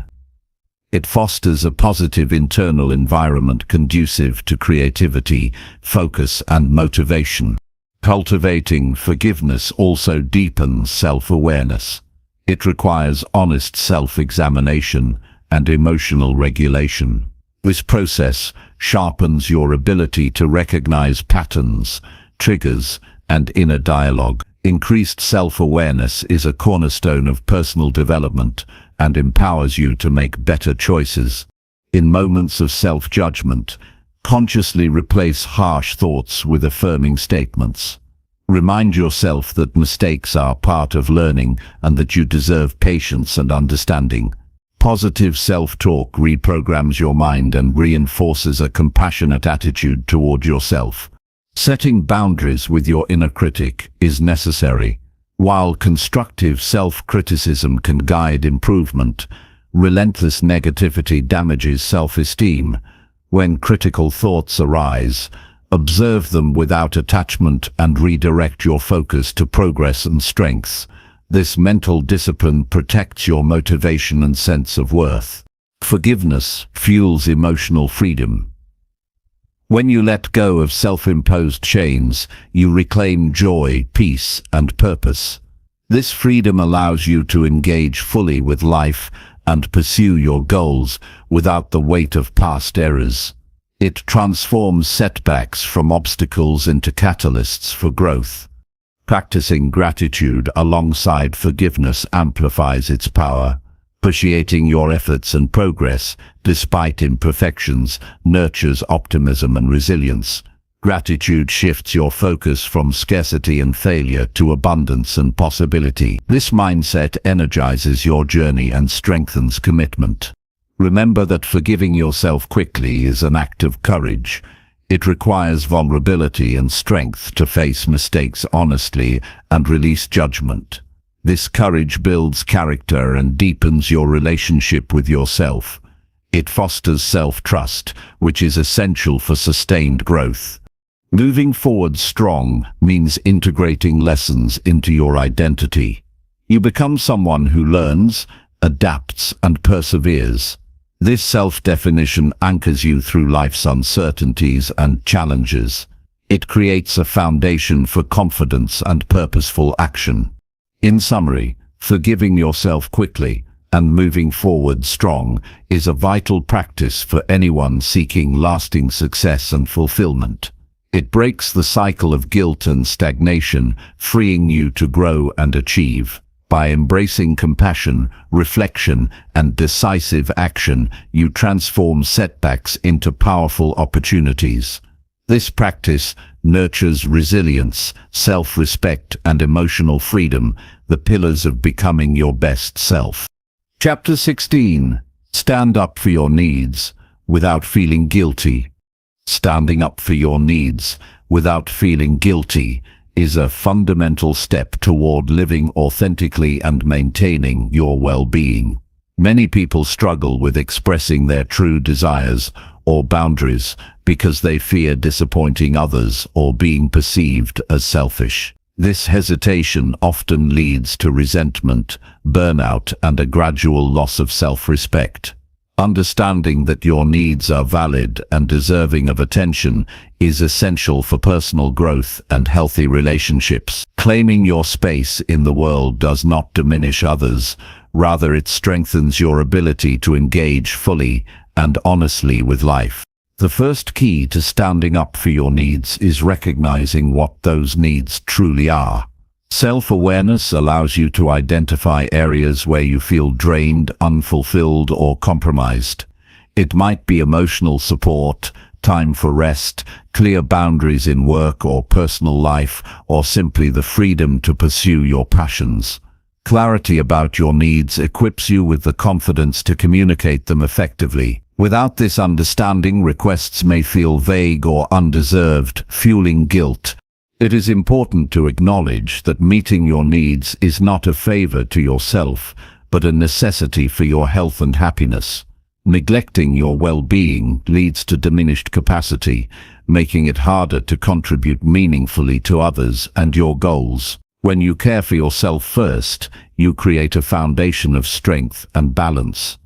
It fosters a positive internal environment conducive to creativity, focus, and motivation. Cultivating forgiveness also deepens self-awareness. It requires honest self-examination and emotional regulation. This process sharpens your ability to recognize patterns, triggers, and inner dialogue. Increased self-awareness is a cornerstone of personal development and empowers you to make better choices. In moments of self-judgment, consciously replace harsh thoughts with affirming statements. Remind yourself that mistakes are part of learning and that you deserve patience and understanding. Positive self-talk reprograms your mind and reinforces a compassionate attitude toward yourself. Setting boundaries with your inner critic is necessary. While constructive self-criticism can guide improvement, relentless negativity damages self-esteem. When critical thoughts arise, observe them without attachment and redirect your focus to progress and strengths. This mental discipline protects your motivation and sense of worth. Forgiveness fuels emotional freedom. When you let go of self-imposed chains, you reclaim joy, peace, and purpose. This freedom allows you to engage fully with life and pursue your goals without the weight of past errors. It transforms setbacks from obstacles into catalysts for growth. Practicing gratitude alongside forgiveness amplifies its power. Appreciating your efforts and progress, despite imperfections, nurtures optimism and resilience. Gratitude shifts your focus from scarcity and failure to abundance and possibility. This mindset energizes your journey and strengthens commitment. Remember that forgiving yourself quickly is an act of courage. It requires vulnerability and strength to face mistakes honestly and release judgment. This courage builds character and deepens your relationship with yourself. It fosters self-trust, which is essential for sustained growth. Moving forward strong means integrating lessons into your identity. You become someone who learns, adapts, and perseveres. This self-definition anchors you through life's uncertainties and challenges. It creates a foundation for confidence and purposeful action. In summary, forgiving yourself quickly and moving forward strong is a vital practice for anyone seeking lasting success and fulfillment. It breaks the cycle of guilt and stagnation, freeing you to grow and achieve. By embracing compassion, reflection, and decisive action, you transform setbacks into powerful opportunities. This practice nurtures resilience, self-respect, and emotional freedom, the pillars of becoming your best self. Chapter 16. Stand up for your needs without feeling guilty. Standing up for your needs without feeling guilty is a fundamental step toward living authentically and maintaining your well-being. Many people struggle with expressing their true desires or boundaries because they fear disappointing others or being perceived as selfish. This hesitation often leads to resentment, burnout, and a gradual loss of self-respect. Understanding that your needs are valid and deserving of attention is essential for personal growth and healthy relationships. Claiming your space in the world does not diminish others, rather it strengthens your ability to engage fully and honestly with life. The first key to standing up for your needs is recognizing what those needs truly are. Self-awareness allows you to identify areas where you feel drained, unfulfilled, or compromised. It might be emotional support, time for rest, clear boundaries in work or personal life, or simply the freedom to pursue your passions. Clarity about your needs equips you with the confidence to communicate them effectively. Without this understanding, requests may feel vague or undeserved, fueling guilt. It is important to acknowledge that meeting your needs is not a favor to yourself, but a necessity for your health and happiness. Neglecting your well-being leads to diminished capacity, making it harder to contribute meaningfully to others and your goals. When you care for yourself first, you create a foundation of strength and balance.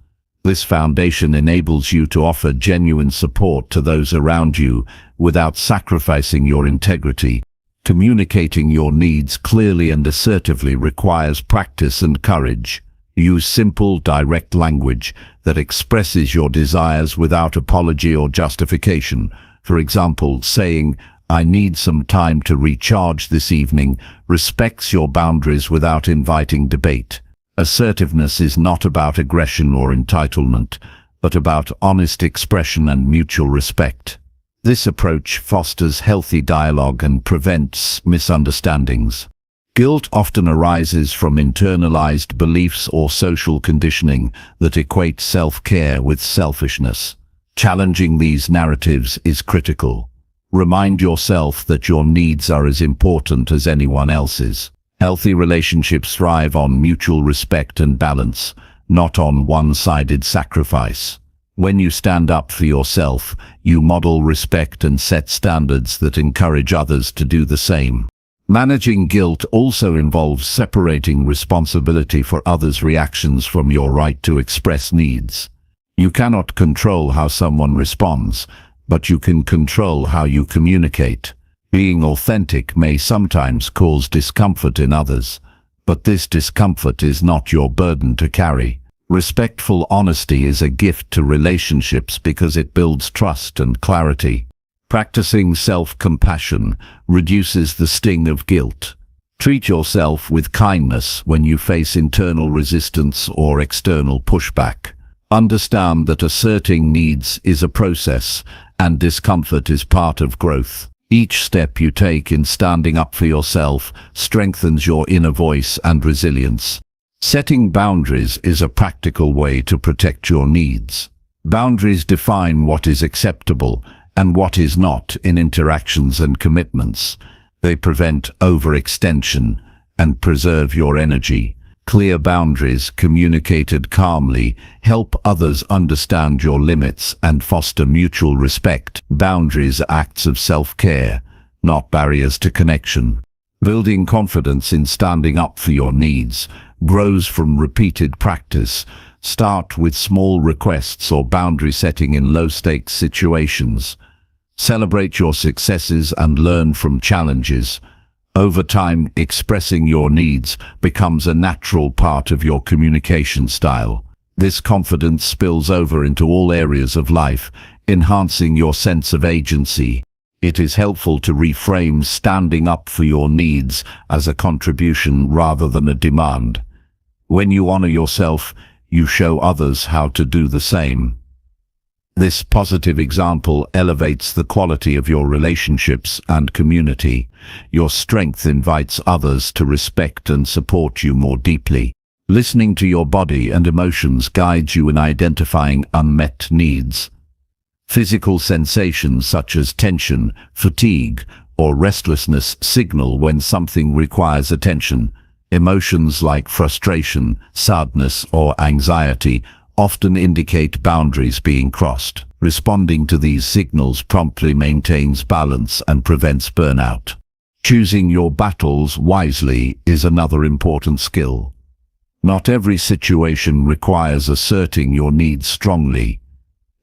This foundation enables you to offer genuine support to those around you without sacrificing your integrity. Communicating your needs clearly and assertively requires practice and courage. Use simple, direct language that expresses your desires without apology or justification. For example, saying, "I need some time to recharge this evening," respects your boundaries without inviting debate. Assertiveness is not about aggression or entitlement, but about honest expression and mutual respect. This approach fosters healthy dialogue and prevents misunderstandings. Guilt often arises from internalized beliefs or social conditioning that equate self-care with selfishness. Challenging these narratives is critical. Remind yourself that your needs are as important as anyone else's. Healthy relationships thrive on mutual respect and balance, not on one-sided sacrifice. When you stand up for yourself, you model respect and set standards that encourage others to do the same. Managing guilt also involves separating responsibility for others' reactions from your right to express needs. You cannot control how someone responds, but you can control how you communicate. Being authentic may sometimes cause discomfort in others, but this discomfort is not your burden to carry. Respectful honesty is a gift to relationships because it builds trust and clarity. Practicing self-compassion reduces the sting of guilt. Treat yourself with kindness when you face internal resistance or external pushback. Understand that asserting needs is a process, and discomfort is part of growth. Each step you take in standing up for yourself strengthens your inner voice and resilience. Setting boundaries is a practical way to protect your needs. Boundaries define what is acceptable and what is not in interactions and commitments. They prevent overextension and preserve your energy. Clear boundaries, communicated calmly, help others understand your limits and foster mutual respect. Boundaries are acts of self-care, not barriers to connection. Building confidence in standing up for your needs grows from repeated practice. Start with small requests or boundary setting in low-stakes situations. Celebrate your successes and learn from challenges. Over time, expressing your needs becomes a natural part of your communication style. This confidence spills over into all areas of life, enhancing your sense of agency. It is helpful to reframe standing up for your needs as a contribution rather than a demand. When you honor yourself, you show others how to do the same. This positive example elevates the quality of your relationships and community. Your strength invites others to respect and support you more deeply. Listening to your body and emotions guides you in identifying unmet needs. Physical sensations such as tension, fatigue, or restlessness signal when something requires attention. Emotions like frustration, sadness, or anxiety often indicate boundaries being crossed. Responding to these signals promptly maintains balance and prevents burnout. Choosing your battles wisely is another important skill. Not every situation requires asserting your needs strongly.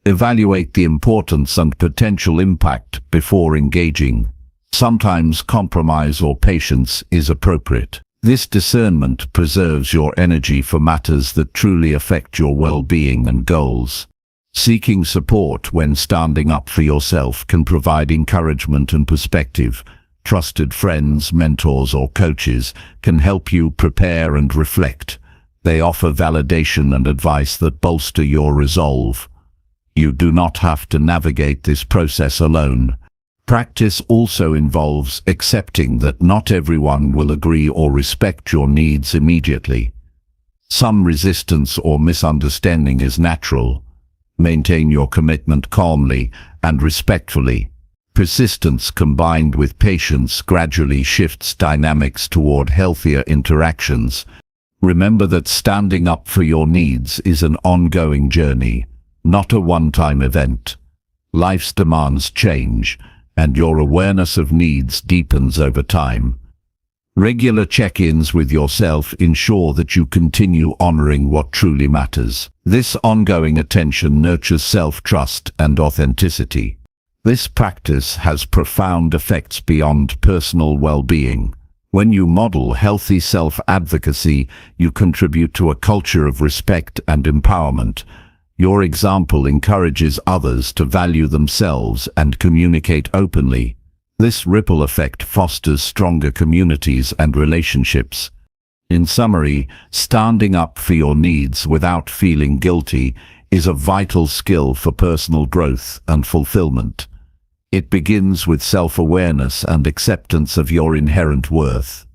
Evaluate the importance and potential impact before engaging. Sometimes compromise or patience is appropriate. This discernment preserves your energy for matters that truly affect your well-being and goals. Seeking support when standing up for yourself can provide encouragement and perspective. Trusted friends, mentors, or coaches can help you prepare and reflect. They offer validation and advice that bolster your resolve. You do not have to navigate this process alone. Practice also involves accepting that not everyone will agree or respect your needs immediately. Some resistance or misunderstanding is natural. Maintain your commitment calmly and respectfully. Persistence combined with patience gradually shifts dynamics toward healthier interactions. Remember that standing up for your needs is an ongoing journey, not a one-time event. Life's demands change, and your awareness of needs deepens over time. Regular check-ins with yourself ensure that you continue honoring what truly matters. This ongoing attention nurtures self-trust and authenticity. This practice has profound effects beyond personal well-being. When you model healthy self-advocacy, you contribute to a culture of respect and empowerment. Your example encourages others to value themselves and communicate openly. This ripple effect fosters stronger communities and relationships. In summary, standing up for your needs without feeling guilty is a vital skill for personal growth and fulfillment. It begins with self-awareness and acceptance of your inherent worth.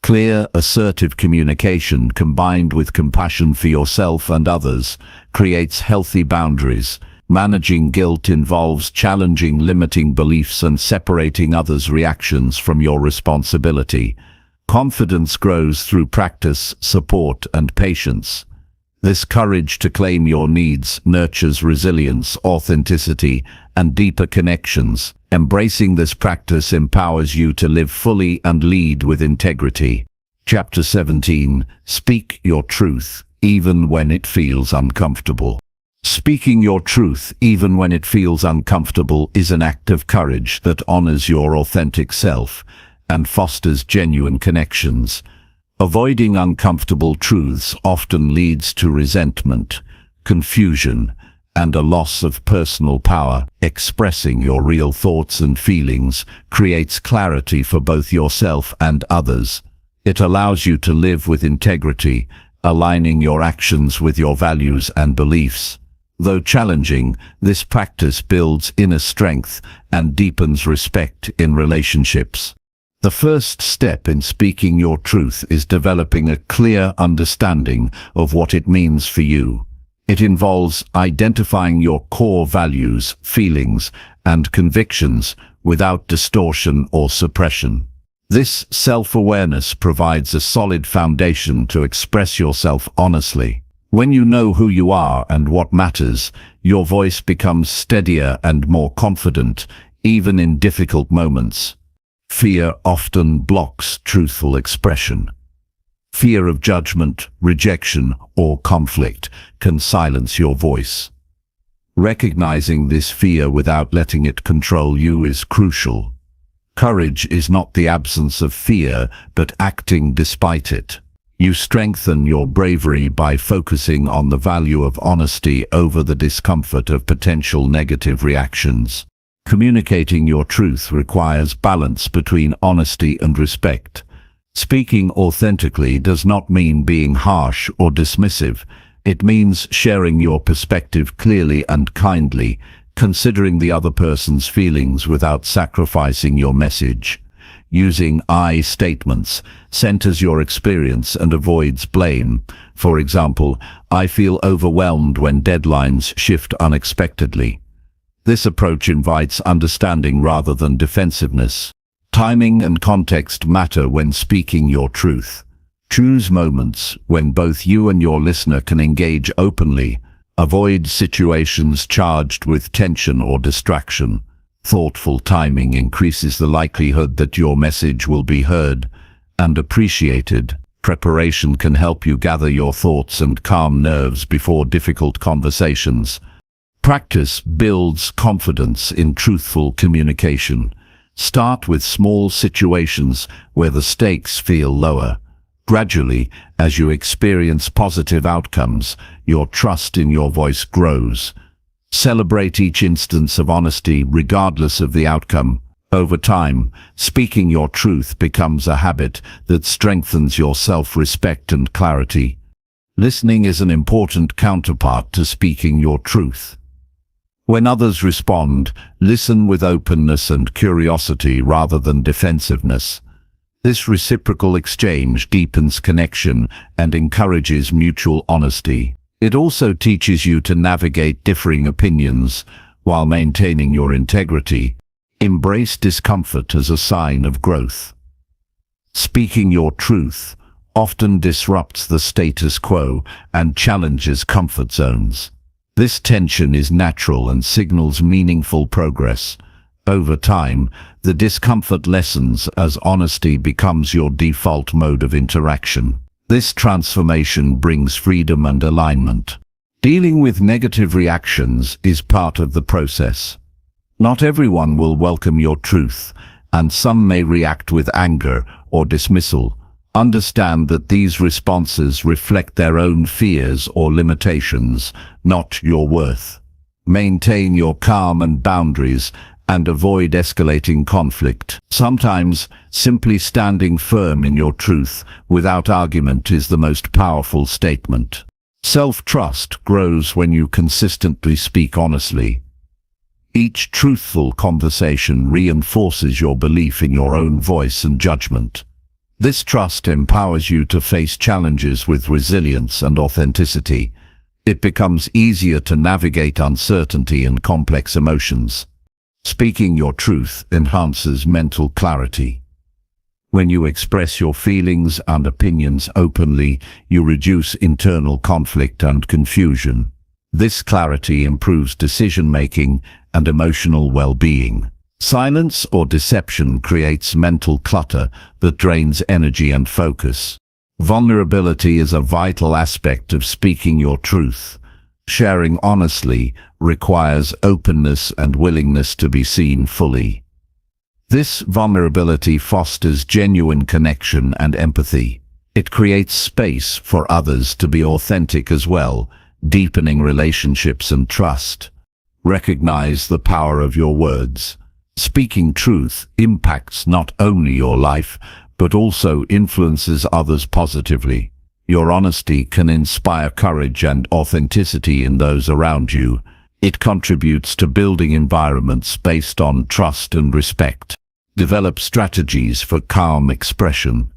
Clear, assertive communication combined with compassion for yourself and others creates healthy boundaries. Managing guilt involves challenging limiting beliefs and separating others' reactions from your responsibility. Confidence grows through practice, support, and patience. This courage to claim your needs nurtures resilience, authenticity, and deeper connections. Embracing this practice empowers you to live fully and lead with integrity. Chapter 17. Speak your truth, even when it feels uncomfortable. Speaking your truth, even when it feels uncomfortable, is an act of courage that honors your authentic self and fosters genuine connections. Avoiding uncomfortable truths often leads to resentment, confusion, and a loss of personal power. Expressing your real thoughts and feelings creates clarity for both yourself and others. It allows you to live with integrity, aligning your actions with your values and beliefs. Though challenging, this practice builds inner strength and deepens respect in relationships. The first step in speaking your truth is developing a clear understanding of what it means for you. It involves identifying your core values, feelings, and convictions without distortion or suppression. This self-awareness provides a solid foundation to express yourself honestly. When you know who you are and what matters, your voice becomes steadier and more confident, even in difficult moments. Fear often blocks truthful expression. Fear of judgment, rejection, or conflict can silence your voice. Recognizing this fear without letting it control you is crucial. Courage is not the absence of fear, but acting despite it. You strengthen your bravery by focusing on the value of honesty over the discomfort of potential negative reactions. Communicating your truth requires balance between honesty and respect. Speaking authentically does not mean being harsh or dismissive. It means sharing your perspective clearly and kindly, considering the other person's feelings without sacrificing your message. Using I statements centers your experience and avoids blame. For example, I feel overwhelmed when deadlines shift unexpectedly. This approach invites understanding rather than defensiveness. Timing and context matter when speaking your truth. Choose moments when both you and your listener can engage openly. Avoid situations charged with tension or distraction. Thoughtful timing increases the likelihood that your message will be heard and appreciated. Preparation can help you gather your thoughts and calm nerves before difficult conversations. Practice builds confidence in truthful communication. Start with small situations where the stakes feel lower. Gradually, as you experience positive outcomes, your trust in your voice grows. Celebrate each instance of honesty regardless of the outcome. Over time, speaking your truth becomes a habit that strengthens your self-respect and clarity. Listening is an important counterpart to speaking your truth. When others respond, listen with openness and curiosity rather than defensiveness. This reciprocal exchange deepens connection and encourages mutual honesty. It also teaches you to navigate differing opinions while maintaining your integrity. Embrace discomfort as a sign of growth. Speaking your truth often disrupts the status quo and challenges comfort zones. This tension is natural and signals meaningful progress. Over time, the discomfort lessens as honesty becomes your default mode of interaction. This transformation brings freedom and alignment. Dealing with negative reactions is part of the process. Not everyone will welcome your truth, and some may react with anger or dismissal. Understand that these responses reflect their own fears or limitations, not your worth. Maintain your calm and boundaries and avoid escalating conflict. Sometimes, simply standing firm in your truth without argument is the most powerful statement. Self-trust grows when you consistently speak honestly. Each truthful conversation reinforces your belief in your own voice and judgment. This trust empowers you to face challenges with resilience and authenticity. It becomes easier to navigate uncertainty and complex emotions. Speaking your truth enhances mental clarity. When you express your feelings and opinions openly, you reduce internal conflict and confusion. This clarity improves decision-making and emotional well-being. Silence or deception creates mental clutter that drains energy and focus. Vulnerability is a vital aspect of speaking your truth. Sharing honestly requires openness and willingness to be seen fully. This vulnerability fosters genuine connection and empathy. It creates space for others to be authentic as well, deepening relationships and trust. Recognize the power of your words. Speaking truth impacts not only your life, but also influences others positively. Your honesty can inspire courage and authenticity in those around you. It contributes to building environments based on trust and respect. Develop strategies for calm expression.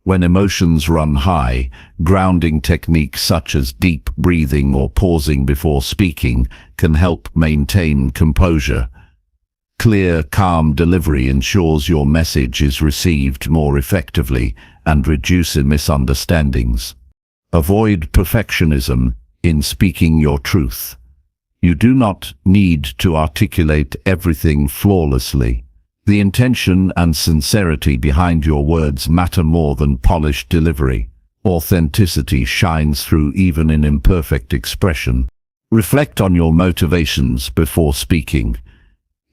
When emotions run high, grounding techniques such as deep breathing or pausing before speaking can help maintain composure. Clear, calm delivery ensures your message is received more effectively and reduces misunderstandings. Avoid perfectionism in speaking your truth. You do not need to articulate everything flawlessly. The intention and sincerity behind your words matter more than polished delivery. Authenticity shines through even in imperfect expression. Reflect on your motivations before speaking.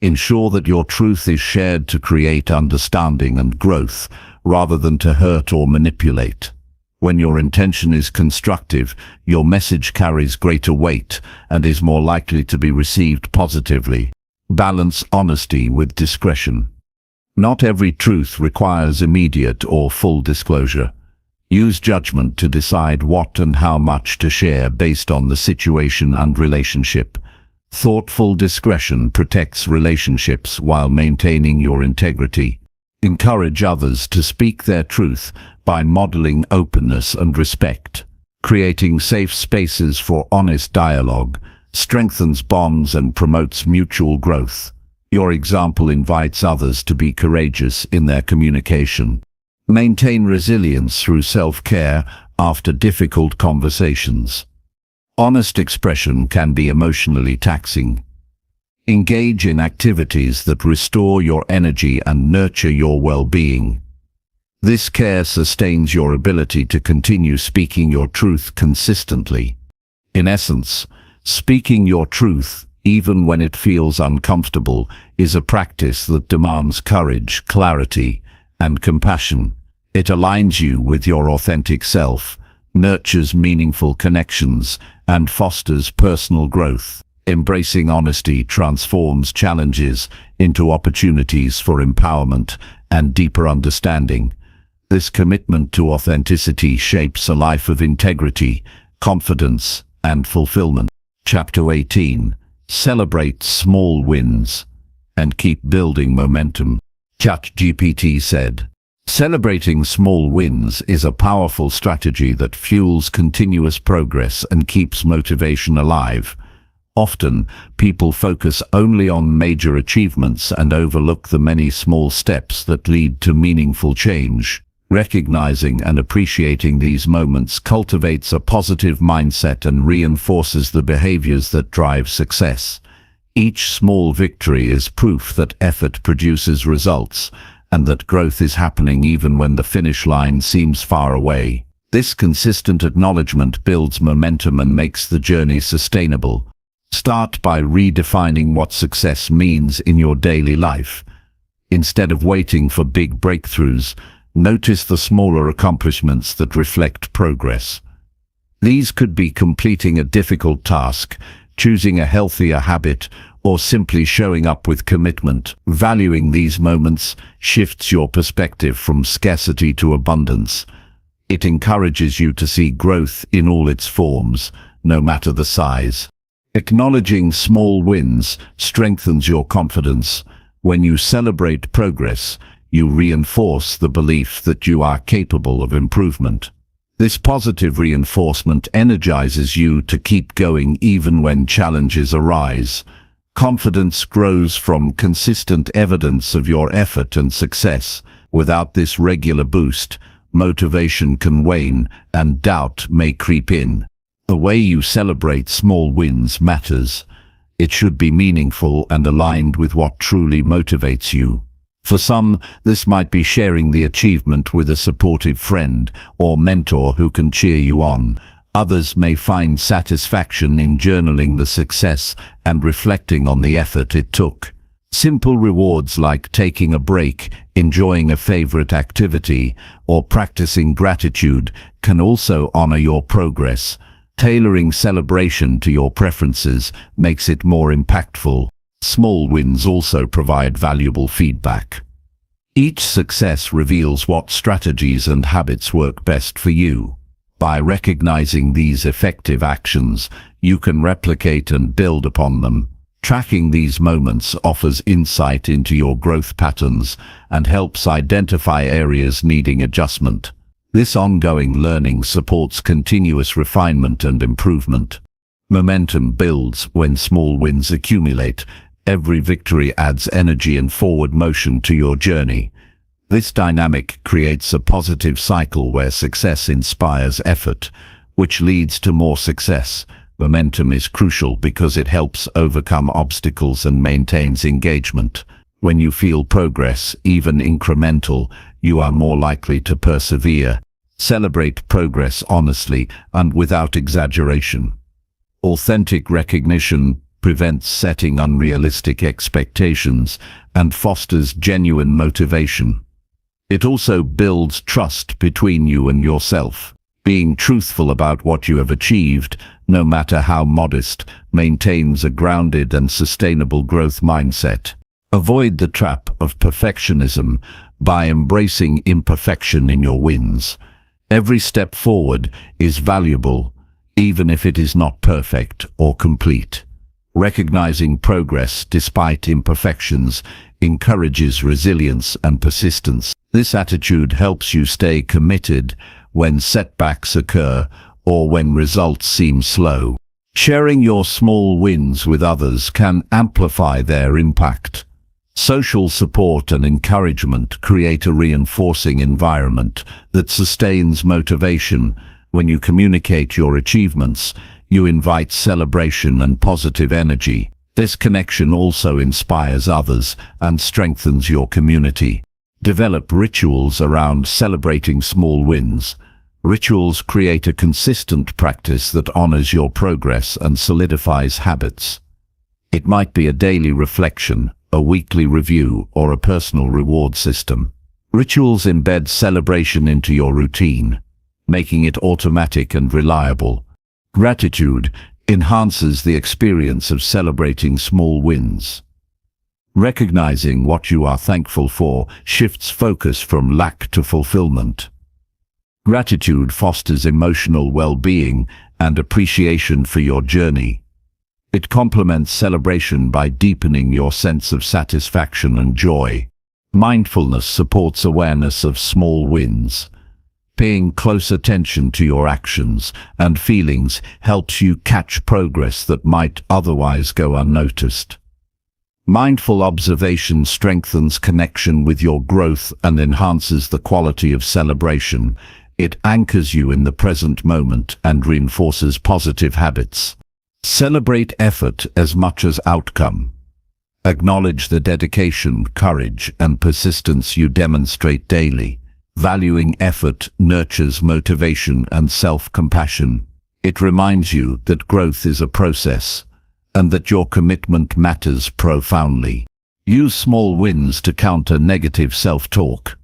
Ensure that your truth is shared to create understanding and growth, rather than to hurt or manipulate. When your intention is constructive, your message carries greater weight and is more likely to be received positively. Balance honesty with discretion. Not every truth requires immediate or full disclosure. Use judgment to decide what and how much to share based on the situation and relationship. Thoughtful discretion protects relationships while maintaining your integrity. Encourage others to speak their truth by modeling openness and respect. Creating safe spaces for honest dialogue strengthens bonds and promotes mutual growth. Your example invites others to be courageous in their communication. Maintain resilience through self-care after difficult conversations. Honest expression can be emotionally taxing. Engage in activities that restore your energy and nurture your well-being. This care sustains your ability to continue speaking your truth consistently. In essence, speaking your truth, even when it feels uncomfortable, is a practice that demands courage, clarity, and compassion. It aligns you with your authentic self, nurtures meaningful connections, and fosters personal growth. Embracing honesty transforms challenges into opportunities for empowerment and deeper understanding. This commitment to authenticity shapes a life of integrity, confidence, and fulfillment. Chapter 18. Celebrate small wins and keep building momentum. ChatGPT said, "Celebrating small wins is a powerful strategy that fuels continuous progress and keeps motivation alive. Often, people focus only on major achievements and overlook the many small steps that lead to meaningful change. Recognizing and appreciating these moments cultivates a positive mindset and reinforces the behaviors that drive success. Each small victory is proof that effort produces results, and that growth is happening even when the finish line seems far away. This consistent acknowledgement builds momentum and makes the journey sustainable. Start by redefining what success means in your daily life. Instead of waiting for big breakthroughs, notice the smaller accomplishments that reflect progress. These could be completing a difficult task, choosing a healthier habit, or simply showing up with commitment. Valuing these moments shifts your perspective from scarcity to abundance. It encourages you to see growth in all its forms, no matter the size. Acknowledging small wins strengthens your confidence. When you celebrate progress, you reinforce the belief that you are capable of improvement. This positive reinforcement energizes you to keep going even when challenges arise. Confidence grows from consistent evidence of your effort and success. Without this regular boost, motivation can wane and doubt may creep in. The way you celebrate small wins matters. It should be meaningful and aligned with what truly motivates you. For some, this might be sharing the achievement with a supportive friend or mentor who can cheer you on. Others may find satisfaction in journaling the success and reflecting on the effort it took. Simple rewards like taking a break, enjoying a favorite activity, or practicing gratitude can also honor your progress. Tailoring celebration to your preferences makes it more impactful. Small wins also provide valuable feedback. Each success reveals what strategies and habits work best for you. By recognizing these effective actions, you can replicate and build upon them. Tracking these moments offers insight into your growth patterns and helps identify areas needing adjustment. This ongoing learning supports continuous refinement and improvement. Momentum builds when small wins accumulate. Every victory adds energy and forward motion to your journey. This dynamic creates a positive cycle where success inspires effort, which leads to more success. Momentum is crucial because it helps overcome obstacles and maintains engagement. When you feel progress, even incremental, you are more likely to persevere. Celebrate progress honestly and without exaggeration. Authentic recognition prevents setting unrealistic expectations and fosters genuine motivation. It also builds trust between you and yourself. Being truthful about what you have achieved, no matter how modest, maintains a grounded and sustainable growth mindset. Avoid the trap of perfectionism by embracing imperfection in your wins. Every step forward is valuable, even if it is not perfect or complete. Recognizing progress despite imperfections encourages resilience and persistence. This attitude helps you stay committed when setbacks occur or when results seem slow. Sharing your small wins with others can amplify their impact. Social support and encouragement create a reinforcing environment that sustains motivation. When you communicate your achievements, you invite celebration and positive energy. This connection also inspires others and strengthens your community. Develop rituals around celebrating small wins. Rituals create a consistent practice that honors your progress and solidifies habits. It might be a daily reflection, a weekly review, or a personal reward system. Rituals embed celebration into your routine, making it automatic and reliable. Gratitude enhances the experience of celebrating small wins. Recognizing what you are thankful for shifts focus from lack to fulfillment. Gratitude fosters emotional well-being and appreciation for your journey. It complements celebration by deepening your sense of satisfaction and joy. Mindfulness supports awareness of small wins. Paying close attention to your actions and feelings helps you catch progress that might otherwise go unnoticed. Mindful observation strengthens connection with your growth and enhances the quality of celebration. It anchors you in the present moment and reinforces positive habits. Celebrate effort as much as outcome. Acknowledge the dedication, courage, and persistence you demonstrate daily. Valuing effort nurtures motivation and self-compassion. It reminds you that growth is a process, and that your commitment matters profoundly. Use small wins to counter negative self-talk.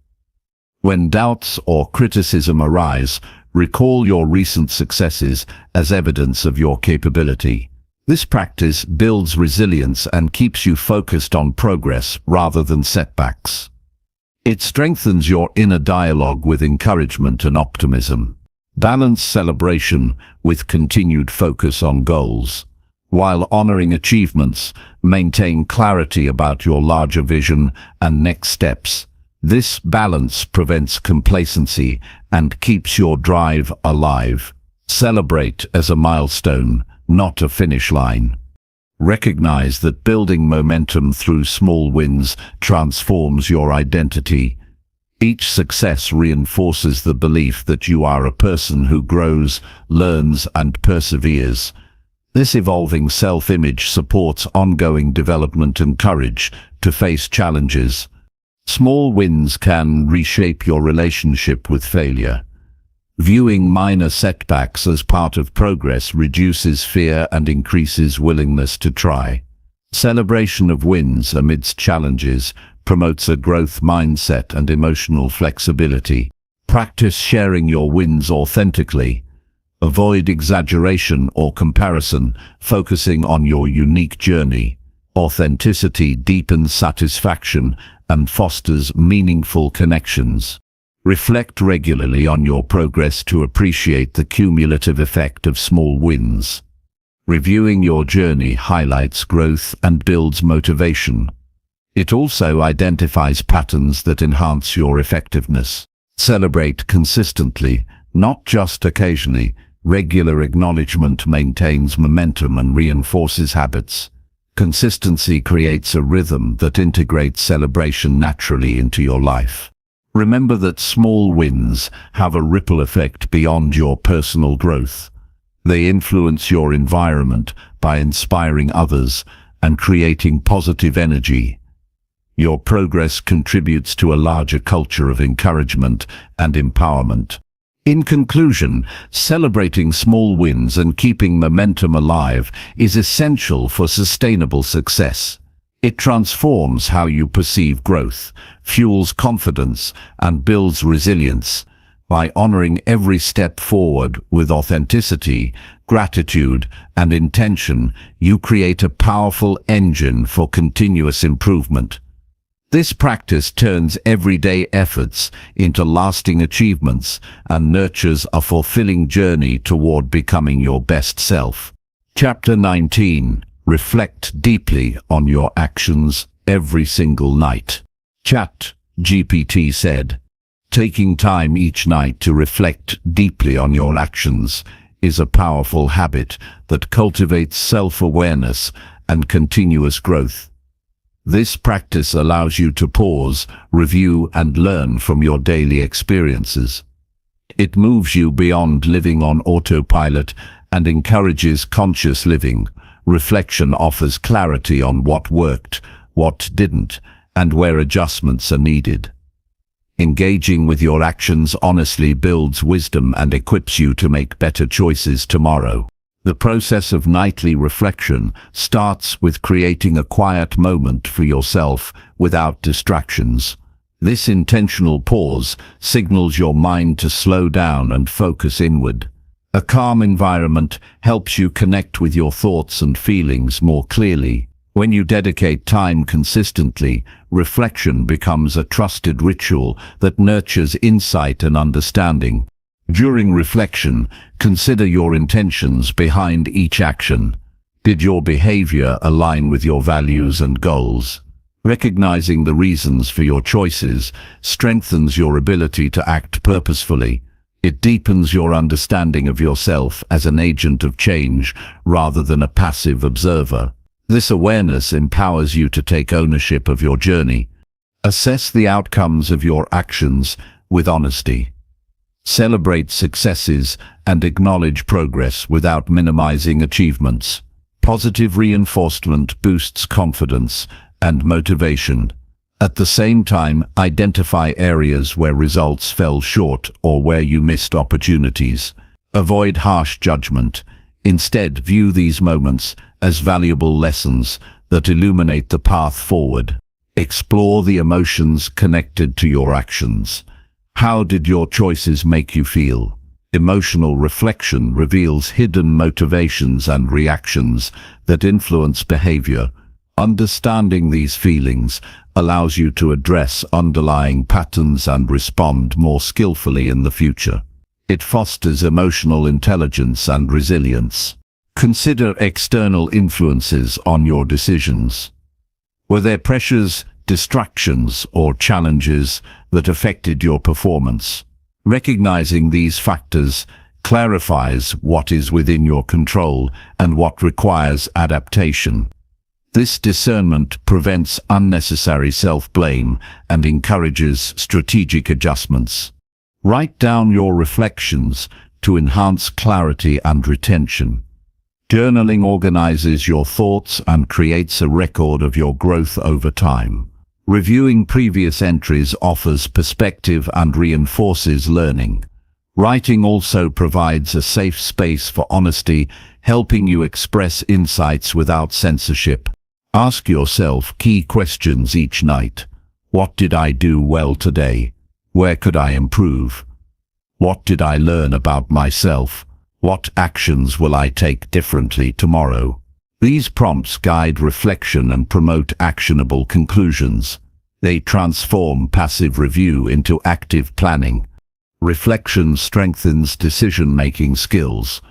When doubts or criticism arise, recall your recent successes as evidence of your capability. This practice builds resilience and keeps you focused on progress rather than setbacks. It strengthens your inner dialogue with encouragement and optimism. Balance celebration with continued focus on goals. While honoring achievements, maintain clarity about your larger vision and next steps. This balance prevents complacency and keeps your drive alive. Celebrate as a milestone, not a finish line. Recognize that building momentum through small wins transforms your identity. Each success reinforces the belief that you are a person who grows, learns, and perseveres. This evolving self-image supports ongoing development and courage to face challenges. Small wins can reshape your relationship with failure. Viewing minor setbacks as part of progress reduces fear and increases willingness to try. Celebration of wins amidst challenges promotes a growth mindset and emotional flexibility. Practice sharing your wins authentically. Avoid exaggeration or comparison, focusing on your unique journey. Authenticity deepens satisfaction and fosters meaningful connections. Reflect regularly on your progress to appreciate the cumulative effect of small wins. Reviewing your journey highlights growth and builds motivation. It also identifies patterns that enhance your effectiveness. Celebrate consistently, not just occasionally. Regular acknowledgement maintains momentum and reinforces habits. Consistency creates a rhythm that integrates celebration naturally into your life. Remember that small wins have a ripple effect beyond your personal growth. They influence your environment by inspiring others and creating positive energy. Your progress contributes to a larger culture of encouragement and empowerment. In conclusion, celebrating small wins and keeping momentum alive is essential for sustainable success. It transforms how you perceive growth, fuels confidence, and builds resilience. By honoring every step forward with authenticity, gratitude, and intention, you create a powerful engine for continuous improvement. This practice turns everyday efforts into lasting achievements and nurtures a fulfilling journey toward becoming your best self. Chapter 19. Reflect deeply on your actions every single night. ChatGPT said, "Taking time each night to reflect deeply on your actions is a powerful habit that cultivates self-awareness and continuous growth. This practice allows you to pause, review, and learn from your daily experiences. It moves you beyond living on autopilot and encourages conscious living. Reflection offers clarity on what worked, what didn't, and where adjustments are needed. Engaging with your actions honestly builds wisdom and equips you to make better choices tomorrow." The process of nightly reflection starts with creating a quiet moment for yourself without distractions. This intentional pause signals your mind to slow down and focus inward. A calm environment helps you connect with your thoughts and feelings more clearly. When you dedicate time consistently, reflection becomes a trusted ritual that nurtures insight and understanding. During reflection, consider your intentions behind each action. Did your behavior align with your values and goals? Recognizing the reasons for your choices strengthens your ability to act purposefully. It deepens your understanding of yourself as an agent of change rather than a passive observer. This awareness empowers you to take ownership of your journey. Assess the outcomes of your actions with honesty. Celebrate successes and acknowledge progress without minimizing achievements. Positive reinforcement boosts confidence and motivation. At the same time, identify areas where results fell short or where you missed opportunities. Avoid harsh judgment. Instead, view these moments as valuable lessons that illuminate the path forward. Explore the emotions connected to your actions. How did your choices make you feel? Emotional reflection reveals hidden motivations and reactions that influence behavior. Understanding these feelings allows you to address underlying patterns and respond more skillfully in the future. It fosters emotional intelligence and resilience. Consider external influences on your decisions. Were there pressures, distractions, or challenges that affected your performance? Recognizing these factors clarifies what is within your control and what requires adaptation. This discernment prevents unnecessary self-blame and encourages strategic adjustments. Write down your reflections to enhance clarity and retention. Journaling organizes your thoughts and creates a record of your growth over time. Reviewing previous entries offers perspective and reinforces learning. Writing also provides a safe space for honesty, helping you express insights without censorship. Ask yourself key questions each night. What did I do well today? Where could I improve? What did I learn about myself? What actions will I take differently tomorrow? These prompts guide reflection and promote actionable conclusions. They transform passive review into active planning. Reflection strengthens decision-making skills.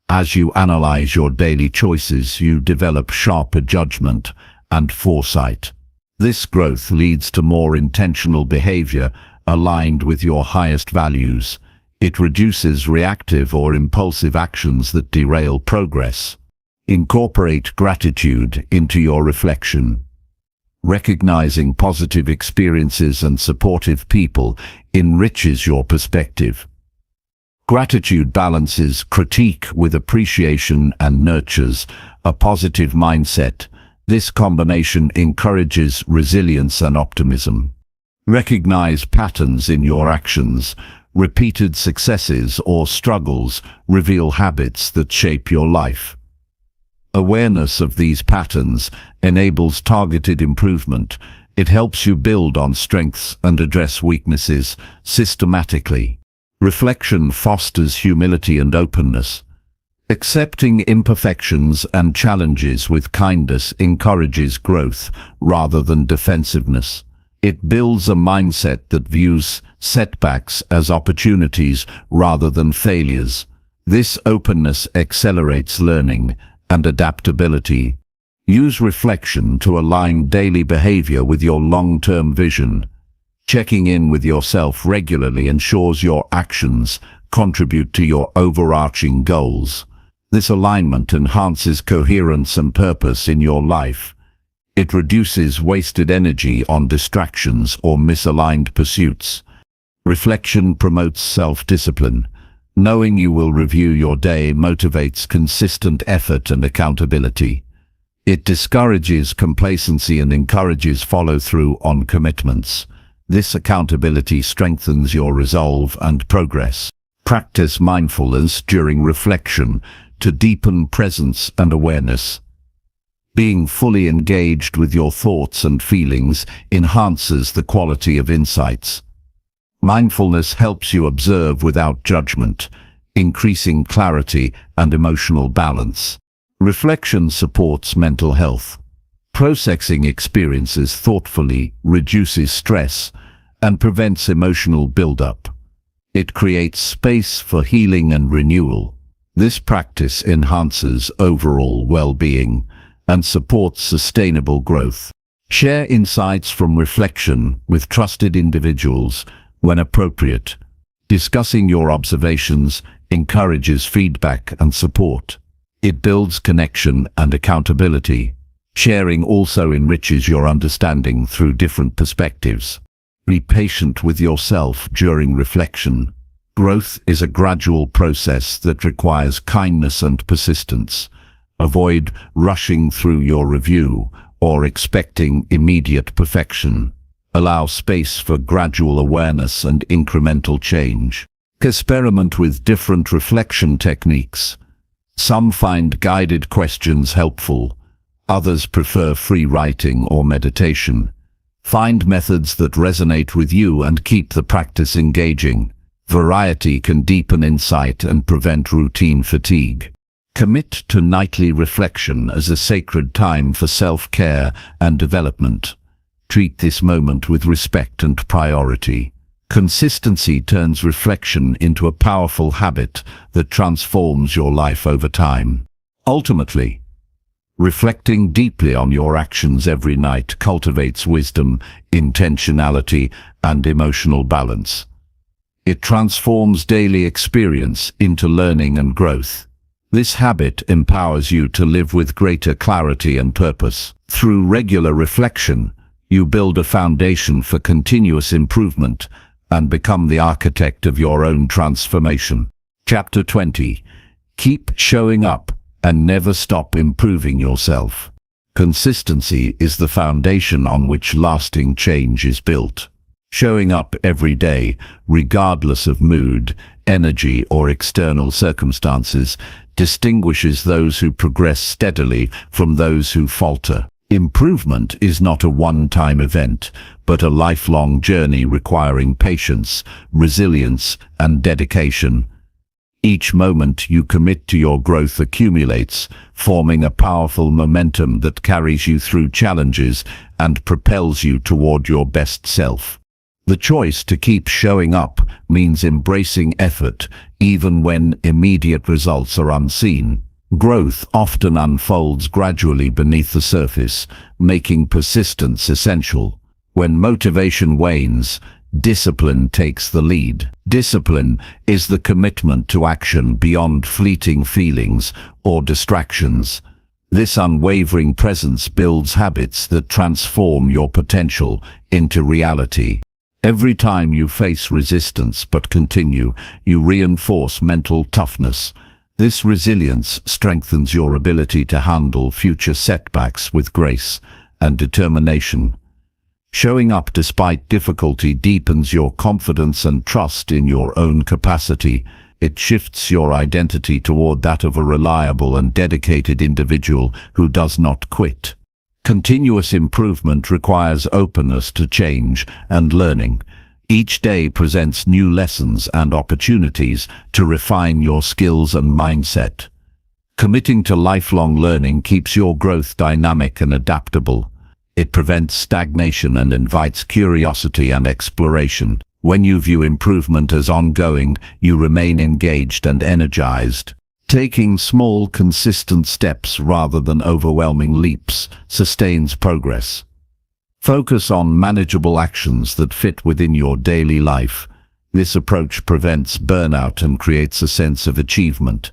As you analyze your daily choices, you develop sharper judgment and foresight. This growth leads to more intentional behavior aligned with your highest values. It reduces reactive or impulsive actions that derail progress. Incorporate gratitude into your reflection. Recognizing positive experiences and supportive people enriches your perspective. Gratitude balances critique with appreciation and nurtures a positive mindset. This combination encourages resilience and optimism. Recognize patterns in your actions. Repeated successes or struggles reveal habits that shape your life. Awareness of these patterns enables targeted improvement. It helps you build on strengths and address weaknesses systematically. Reflection fosters humility and openness. Accepting imperfections and challenges with kindness encourages growth rather than defensiveness. It builds a mindset that views setbacks as opportunities rather than failures. This openness accelerates learning and adaptability. Use reflection to align daily behavior with your long-term vision. Checking in with yourself regularly ensures your actions contribute to your overarching goals. This alignment enhances coherence and purpose in your life. It reduces wasted energy on distractions or misaligned pursuits. Reflection promotes self-discipline. Knowing you will review your day motivates consistent effort and accountability. It discourages complacency and encourages follow-through on commitments. This accountability strengthens your resolve and progress. Practice mindfulness during reflection to deepen presence and awareness. Being fully engaged with your thoughts and feelings enhances the quality of insights. Mindfulness helps you observe without judgment, increasing clarity and emotional balance. Reflection supports mental health. Processing experiences thoughtfully reduces stress and prevents emotional buildup. It creates space for healing and renewal. This practice enhances overall well-being and supports sustainable growth. Share insights from reflection with trusted individuals when appropriate. Discussing your observations encourages feedback and support. It builds connection and accountability. Sharing also enriches your understanding through different perspectives. Be patient with yourself during reflection. Growth is a gradual process that requires kindness and persistence. Avoid rushing through your review or expecting immediate perfection. Allow space for gradual awareness and incremental change. Experiment with different reflection techniques. Some find guided questions helpful. Others prefer free writing or meditation. Find methods that resonate with you and keep the practice engaging. Variety can deepen insight and prevent routine fatigue. Commit to nightly reflection as a sacred time for self-care and development. Treat this moment with respect and priority. Consistency turns reflection into a powerful habit that transforms your life over time. Ultimately, reflecting deeply on your actions every night cultivates wisdom, intentionality, and emotional balance. It transforms daily experience into learning and growth. This habit empowers you to live with greater clarity and purpose. Through regular reflection, you build a foundation for continuous improvement and become the architect of your own transformation. Chapter 20. Keep showing up and never stop improving yourself. Consistency is the foundation on which lasting change is built. Showing up every day, regardless of mood, energy, or external circumstances, distinguishes those who progress steadily from those who falter. Improvement is not a one-time event, but a lifelong journey requiring patience, resilience, and dedication. Each moment you commit to your growth accumulates, forming a powerful momentum that carries you through challenges and propels you toward your best self. The choice to keep showing up means embracing effort, even when immediate results are unseen. Growth often unfolds gradually beneath the surface, making persistence essential. When motivation wanes, discipline takes the lead. Discipline is the commitment to action beyond fleeting feelings or distractions. This unwavering presence builds habits that transform your potential into reality. Every time you face resistance but continue, you reinforce mental toughness. This resilience strengthens your ability to handle future setbacks with grace and determination. Showing up despite difficulty deepens your confidence and trust in your own capacity. It shifts your identity toward that of a reliable and dedicated individual who does not quit. Continuous improvement requires openness to change and learning. Each day presents new lessons and opportunities to refine your skills and mindset. Committing to lifelong learning keeps your growth dynamic and adaptable. It prevents stagnation and invites curiosity and exploration. When you view improvement as ongoing, you remain engaged and energized. Taking small, consistent steps rather than overwhelming leaps sustains progress. Focus on manageable actions that fit within your daily life. This approach prevents burnout and creates a sense of achievement.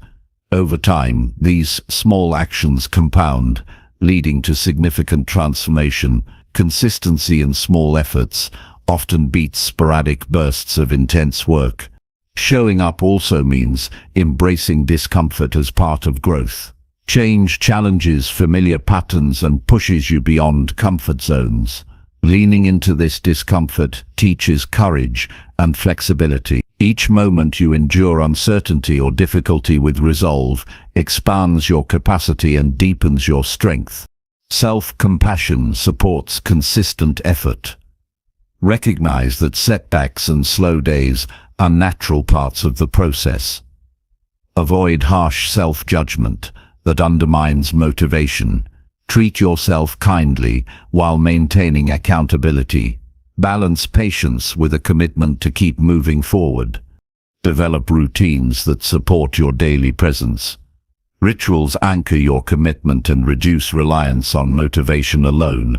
Over time, these small actions compound, leading to significant transformation. Consistency in small efforts often beats sporadic bursts of intense work. Showing up also means embracing discomfort as part of growth. Change challenges familiar patterns and pushes you beyond comfort zones. Leaning into this discomfort teaches courage and flexibility. Each moment you endure uncertainty or difficulty with resolve expands your capacity and deepens your strength. Self-compassion supports consistent effort. Recognize that setbacks and slow days are natural parts of the process. Avoid harsh self-judgment that undermines motivation. Treat yourself kindly while maintaining accountability. Balance patience with a commitment to keep moving forward. Develop routines that support your daily presence. Rituals anchor your commitment and reduce reliance on motivation alone.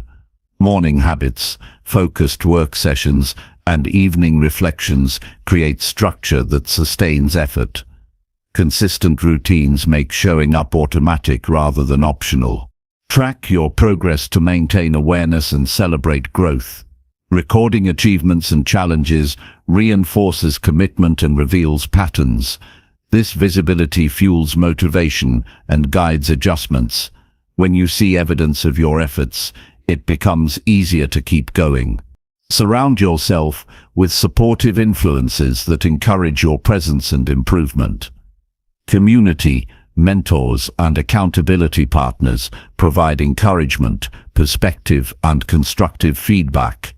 Morning habits, focused work sessions, and evening reflections create structure that sustains effort. Consistent routines make showing up automatic rather than optional. Track your progress to maintain awareness and celebrate growth. Recording achievements and challenges reinforces commitment and reveals patterns. This visibility fuels motivation and guides adjustments. When you see evidence of your efforts, it becomes easier to keep going. Surround yourself with supportive influences that encourage your presence and improvement. Community, mentors, and accountability partners provide encouragement, perspective, and constructive feedback.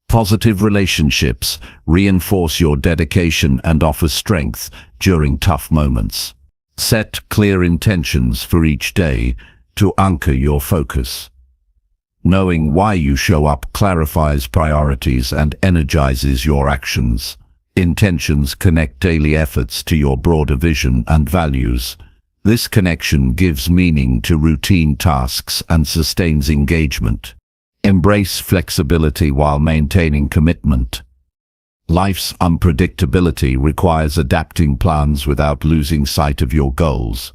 Positive relationships reinforce your dedication and offer strength during tough moments. Set clear intentions for each day to anchor your focus. Knowing why you show up clarifies priorities and energizes your actions. Intentions connect daily efforts to your broader vision and values. This connection gives meaning to routine tasks and sustains engagement. Embrace flexibility while maintaining commitment. Life's unpredictability requires adapting plans without losing sight of your goals.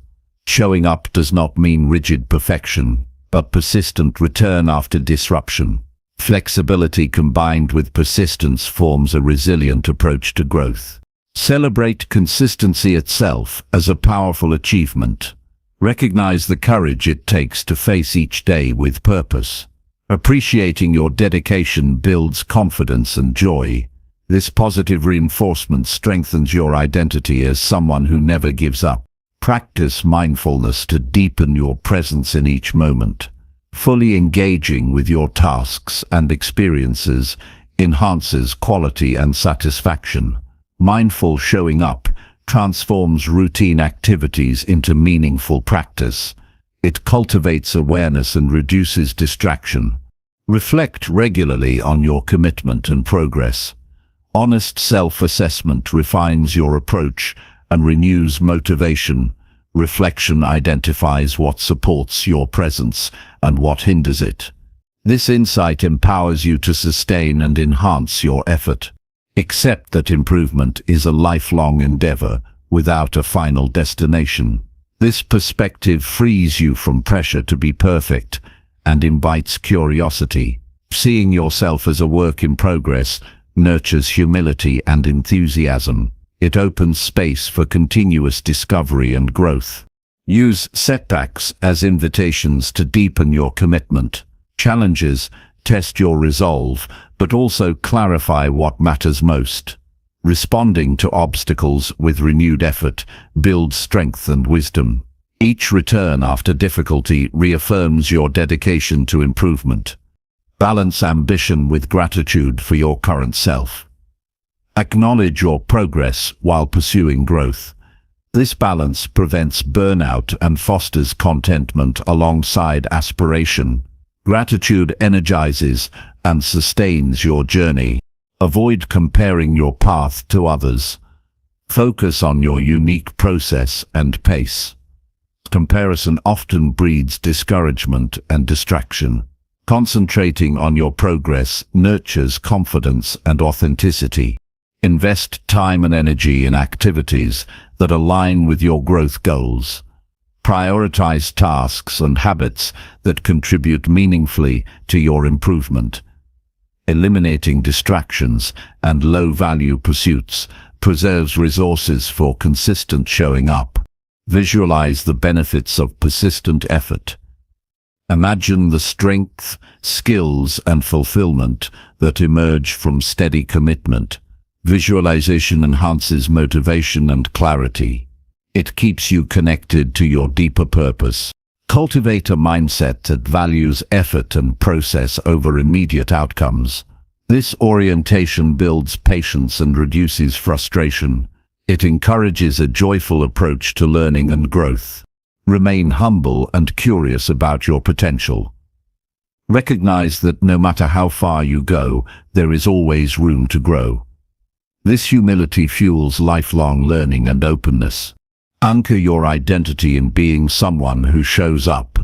Showing up does not mean rigid perfection, but persistent return after disruption. Flexibility combined with persistence forms a resilient approach to growth. Celebrate consistency itself as a powerful achievement. Recognize the courage it takes to face each day with purpose. Appreciating your dedication builds confidence and joy. This positive reinforcement strengthens your identity as someone who never gives up. Practice mindfulness to deepen your presence in each moment. Fully engaging with your tasks and experiences enhances quality and satisfaction. Mindful showing up transforms routine activities into meaningful practice. It cultivates awareness and reduces distraction. Reflect regularly on your commitment and progress. Honest self-assessment refines your approach and renews motivation. Reflection identifies what supports your presence and what hinders it. This insight empowers you to sustain and enhance your effort. Accept that improvement is a lifelong endeavor without a final destination. This perspective frees you from pressure to be perfect and invites curiosity. Seeing yourself as a work in progress nurtures humility and enthusiasm. It opens space for continuous discovery and growth. Use setbacks as invitations to deepen your commitment. Challenges test your resolve, but also clarify what matters most. Responding to obstacles with renewed effort builds strength and wisdom. Each return after difficulty reaffirms your dedication to improvement. Balance ambition with gratitude for your current self. Acknowledge your progress while pursuing growth. This balance prevents burnout and fosters contentment alongside aspiration. Gratitude energizes and sustains your journey. Avoid comparing your path to others. Focus on your unique process and pace. Comparison often breeds discouragement and distraction. Concentrating on your progress nurtures confidence and authenticity. Invest time and energy in activities that align with your growth goals. Prioritize tasks and habits that contribute meaningfully to your improvement. Eliminating distractions and low-value pursuits preserves resources for consistent showing up. Visualize the benefits of persistent effort. Imagine the strength, skills, and fulfillment that emerge from steady commitment. Visualization enhances motivation and clarity. It keeps you connected to your deeper purpose. Cultivate a mindset that values effort and process over immediate outcomes. This orientation builds patience and reduces frustration. It encourages a joyful approach to learning and growth. Remain humble and curious about your potential. Recognize that no matter how far you go, there is always room to grow. This humility fuels lifelong learning and openness. Anchor your identity in being someone who shows up.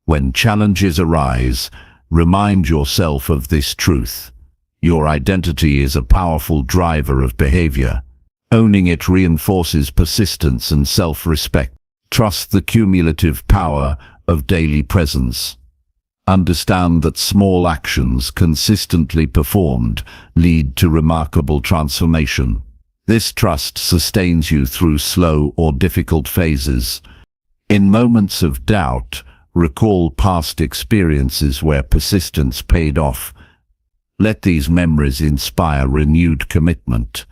When challenges arise, remind yourself of this truth. Your identity is a powerful driver of behavior. Owning it reinforces persistence and self-respect. Trust the cumulative power of daily presence. Understand that small actions consistently performed lead to remarkable transformation. This trust sustains you through slow or difficult phases. In moments of doubt, recall past experiences where persistence paid off. Let these memories inspire renewed commitment.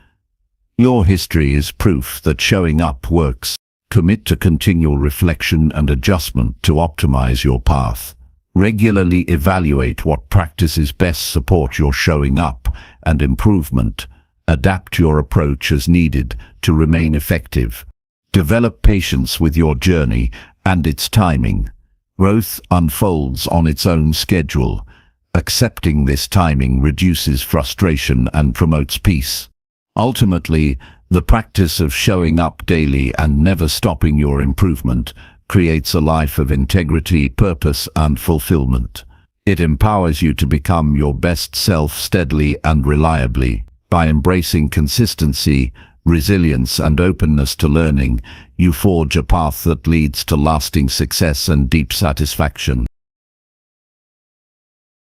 Your history is proof that showing up works. Commit to continual reflection and adjustment to optimize your path. Regularly evaluate what practices best support your showing up and improvement. Adapt your approach as needed to remain effective. Develop patience with your journey and its timing. Growth unfolds on its own schedule. Accepting this timing reduces frustration and promotes peace. Ultimately, the practice of showing up daily and never stopping your improvement creates a life of integrity, purpose, and fulfillment. It empowers you to become your best self steadily and reliably. By embracing consistency, resilience, and openness to learning, you forge a path that leads to lasting success and deep satisfaction.